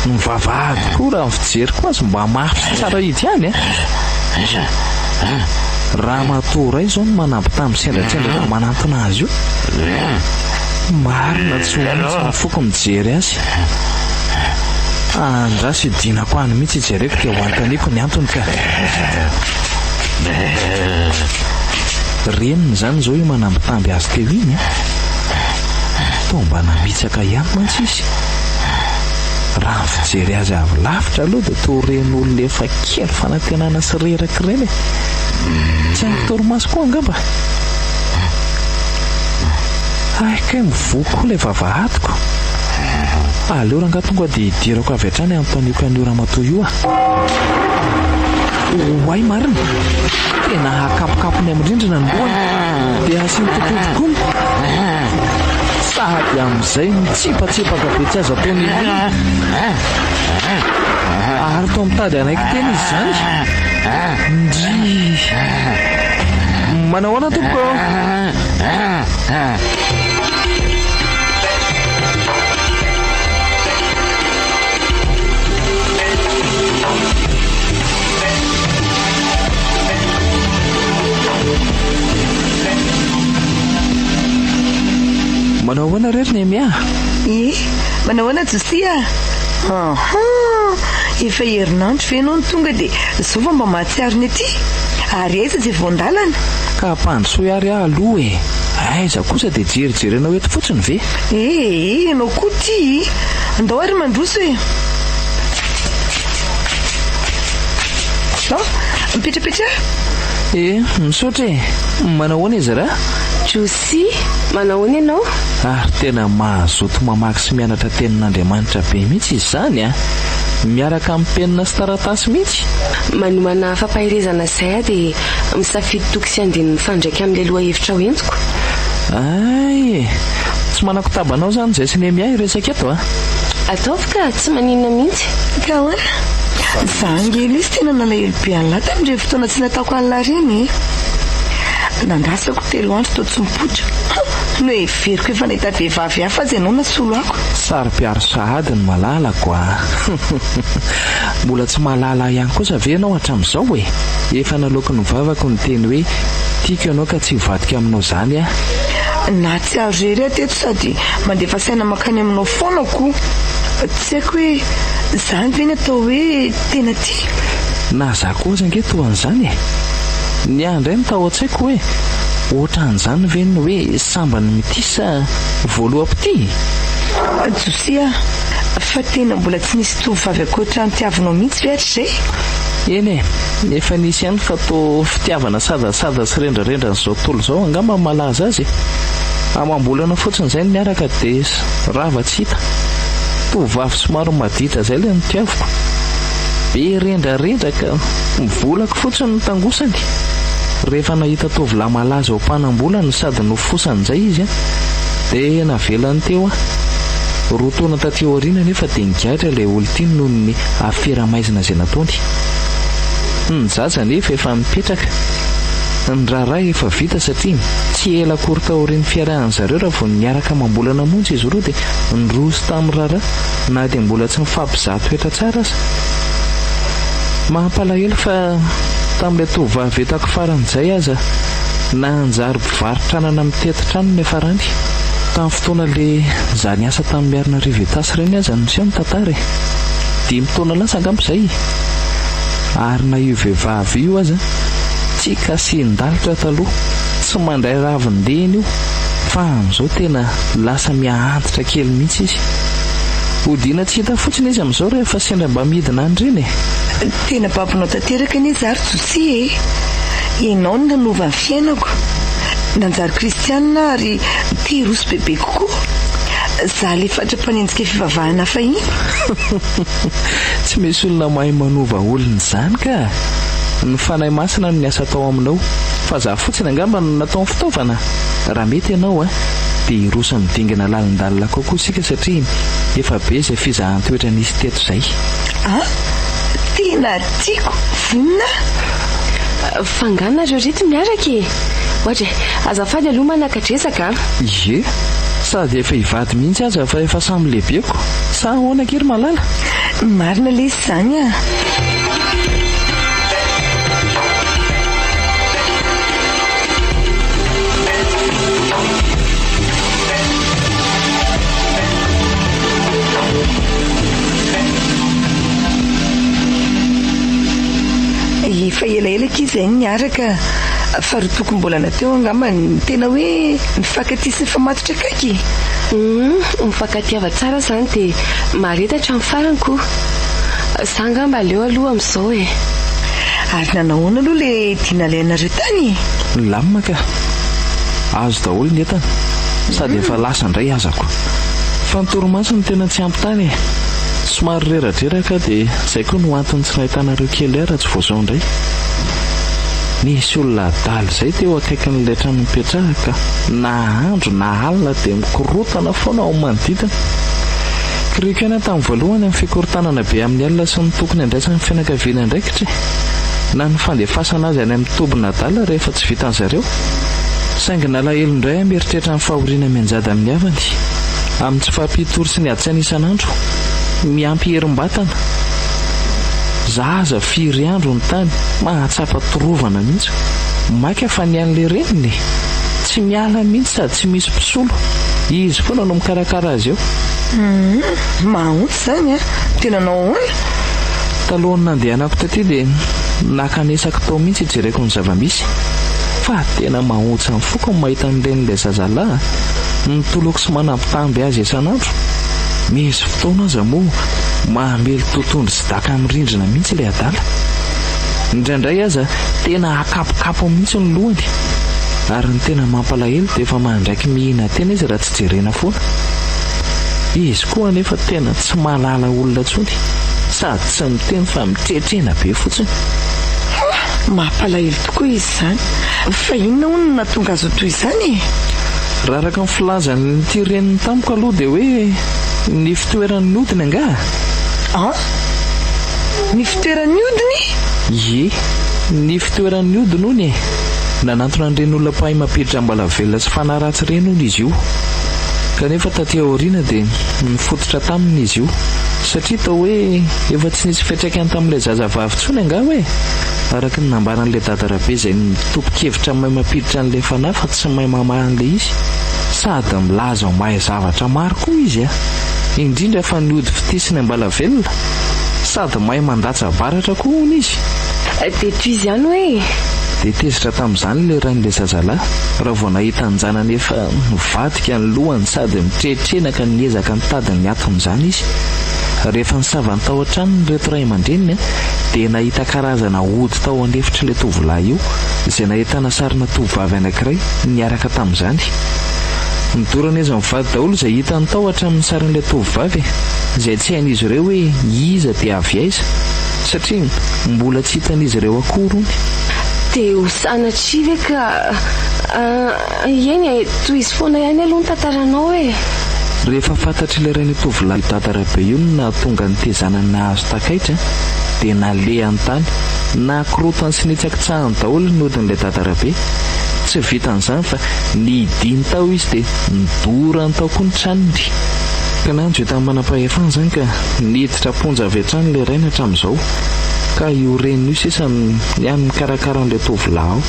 mivavahady koa raha mifijery koa azy mba mafy sy tsara hidy ihany raha matoray zao no manampy tamin'ny sendratsendra raha manantona azy io marina tsy hoanitsy mafoko mijery azy andrasy dinako any mihitsy ijereko dia ho antaniko ny antony ka reniny zany zao io manambitamby azy teo iny to mba namitsaka ihany mantsy izy raha fijery azy avy lavitra aloha dia to ren'olona efa kely fanantenana sy reraka ireny tsy haitoromaso koa angamba kay mivoako ilay vavahadiko aleo ranga tonga dia hidirako avy hatrany ampaniko an'io matoa io hoay marina tena hakapokapony amin'ny rindrina ny lohany dia asiany tokotokomy sady amin'izay mitsipatsipaka be tsy aza ataony ary to mitady anaiky tena izy zany ndry manao ahoana tompoko manao ahoana rery ny mia manao ahoana josia efa herinandro ve ianao ny tonga dia zao fa mba mahatsiaro ny aty ary aiza izay voandalana ka ampandrosoa ary aloha aiza kosa dia jerijery anao eto fotsiny ve ianao koa ty andao ary mandroso mipetrapetra misaotra manao ahoana izy raha josi manao ahoana ianao ary tena mahazoto mamaky sy mianatra tenin'Andriamanitra be mihitsy izy zany miaraka amin'ny penina sy taratasy mihitsy manomana fampahirezana izay dia misafidy toky sy andininy fandraika amin'ilay loha hevitra ho entiko tsy manako tabanao zany izay sy nemy iresaka eto ataovy tsy maninona mihitsy ka zangely izy tena nalahelo be an'lahy tamin'ireo fotoana tsy nataoko an'la reny nandrasako 3 andro to tsy mipotra no everiko efa nahita vehivavy hafa azy ianao nasolo ako sary-piaro sahady ny malalako mbola tsy malala ihany kosa ve ianao hatramin'izao efa nalaoko ny vavako ny teny hoe tiako ianao ka tsy hivadika aminao zany na tsy arery ateto sady mandefa saina makany aminao foanako tsy haiko hoe zany ve ny atao hoe tena ty na za koa zange toan'izany ny andray ny tao an-tsaiko hoe ohatran'izany ve ny hoe sambany mitisa voaloha-pity josia fa tena mbola tsy nisy tovavy akoatra ny tiavinao mihitsy ve hatrizay eny efa nisy ihany fa to fitiavana sadasada sy rendrarendra n'izao tontolo izao angamba malaza azy amambolana fotsiny izay niaraka dia rava tsy hita tovavy somaro maditra izay ilay nitiaviko be rendrarendra ka mivolako fotsiny ny tangosany rehefa nahita tovolahy malaza ao mpanambolana sady nofosan'izay izy dia navelany teo roa taona taty aoriana nefa dia nigatra ilay olon-tiny noho ny afera-maizina izay nataony. Ny zaza nefa efa mipetraka, ny raharaha efa vita satria tsy ela akory taorian'ny fiarahan'zareo raha vao niaraka mambolana monjy izy roa dia nroso tamin'ny raharaha na dia mbola tsy mifampizaha toetra tsara aza. Mahampalahelo fa tamin'ilay tovavy etako faran'izay aza na anjary mpivarotrana mitety-trano ny farany. Tamin'ny fotoana ilay za niasa tamin'ny miarina rivetasy ireny aza niseo ny tantara 5 taona lasa angamba izay. Ary na io vehivavy io aza tsy kasindalitra taloha, tsy mandray ravin-deny io fa amin'izao tena lasa miahantitra kely mihitsy izy. Odiana tsy hita fotsiny izy amin'izao rehefa sendra mba midina andreny. Tena babinao tanteraka ny zary tsosia ianao ny nanova ny fiainako, nanjary kristianina ary tirosy bebe kokoa. Za le fatra-panenjika fivavahana fahiny. Tsy misy olona mahay manova olona izany ka. Ny fanahy masina no niasa tao aminao, fa za fotsiny angamba no natao fitaovana. Raha mety ianao dia irosa midingana lalindalina kokoa sika satria efa be izay fizahan-toetra nisy teto izay. Tena tiako vonina. Fanganareo reto miaraka ohatra azafady aloha manakatresaka. Ie, sady efa hivady mihitsy aza fa efa samy lehibeko. Sa ahoana kery malala? Marina le izany efa elaelaka izay niaraka fa ry tokony mbola nateo angamba tena hoe nifankaty fa matotra akaiky. Mifankatiava tsara izany dia maretatra amin'ny faranko. Za angamba aleo aloha amin'izao Ary nanahoana aloha le tiana alainareo tany? Lamina ka. Azo daholo ny entana sady efa lasa indray azako. Fa ny torimaso tena tsy ampy tany. Somary reradreraka dia izay koa no antony tsy nahitanareo kely raha tsy vao izao indray. Nisy olona adaly izay teo akaikin'ilay trano mipetrahaka, na andro na alina dia mikorotana foana ao manodidina. Kiriko ihany tamin'ny voalohany amin'ny fikorotanana be amin'ny alina sy ny tokony andraisan'ny fianakaviana indraikitra. Na ny fandefasana azy any amin'ny tobina adala rehefa tsy vitan zareo. Saingy nalahelo indray mieritreritra ny fahoriana mianjada amin'ny havany amin'ny tsy fahampitory sy ny ady-tsaina isan'andro. Miampy herim-batana. Zaza 4 andro ny tany, mahatsapa torovana mihitsy. Maika fa nian'le reniny, tsy miala mihitsy sady tsy misy mpisolo. Izy foana no mikarakara azy eo. Mahontsy izany tena nahoana? Talohany nandehanako taty dia nakanesako tao mihitsy ijereko ny zava-misy. Fa tena mahontsy amin'ny foko mahita an'iren'ilay zazalahy nitoloko sy manampitamby azy isan'andro. Misy fotoana aza moa mahamely totondry sy daka amin'ny rindrina mihitsy ilay adala. Indraindray aza tena akapokapo mihitsy ny lohany. Ary ny tena mampalahelo dia efa mandraiky mihina tena izy raha tsy jerena foana. Izy koa anefa tena tsy mahalala olona tsony sady tsy miteny fa mitretrena be fotsiny. Mampalahelo tokoa izy izany. Fa inona hono no nahatonga azy toy izany? Raha araka ny filazany ty reniny tamiko aloha dia hoe ny fitoeran'ny odiny anga. Ny fitoeran'ny odiny? Ie, ny fitoeran'ny odiny hony. Nanantona an'ireny olona mpahay mampiditra AMBALAVELONA sy fanaratsy ireny hono izy io. Kanefa taty aoriana dia nifototra taminy izy io satria tao hoe efa tsy nisy fiantraikany tamin'ilay zazavavy tsony anga hoe. Araka ny nambaran'ilay dada Rabe izay nitopon-kevitra mahay mampiditra an'ilay fanahy fa tsy mahay mamaha an'ilay izy. Sady milaza ho mahay zavatra maro koa izy indrindra fa ny ody fitisiny AMBALAVELONA. Sady mahay mandatsa baratra koa hono izy. Dia toy izy ihany hoe dia tezitra tamin'izany ilay rain'ilay zazalahy raha vao nahita anjana efa mivadika ny lohany sady mitrehitrena niezaka nitady ny aton'izany izy. Rehefa nisava ny tao an-tranony reto ray aman-dreniny dia nahita karazana ody tao anefitra ilay tovolahy io izay nahitana sarina tovovavy anankiray niaraka tamin'izany. Nidorana izy mivady daholo izay hitany tao hatramin'ny sarin'ilay tovovavy izay tsy hain'izy ireo hoe iza dia avy aiza satria mbola tsy hitan'izy ireo akory. Dia hosanatry ve ka eny toy izy foana ihany aloha ny tantaranao e. Rehefa fantatry ilay rany tovolahy tantara be io na tonga nitezanany nahazo takaitra dia naleha an-tany na korotany sy nitsakitsahany daholo ny odin'ilay tantara be. Tsy vitan'izany fa nidiny tao izy dia nidorany tao koa ny tranony. Ka nanjo tamin'ny manam-pahefana izany ka niditra ponja avy hatrany ilay rainy hatramin'izao ka io reniny io sisa ny any mikarakara an'ilay tovolahy ao.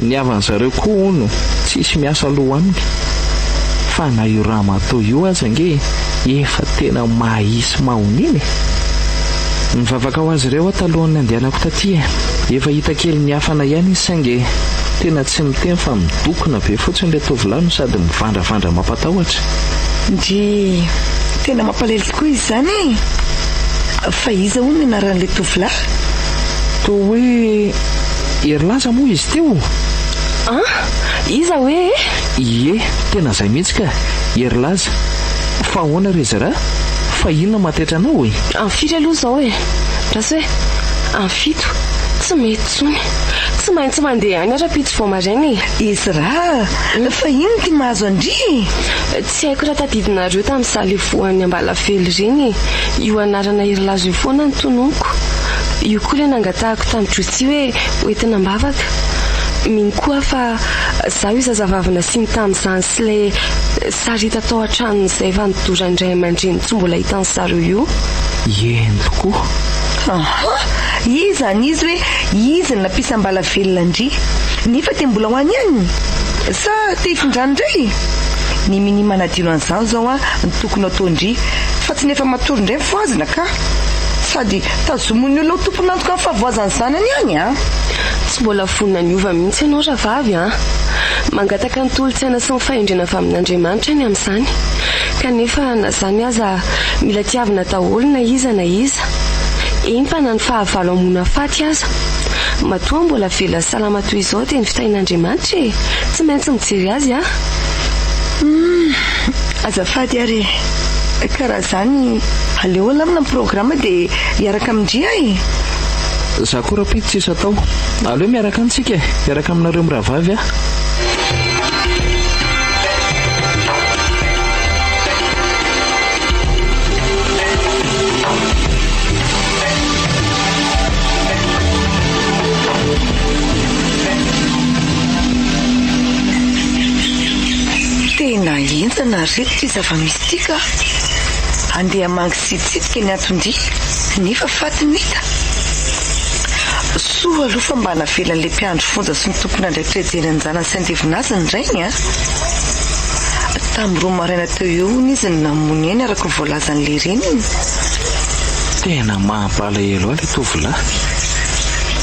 Ny avan'izareo koa ono tsisy miasa loha aminy fa na io raha matao io aza nge efa tena mahisy mahoniny. Mivavaka ho azy ireo talohan'ny andehanako taty efa hita kely ny hafana ihany izy saingy tena tsy miteny fa midokona be fotsiny ilay tovolahy no sady mivandravandra mampatahotra. Ndry tena mampalahelo tokoa izy zany fa iza hono ny anaran'ilay tovolahy? Toa hoe Erilaza moa izy teo. Iza hoe? Ie, tena izay mihitsy ka Erilaza. Fa ahoana ry zara? Fa inona matetra anao e? Amfiry aloha izao e. Rasy hoe amfito tsy mety tsony. Tsy maintsy mandeha any ara-pitsy vao maraina e. Izy raha fa ino ty mahazo andry? Tsy haiko raha tadidinareo tamin'ny saly voan'ny ambalavelo reny io anarana Erilaza io foana ny tononoko. Io koa ilay nangatahako tamin'ny Jotsy hoe hoentina mbavaka. Mino koa fa zaho io zazavavina siny tamin'izany sy ilay sarita tao an-tranony izay efa nidora indray aman-dreny tsy mbola hitan'ny zareo io. Eny tokoa. Iza n'izy hoe izy ny nampisa ambalavelona ndry nefa te mbola ho any ihany sa te hifindrany indray? Ny mini manadino an'izany zao ny tokony atao ndry fa tsy nefa matory indray mivoazina ka sady tazomony olo tomponantoka amin'ny fahavoazany zanany ihany Tsy mbola vonina niova mihitsy ianao ravavy mangataka ny tolotsaina sy ny fahendrena avy amin'Andriamanitra ny amin'izany kanefa na zany aza mila tiavina daholo na iza eny fa na ny fahavalo amona faty aza matoa mbola vela salama toy izao dia ny fitahin'Andriamanitra e. Tsy maintsy mijery azy azafady ary karaha zany aleo alamina ny programa dia hiaraka amindria Za koa rapito tsisy atao. Aleo miaraka antsika miaraka aminareo miravavy Tena enjana reto ty zava-mistika andeha mangisitsitika ny atondry nefa fatiny hita soa aloha fa mba navelan'ilay mpiandro fonja sy ny tompona ndraikitra jeren'ny zanany sy andevinazy ny rainy tamin'ny roa maraina teo eo ny izy ny namony eny araka ny voalazan'ilay reniny. Tena mampalahelo ilay tovolahy.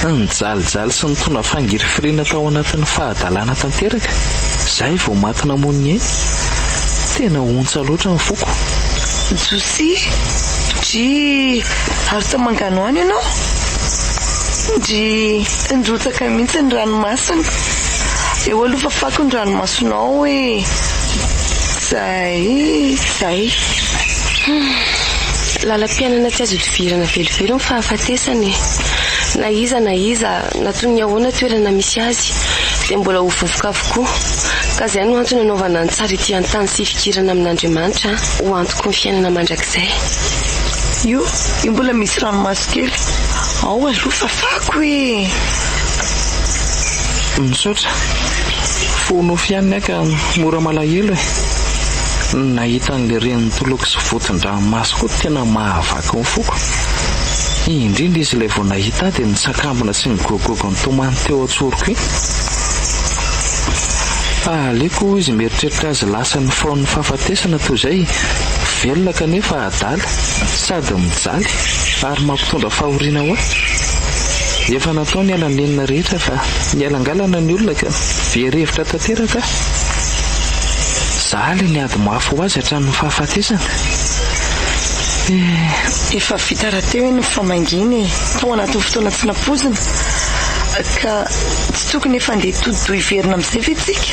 Nijalijaly sy nitondra fangirifirina tao anatin'ny fahadalàna tanteraka izay vao maty namony eny. Tena ontsa loatra ny foko. Josi dry ary ta mangano any ianao dry ndrotsaka mihitsy ny ranomasina eo aloha fa fako ny ranomasonao hoe zay lalam-piainana tsy azo idivirana velivelo ny fahafatesany na iza natoy ny ahoana toerana misy azy dia mbola ho vovoka avokoa ka izay no antony anaovana ny tsara ety an-tany sy fikirana amin'Andriamanitra ho antoko ny fiainana mandrakizay. Io mbola misy ranomaso kely ao aloha fa fako misaotra fono fianina ka mora malahelo nahita n'ilay reniny toloko sy votin-dranomaso koa tena mahavaka ny foko. Indrindra izy ilay vao nahita dia nitsakambona sy nigogogo ny tomany teo antsoriko aleko izy mieritreritra azy lasa ny faon'ny fahafatesana toy izay velona kanefa adala sady mijaly ary mampitondra fahoriana ho efa natao ny alanenina rehetra fa nialangalana ny olona ka verevitra tanteraka. Zaly ny ady mafo ho azy hatramin'ny fahafatesana. Efa vita raha teo ny famanginy tao anatin'ny fotoana tsy napozina ka tsy tokony efa andeha todido iverina amin'izay vetsika.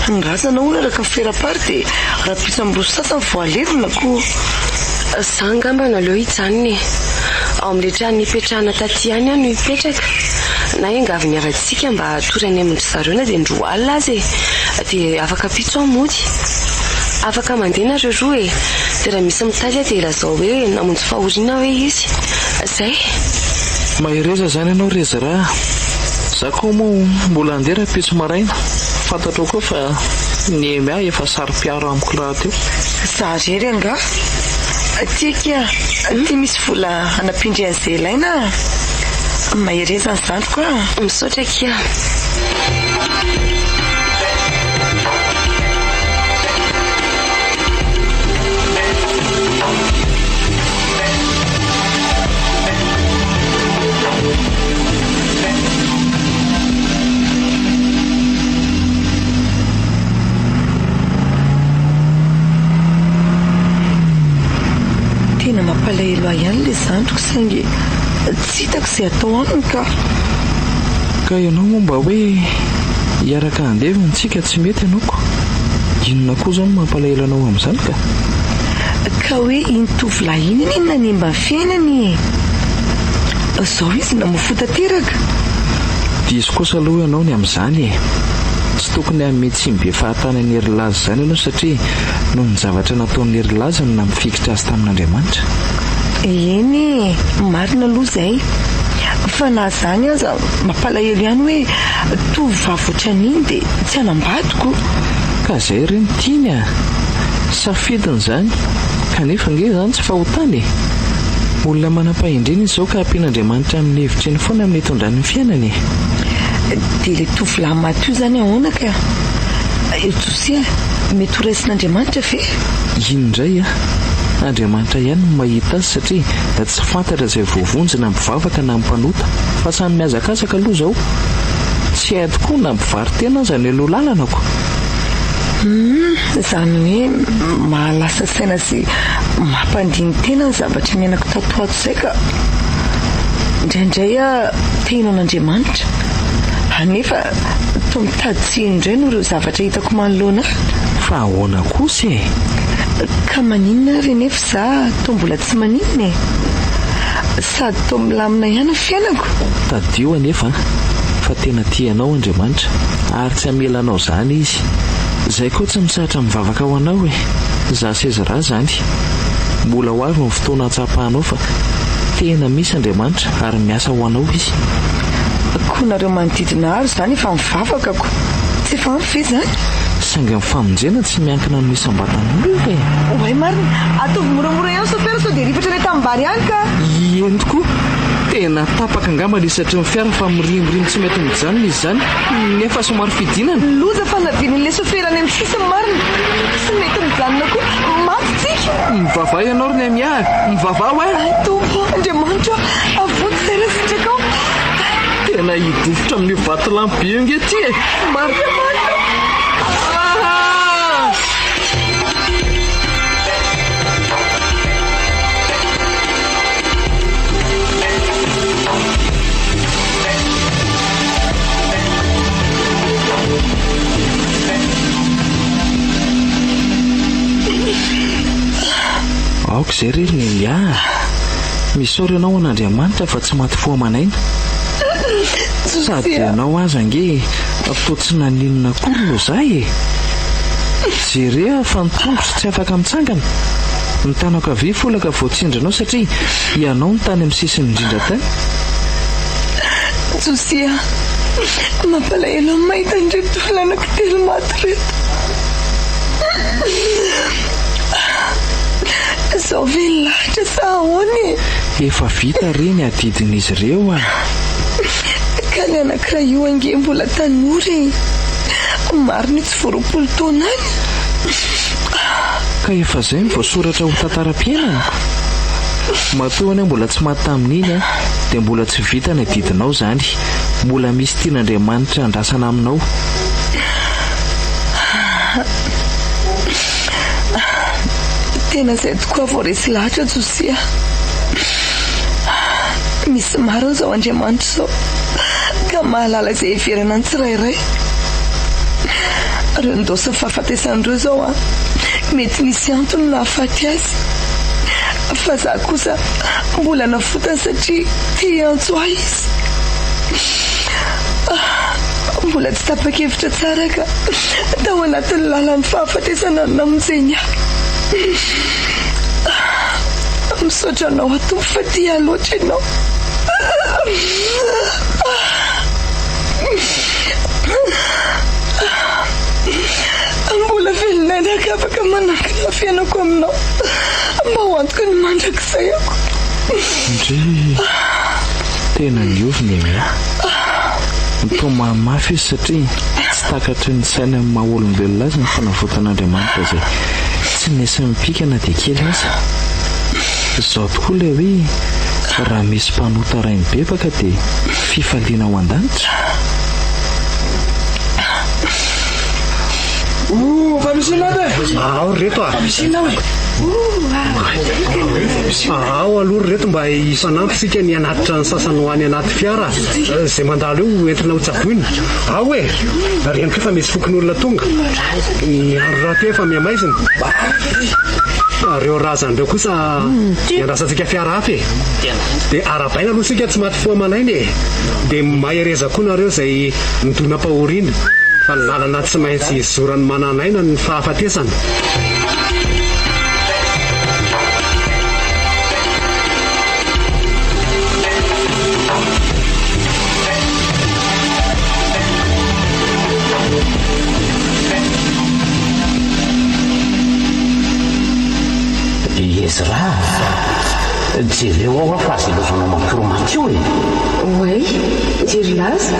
Ny razana olona araka ny ferapary dia raha pitso am'roso sasany voalevina ko Za ngamba naleo hijanony ao amin'ny trano nipetrahana taty ihany no hipetraka na engavy ny avantsika mba torany amin'ny zareo na dia ndroa alina azy dia afaka pitso amody afaka mandeha nareo roa dia raha misy mitaly dia lazao hoe namonjy fahoriana hoe izy zay. Mahireza zany ianao reza raha za koa moa mbola andeha raha pitso maraina fantatro koa fa ny ema efa sary-piaro amiko raha teo. Za rery anga tiakia ty misy vola anampindry an'izay ilaina mahireza ny zandro koa misaotra kia. Tena mampalahelo ihany le zandroko saingy tsy hitako izay atao aminy ka ianao moa mba hoe hiaraka andevy ntsika tsy mety ianaoko. Inona koa zany mampalahelo anao amin'izany ka hoe iny tovolahy iny nanimba ny fiainany zao izy namofo tanteraka. Diso kosa aloha ianao ny amin'izany tsy tokony amin'ny tsy be fahatanany ery laza zany ianao satria no ny zavatra nataon'ny ery laza no nampifikitra azy tamin'Andriamanitra. Eny marina aloha izay fa na zany aza mampalahelo ihany hoe tovovavy ohatran'iny dia tsy hanambadiko. Ka zay ireny tiany safidiny zany kanefa nge zany tsy fahotany. Olona manam-pahindrina izao ka ampian'Andriamanitra amin'ny hevitra eny foana amin'ny hitondrany fiainany. Dia ilay tovolahy maty io zany ahoana ka Josia mety ho raisin'Andriamanitra ve? Indray Andriamanitra ihany no mahita azy satria da tsy fantatra izay voavonjy na mpivavaka na mpanota fa samy miazakazaka aloha zao. Tsy hay tokoa na mpivary tena aza ny aloha lalanako. Zany hoe mahalasa saina sy mampandiny tena ny zavatra miainako tatoato izay ka indraindray tena an'Andriamanitra anefa toa mitady tsy indray no ireo zavatra hitako manoloana. Fa ahoana kosa ka maninona ary nefa za toa mbola tsy maninona sady toa milamina ihany ny fiainako. Tadio anefa fa tena tianao Andriamanitra ary tsy hamelanao zany izy. Zay koa tsy misahatra mivavaka ho anao za sezara zany mbola ho avy ny fotoana hatsapahanao fa tena misy Andriamanitra ary miasa ho anao izy. Koa nareo manodidina aro zany efa mivavakako tsy efa ampy ve zany? Saingy ny famonjena tsy miankina ny isam-batan'olona oay marina ataovy moramora ihany sopera sao dia ripatra ilay tambary ihany ka. Eny tokoa tena tapaka angamba ny isatry ny fiara fa mirimorimo tsy mety mijanona izy zany nefa somary fidinana. Loza fa navin'ilay sopera any amin'ny sisiny marina tsy mety mijanona koa mafitsika. Mivavah ianao ry ny amiah mivavah tompo Andriamanitra avoty zay rasitraka tena hidofotra amin'ny vatolampy io nge ty Andriamanitra. aoka izay rery ny misaory ianao an'Andriamanitra fa tsy maty foa manaina sady ianao aza nge atao tsy naninona kory no zay jerea fa ny tongotra tsy afaka mitsangana ny tanako avy folaka voatsindranao satria ianao ny tany amin'ny sisiny indrindra tany. Josia mampalahelo amin'ny mahita an'ireto tolanako telo maty reto. Zao ve lahatra sa ahoany? Efa vita reny adidin'izy ireo ka ny anankiray io ange mbola tanory mariny tsy voaroapolo taona any ka efa zay ny voasoratra ho tantaram-piainana matoa any mbola tsy maty tamin'iny dia mbola tsy vita ny didinao zany, mbola misy tian'Andriamanitra andrasana aminao. Tena izay tokoa vao resy lahatra Josia. Misy maro zao Andriamanitra zao ka mahalala izay heverana ny tsirairay. Reo ndosa fahafatesan'ireo zao mety misy antony nahafaty azy, fa za kosa mbola nafotana satria tia antso ahy izy. Mbola tsy tapa-kevitra tsara ka tao anatin'ny lalan'ny fahafatesana namonjeny ahy. Misaotra anao atompo fa tia loatra ianao. Mbola velonanaka afaka manankina fianako aminao mba ho antoko ny mandrakizay ako. Ndre tena niovy ny amy mitao mahamafy izy satria tsy takatry ny saina ny maha-olombelona azy ny fanavotan'Andriamanitra izay tsy nesa mipikana dia kely aza. Izao tokoa ilay hoe raha misy mpanota ray mibebaka dia fifaliana ao an-danitra. Famisina de ao reto ao aloha reto mba isanampysika ny anatitra ny sasany ho any anaty fiara izay mandalo io entina ho tsaboina. Ao e reniko efa misy fokon'olona tonga ny andro raha ty efa miamaizina. Reo razan'ireo kosa iandrasantsika fiara hafa e dia arabaina aloha sika tsy maty foa manainy e dia mahereza koa nareo izay midona pahoriana fa ny lalana tsy maintsy zoran'ny mananaina ny fahafatesana. Izy raha jereo ao fa azy ilozana mamporomaty io e. Oay, jery laza,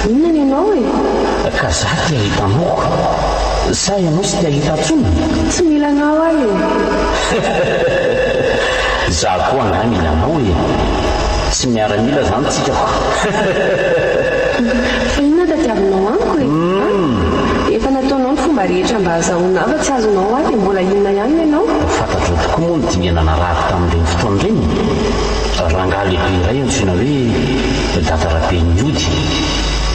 inona ny ianao e? Ka za tia hitanao, sa ianao sy tia hitantsona? Tsy mila anao ahy e. Za koa nga mila anao e, tsy miara-mila zany tsikako. Fa inona tadiavinao amiko e? Efa nataonao ny fomba rehetra mba azahoana fa tsy azonao ahy dia mbola inona ihany ianao? Fantatro tokoa moa ny dinenana raha tamin'ireny fotoana ireny. Rangaha lehibe iray antsoina hoe dada Rabemanantsoa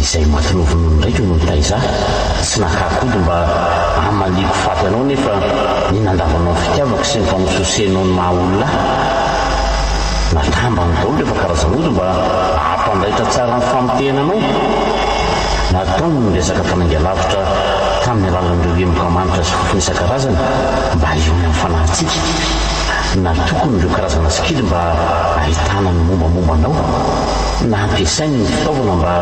izay matinovinony ndraiky no nitaiza tsy nakakody mba amaliko faty anao nefa ny nandavanao fitiavako sy ny famososenao ny maha olona. Natamba ny daolo efa karazan'olo mba hampandraitra tsara ny famotehana anao. Nataony ny resaka fanangalavitra tamin'ny alalan'ireo emokamanitra sy fofony isan-karazany mba hiony amin'ny fanahintsika. Na tokony ireo karazana skily mba ahitana ny mombamomba anao, na ampiasainy ny fitaovana mba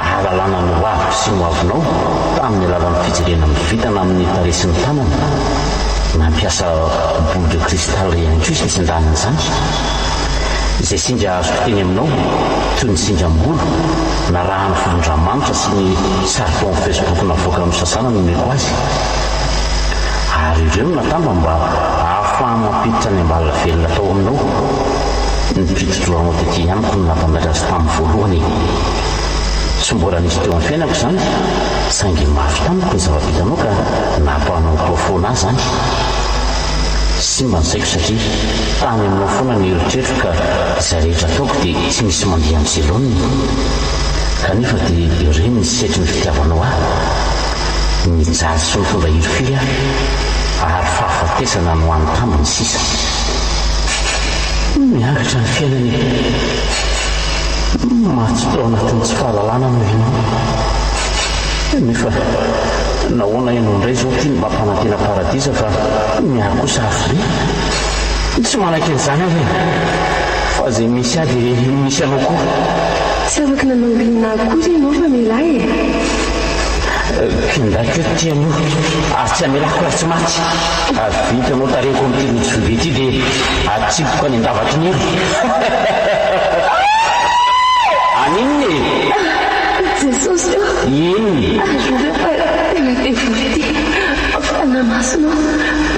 ahalalana ny hoaviko sy ny hoavinao tamin'ny alalan'ny fijerena mivitana amin'ny taresin'ny tanana, na ampiasa boule de cristal ihany koa sy tsindanana izany. Izay singa azoko teny aminao toy ny singa-mbolo na raha ny filondramanitra sy ny sarito amin'ny Facebook navoaka amin'ny sasana no meko azy. Ary ireo natamba mba ahafahana mampiditra ny ambalavelona tao aminao. Ny mpitodroanao tetỳ ihany ko no nampandaitra azy tamin'ny voalohany. Tsy mbola nisy teo amin'ny fiainako izany saingy mafy tamiko ny zava-bitanao ka nampahanao tao foana azy zany. Sy mba nisaiko satria tany aminao foana ny eritreritro ka izay rehetra ataoko dia tsy misy mandeha amin'ny zeloniny. Kanefa dia ireny ny setry ny fitiavanao ahy. Mijaly sy mitondra irofiry ahy ary fahafatesana no an'ny tambiny sisa. Miakatra ny fiainany mahatsotao anatin'ny tsy fahalalana no ianao. Nefa nahoana ianao indray zao tia ny mampanantena paradisa fa miaro kosa afo be. Tsy manaiky an'izany aho fa izay misy ahy dia misy anao koa. Tsy afaka nanambilina akory ianao fa mialahy e. Kindako tia anio ary tsy amelako raha tsy maty. Avita anao tareko amin'ity lotsovy ity dia atsikoka ny andavatry ny elo. Aninona e? Jesosy io. Inona? Azobe fa tena devoly ty. Fanamasonao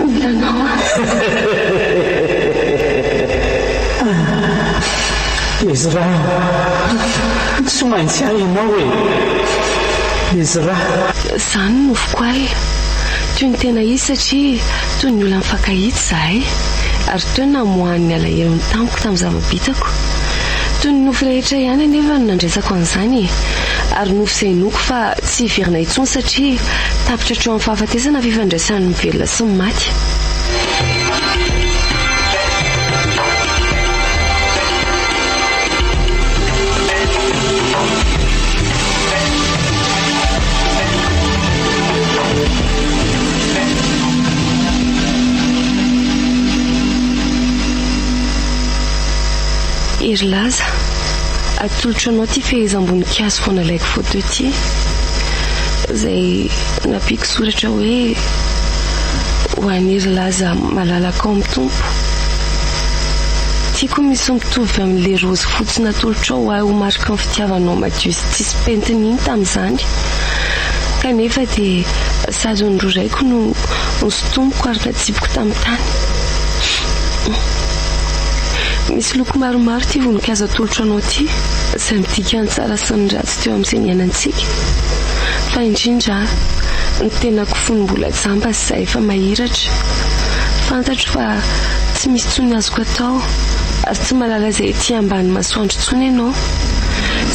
milanao. izy raha tsy maintsy hainao e izy raha zany nofoko al toy ny tena izy satria toy ny olona mifankahitsy zahay ary toy namohan'ny alahelo ny tamiko tamin'ny zavabitako toy ny nofo rehetra ihany anefa no nandresako an'izany ary nofo izay noko fa tsy hiverina intsony satria tapitra hatreo amin'ny fahafatesana fifandraisan'ny mivelona sy ny maty. Ery laza atolotra anao ty fehezam-boninkazo foana laiko foto ty izay nampiko soratra hoe ho an'ery laza malalaka ao amin'ny tompo. Tiako misy mitovy amin'ilay rozy fotsy natolotra ao ho marika ny fitiavanao madio sy tsisy pentiny iny tamin'izany kanefa dia sady nororaiko no sotomoko ary natsipiko tamin'ny tany. Misy loko maromaro ty voninkazo atolotra anao ty izay midika ny tsara sy ny ratsy teo amin'izay niainantsika fa indrindra ny tenako fonombola jamba sy izay efa mahiratra fantatro fa tsy misy tsony azoko atao ary tsy malala izay ty ambany masoandro tsony ianao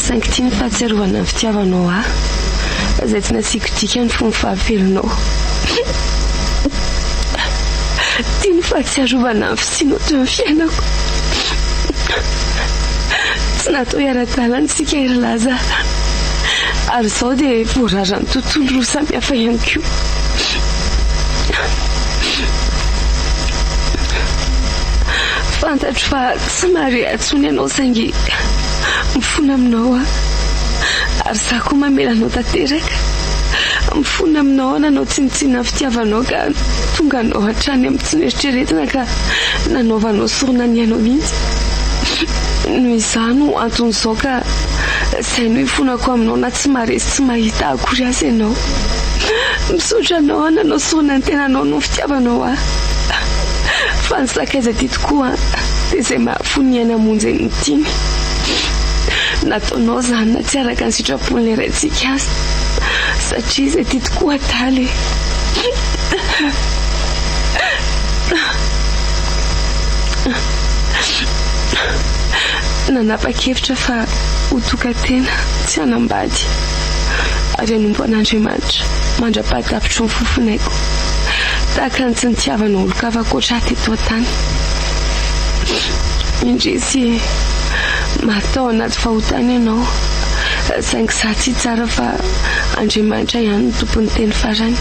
saingy tia ny fahatsiarovana ny fitiavanao izay tsy nasiako dika ny fomba fahavelonao tia ny fahatsiarovana ny fisinao teo amin'ny fiainako tsy natao hiara-dalana sika ery laza ary izao dia voararany tontolo roa samihafa ihany koa. Fantatro fa tsy mahare antsony ianao saingy mifona aminao ary za koa mamela anao tanteraka mifona aminao nanao tsinitsina fitiavanao ka tonga anao hatrany amin'ny tsy noeritreretina ka nanaovanao sorona ny ianao mihitsy noho izany anton'izao ka izay no hifonako aminao na tsy mahare sy tsy mahita akory azy ianao misotra anao nanao sorona ny tenanao no fitiavanao fa ny sakaiza ty tokoa dia izay mahafony aina monjy ny tiany nataonao zany na tsy araka ny sitrapon'ilay raintsika azy satria izay ty tokoa taly nanapa-kevitra fa ho toka-tena tsy hanambady ary hanompo an'Andriamanitra mandra-pahatapitro ny fofonaiko tahaka ny tsy nitiavana olo-kafa koatra teto an-tany indrisy matao anaty fahotany ianao saingy za tsy tsara fa Andriamanitra ihany ny tompon'ny teny farany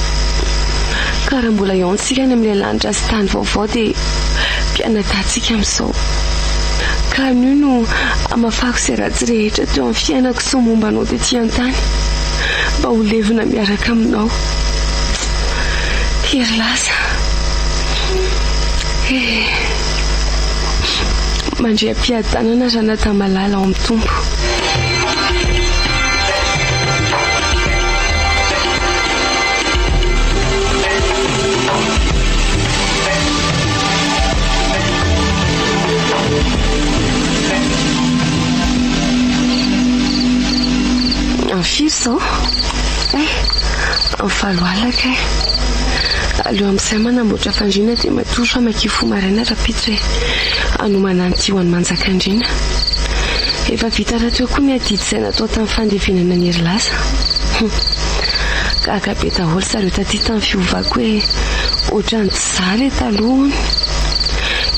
ka raha mbola eo antsika any amin'ilay lanitra sy tany vaovao dia mpianadatsika amin'izao ka anio no amafako izay ratsy rehetra teo amin'ny fiainako sy momba anao tetỳ an-tany mba ho levina miaraka aminao. Ery laza mandre am-piadanana raha natamalala ao amin'ny tompo. Firy zao amin'ny valo alaka aleo amin'izay manamboatra fandriana dia matory fa makifo maraina rapitso hoe anomana ny tio any manjakandriana efa vita raha teo koa ny adidy izay natao tamin'ny fandevenana ny ery laza gaga be daholo zareo taty tamin'ny fiovako hoe ohatrany tsy zary talohany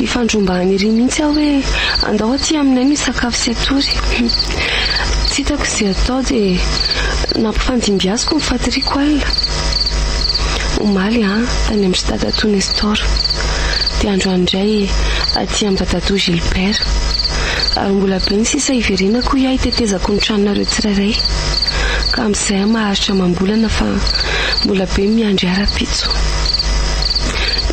ifandrombahany ery mihitsy aho hoe andao aty aminay no sakafo sy atory tsy hitako izay atao dia nampifandimbiaziko ny fatiriko alina omaly tany amin'ny Stadatoa Nestor dia androany indray aty amin'ny Tantara Gilbert ary mbola be ny sisa hiverenako iaho hitetezako ny tranonareo tsirairay ka amin'izay maharitra mambolana fa mbola be miandry ara-pitso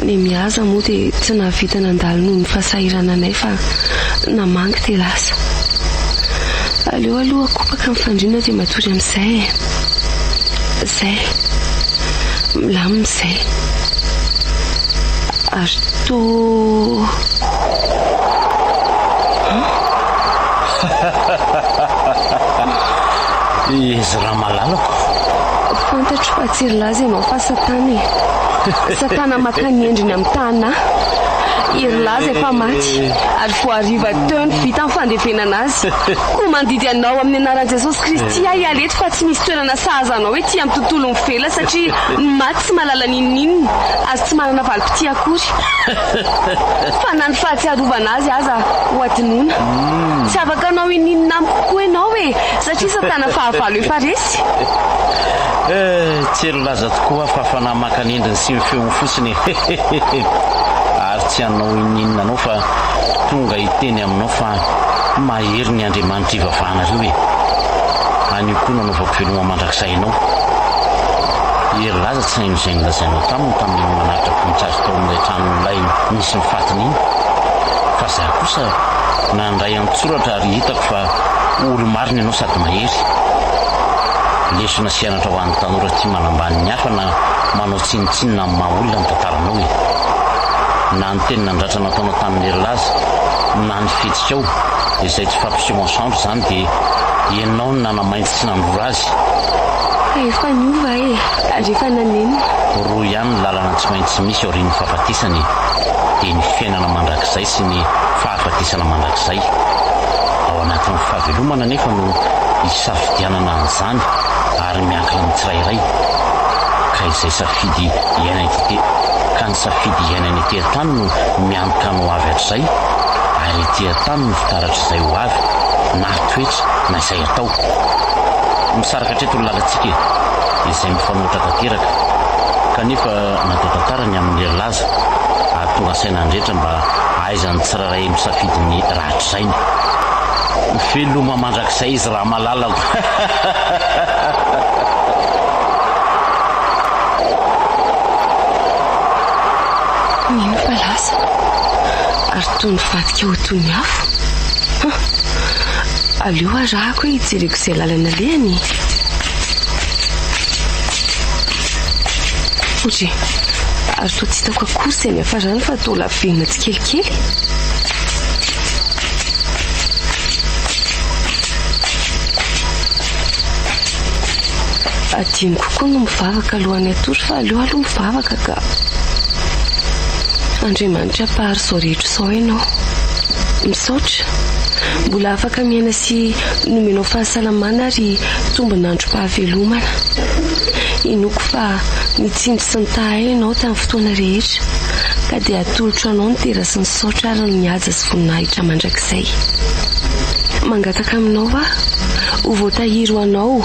ny mihaza moa dia tsy nahavita nandalo noho ny fahasahirananay fa namangy dia lasa aleo aloha akopaka ny fandriana dia matory amin'izay izay milamina izay ary to fa tsiry laza ianao fa satana satana maka ny endriny amin'ny tana iry laza efa maty ary voariva teo ny vita amin'ny fandefenana azy koa mandidy anao amin'ny anaran'i Jesosy Kristy ahy aleto fa tsy misy toerana sahaza anao hoe ty amin'ny tontolo mivela satria ny maty tsy malala ninnininy azy tsy manana valim-pity akory fa na ny fahatsiarovana azy aza ho atinona tsy afaka anao ininina amiko koa ianao hoe satria satana fahavalo efa resy tsy laza tokoa fa fanahy maka ny endriny sy mifeony fotsiny ary tsy anao ininina anao fa tonga hiteny aminao fa mahery ny Andriamanitra ivavahanareo hoe anio koa nanaovako veloma mandrakisainao ery laza tsy nain'izay nilazainao tamin'ny manaritra konitsazy tao amin'ilay tranon'ilay misy mifatiny iny fa za kosa nandray an-tsoratra ary hitako fa olo-mariny ianao sady mahery lesona sianatra ho an'ny tanora ty manambany ny hafa na manao tsinitsinina amin'ny maha-olona ny tantaranao hoe na ny teny nandratra nataonao tamin'ny ery laza na ny fetsika ao izay tsy fampiseho ensemble zany dia ianao ny nanamainty sy nandrora azy efa niova rehefa nanenina roa ihany ny lalana tsy maintsy misy aorian'ny fahafatesany dia ny fiainana mandrakizay sy ny fahafatesana mandrakizay ao anatin'ny fahavelomana nefa no isafidianana an'izany ary miankina amin'ny tsirairay ka izay safidy iainany tete ka ny safidy iainany ety an-tany no miantoka no avy hatr'izay ary ety an-tany no fitaratra izay ho avy na toetra na izay atao misaraka hatreto ny lalantsika izay mifanoatra tanteraka kanefa natao tantarany amin'ny ery laza ary tonga saina andrehetra mba ahaizany tsirairay misafidy ny rahatr'izainy veloma mandrakizay izy raha malalako nino fa lasa ary toy ny vadika ho toy ny afo aleo arahako hoe hijereko izay lalana lehany otry ary toa tsy hitako akory izay miafarany fa atao lavenina tsy kelikely adiny kokoa no mivavaka alohan'ny atory fa aleo aloha mivavaka ka Andriamanitra pahary izao rehetra izao ianao misaotra mbola afaka miaina sy nomenao fahasalamana ary tombon'androm-pahavelomana inoko fa nitsindry sy nitahay ianao tamin'ny fotoana rehetra ka dia atolotro anao ny tera sy ny saotra ary ny haja sy voninahitra mandrakizay mangataka aminao ho voatahiro anao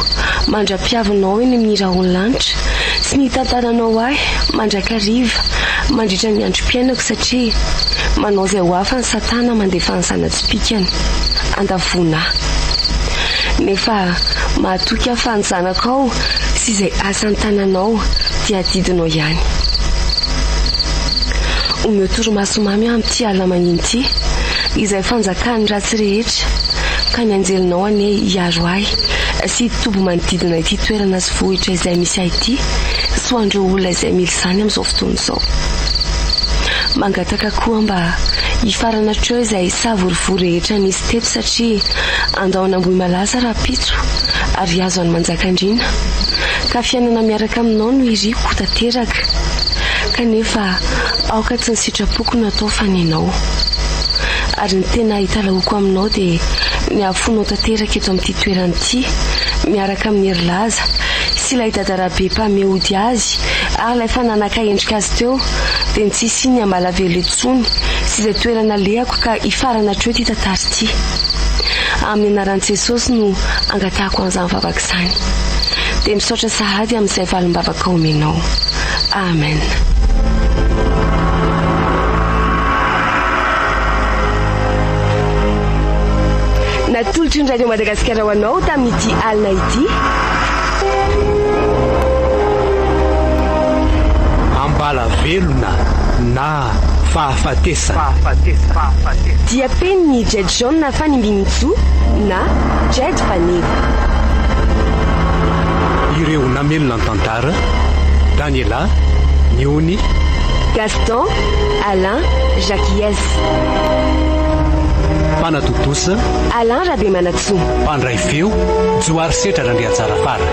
mandra-piavinao eny amin'ny rahony lanitra sy ny tantaranao ahy mandrakariva mandritra ny androm-piainako satria manao izay ho hafa ny satana mandefa ny zanatsipikany andavona nefa mahatoky afa ny zanakao sy izay asan'ny tananao dia didinao ihany omeo toromaso mamy amin'ity alina maniny ity izay fanjakany ratsy rehetra ka ny anjelinao ane hiaro ahy sy tobo manodidina ity toerana sy vohitra izay misy ahy ity sy ho andreo olona izay mily izany amin'izao fotoana izao mangataka koa mba hifarana treo izay savorivory rehetra nisy teto satria andaona ambohy malaza raha pitso ary azo any manjakandrina ka fiainana miaraka aminao no iriko tanteraka kanefa aoka tsy ny sitrapoko no atao fanenao ary ny tena hitalahoko aminao dia ny afonao tanteraka eto amin'ity toerana ity miaraka amin'ny ery laza sy ilay dadarabe mpamehody azy ary ilay fananaka endrika azy teo dia ny tsisy ny ambalavelo etsony sy izay toerana lehako ka hifarana treo ity tantara ity amin'ny anaran'i Jesosy no angatahako an'izany vavaka izany dia misaotra sahady amin'izay valim-bavaka omenao amen natolotry ny Radio Madagasikara ho anao tamin'ity alina ity ambalavelona na fahafatesana dia peniny Jed na Fanimbimitsoa na Jed Faneva ireo namelona ny tantara Daniella, Niony, Gaston, Alain, Jacky S Panatotosa Alain Rabemanantsoa Pandray feo Joary setra randria tsara fara